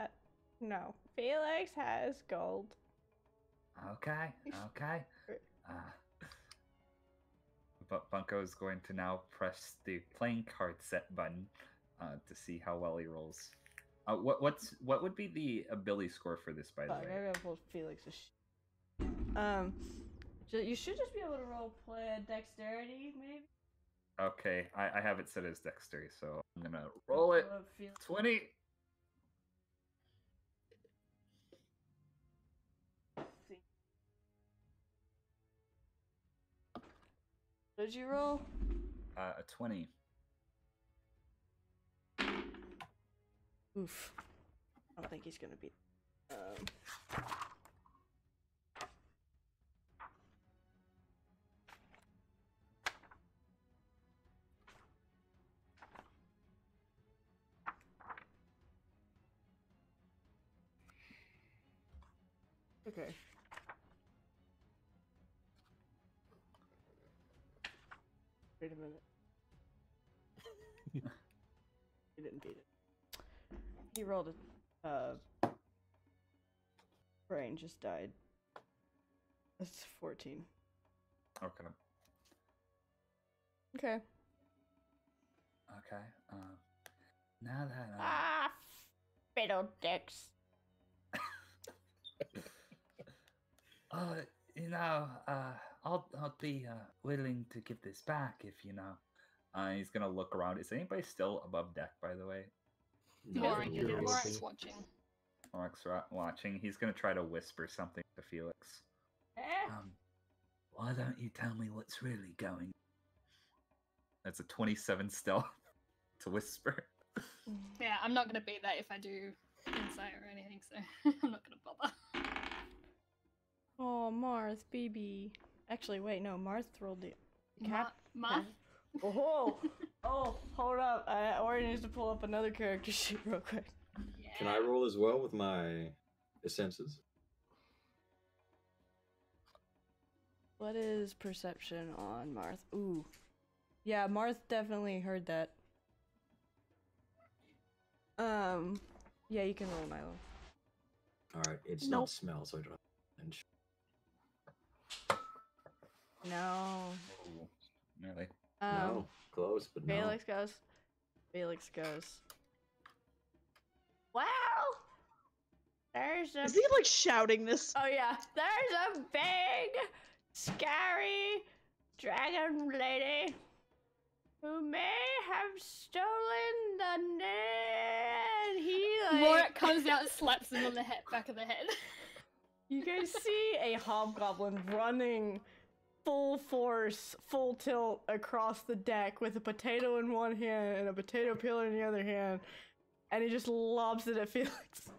has gold. Okay. But Bunko is going to now press the playing card set button to see how well he rolls. What would be the ability score for this, by the way? I gotta pull Felix's you should just be able to roll play dexterity, maybe? Okay, I have it set as dexterity, so I'm gonna roll it. 20. What did you roll? A 20. Oof. I don't think he's gonna be. Okay. Wait a minute. He didn't beat it. He rolled a brain just died. That's 14. Okay. Okay. Okay. Now that Fiddledicks. I'll be willing to give this back if you know. He's gonna look around. Is anybody still above deck, by the way? Morak's watching. Morak's watching. He's gonna try to whisper something to Felix. Why don't you tell me what's really going? That's a 27 stealth to whisper. Yeah, I'm not gonna beat that if I do insight or anything, so I'm not gonna bother. Oh, Marth, baby. Actually, wait, no, Marth rolled the cap. Marth? Oh, hold up. Ori needs to pull up another character sheet real quick. Yeah. Can I roll as well with my senses? What is perception on Marth? Ooh. Yeah, Marth definitely heard that. Yeah, you can roll, Milo. Alright, it's Nope. not smell, so I don't have to. No. Oh, really? No, close, but no. Felix goes. Felix goes. Well, there's a. Is he like shouting this? Oh yeah, there's a big, scary dragon lady who may have stolen the net. He like. Morak comes out and slaps him on the back of the head. You guys see a hobgoblin running full force, full tilt across the deck with a potato in one hand and a potato peeler in the other hand, and he just lobs it at Felix.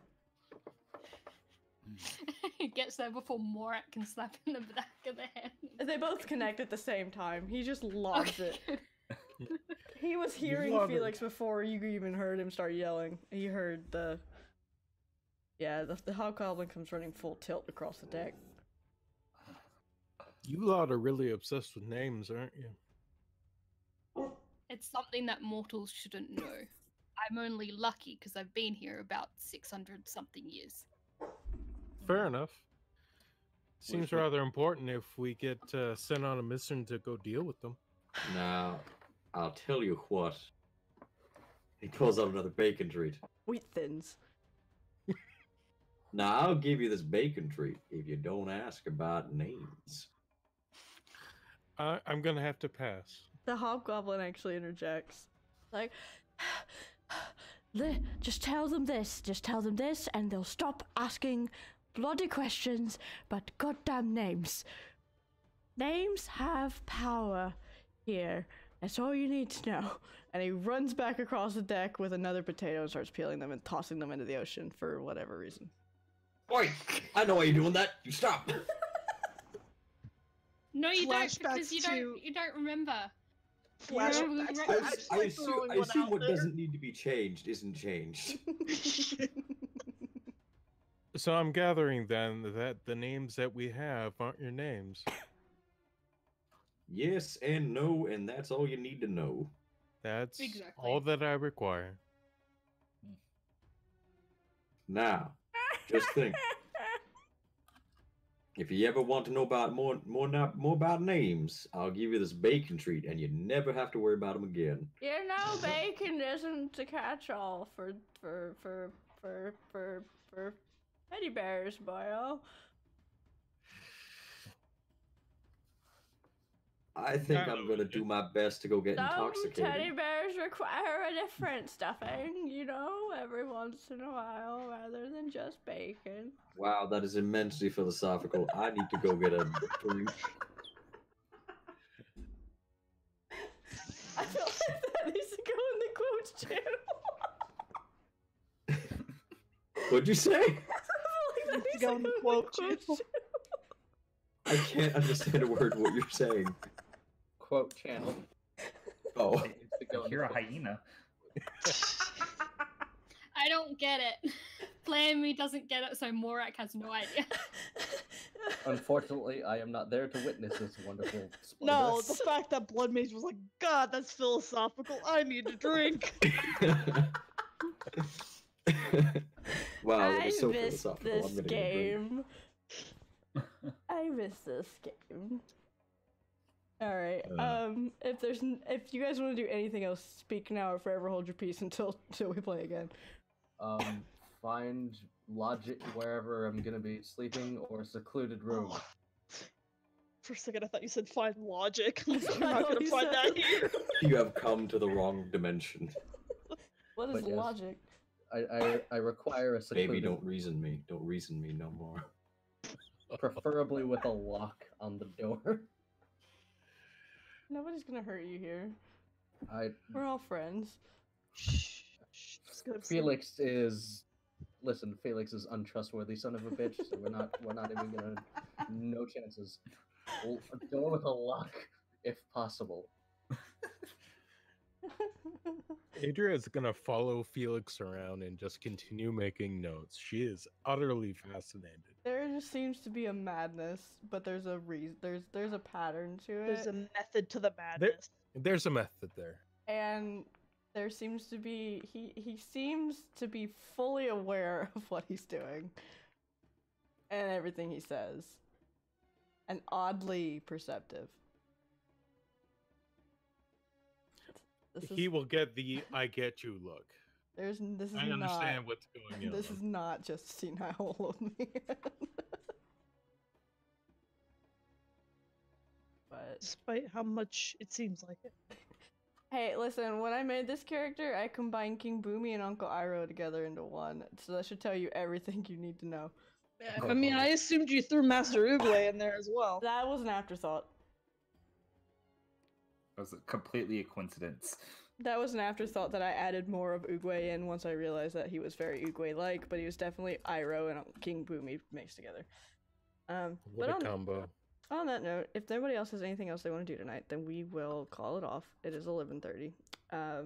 He gets there before Morak can slap him in the back of the head. They both connect at the same time. He just lobs Okay, it. He was hearing love it. Felix before you even heard him start yelling. He heard the... Yeah, the hobgoblin comes running full tilt across the deck. You lot are really obsessed with names, aren't you? It's something that mortals shouldn't know. I'm only lucky because I've been here about 600 something years. Fair enough. Seems rather important if we get sent on a mission to go deal with them. Now, I'll tell you what. He pulls out another bacon treat. Wheat thins. Now, I'll give you this bacon treat if you don't ask about names. I'm gonna have to pass. The hobgoblin actually interjects. Like, just tell them this, and they'll stop asking bloody questions about goddamn names. Names have power here. That's all you need to know. And he runs back across the deck with another potato and starts peeling them and tossing them into the ocean for whatever reason. Oi! I know why you're doing that. You stop. No, you don't, Flashbacks because you don't remember. I assume what doesn't need to be changed isn't changed. So I'm gathering then that the names that we have aren't your names. Yes and no, and that's all you need to know. That's Exactly. all that I require. Now, just think. If you ever want to know about more about names, I'll give you this bacon treat, and you never have to worry about them again. You know, bacon isn't a catch-all for teddy bears, boyo. I think I'm gonna do my best to go get Some intoxicated. teddy bears require a different stuffing, you know, every once in a while, rather than just bacon. Wow, that is immensely philosophical. I need to go get a drink. I feel like that needs to go in the quotes channel. What'd you say? Going to quote you. I can't understand a word of what you're saying. Quote channel. Oh. You're a hyena. I don't get it. Playing me doesn't get it, so Morak has no idea. Unfortunately, I am not there to witness this wonderful splendor. No, the fact that Blood Mage was like, God, that's philosophical. I need to drink. Wow, that I is so missed philosophical. this I'm gonna get a drink. game. I missed this game. All right. If you guys want to do anything else, speak now or forever hold your peace until we play again. Find logic wherever I'm gonna be sleeping or a secluded room. Oh. For a second, I thought you said find logic. I'm like, you're not gonna find that here. You have come to the wrong dimension. What is But yes, logic? I require a secluded. Baby, don't reason me. Don't reason me no more. Preferably with a lock on the door. Nobody's gonna hurt you here. We're all friends. Felix is. Listen, Felix is untrustworthy son of a bitch, so we're not even gonna. No chances. A door with a lock, if possible. Adria is gonna follow Felix around and just continue making notes. She is utterly fascinated. There just seems to be a madness, but there's a reason. There's a pattern to it. There's a method to the madness. There's a method there. And there seems to be he seems to be fully aware of what he's doing and everything he says, and oddly perceptive. He will get the "I get you" look. This is I understand what's going on. This is not just senile old man. But despite how much it seems like it. Hey, listen, when I made this character, I combined King Boomy and Uncle Iroh together into one, so that should tell you everything you need to know. I mean, I assumed you threw Master Oogway in there as well. That was an afterthought. That was completely a coincidence. That was an afterthought that I added more of Oogway in once I realized that he was very Oogway-like, but he was definitely Iroh and King Boomy mixed together. What a combo. On that note, if nobody else has anything else they want to do tonight, then we will call it off. It is 11:30. I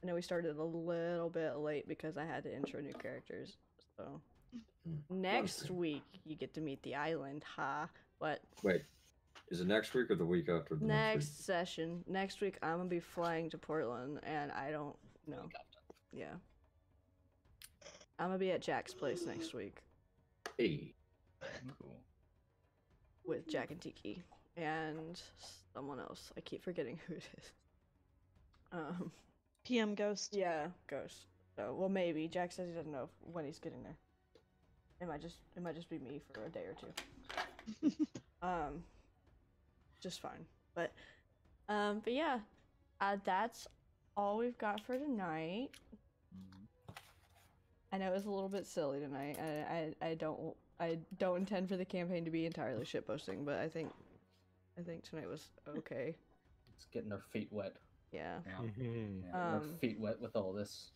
know we started a little bit late because I had to intro new characters. So next week you get to meet the island, What? Wait, is it next week or the week after? The Next session. Next week I'm gonna be flying to Portland, and I don't know. Yeah. I'm gonna be at Jack's place next week. Hey. Cool. With Jack and Tiki and someone else. I keep forgetting who it is. PM Ghost. Yeah, Ghost. So, well, maybe Jack says he doesn't know when he's getting there. It might just be me for a day or two. Just fine. But yeah, that's all we've got for tonight. I know it was a little bit silly tonight. I don't intend for the campaign to be entirely shitposting, but I think tonight was okay. It's getting our feet wet. Yeah. Our feet wet with all this.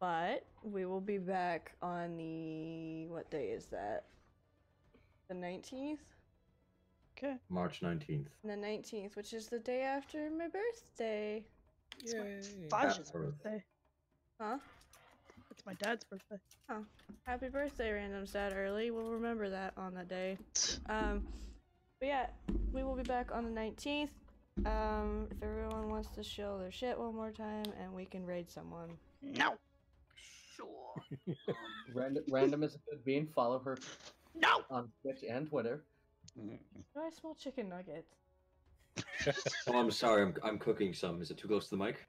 But we will be back on the what day is that? The 19th? Okay. March 19th. The 19th, which is the day after my birthday. Yay. Faj's birthday. Huh? It's my dad's birthday. Oh, happy birthday, Random Stat Early. We'll remember that on that day. But yeah, we will be back on the 19th. If everyone wants to show their shit one more time, and we can raid someone. No. Sure. Random is a good bean. Follow her. No. On Twitch and Twitter. Do I smell chicken nuggets? Oh, I'm sorry. I'm cooking some. Is it too close to the mic?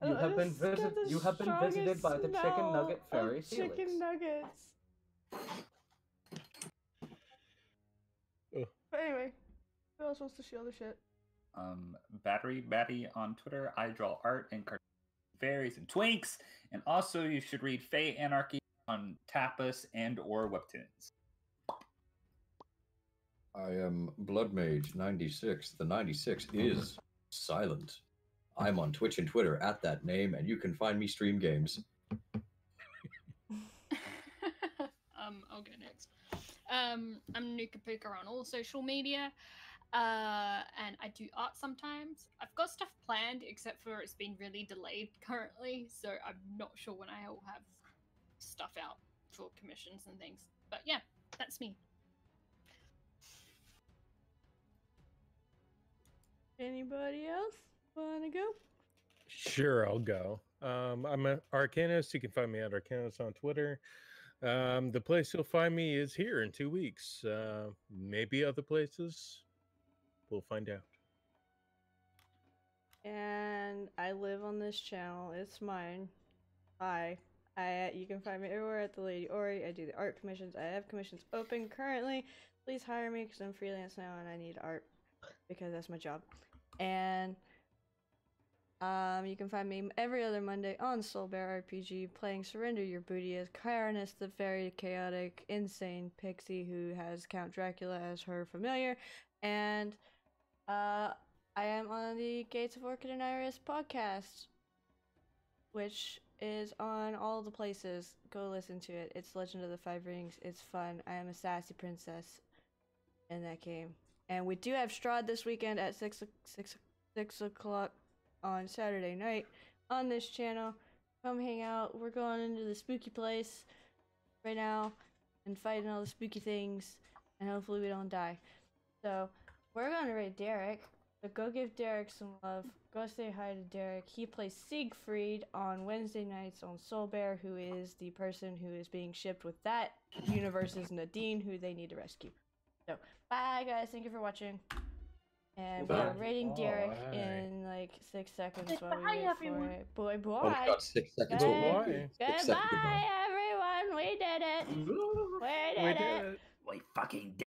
You have been visited by the chicken nugget fairy, Felix. Chicken nuggets. But anyway, who else wants to show the shit? Battery Batty on Twitter. I draw art and cartoons, fairies and twinks, and also you should read Fae Anarchy on Tapas and or Webtoons. I am Blood Mage 96. The 96 is silent. I'm on Twitch and Twitter at that name, and you can find me stream games. I'll go next. I'm Nuka Puka on all social media. And I do art sometimes. I've got stuff planned, except for it's been really delayed currently, so I'm not sure when I will have stuff out for commissions and things. But yeah, that's me. Anybody else wanna go? Sure, I'll go. I'm an Arcanist. You can find me at Arcanist on Twitter. The place you'll find me is here in 2 weeks. Maybe other places. We'll find out. And I live on this channel. It's mine. Hi. You can find me everywhere at the Lady Ori. I do the art commissions. I have commissions open currently. Please hire me because I'm freelance now and I need art because that's my job. And you can find me every other Monday on Soul Bear RPG playing Surrender Your Booty as Chironus, the very chaotic, insane pixie who has Count Dracula as her familiar. And I am on the Gates of Orchid and Iris podcast, which is on all the places. Go listen to it. It's Legend of the Five Rings. It's fun. I am a sassy princess in that game. And we do have Strahd this weekend at 6 o'clock on Saturday night on this channel. Come hang out. We're going into the spooky place right now and fighting all the spooky things, and hopefully we don't die. So we're going to raid Derek. So go give Derek some love. Go say hi to Derek. He plays Siegfried on Wednesday nights on Soul Bear, who is the person who is being shipped with that universe's Nadine, who they need to rescue. So bye guys, thank you for watching. And we're raiding Derek in like 6 seconds while we wait for it. Boy, boy. Oh my god, 6 seconds. Goodbye, Six seconds. everyone. We did it. We did it. We fucking did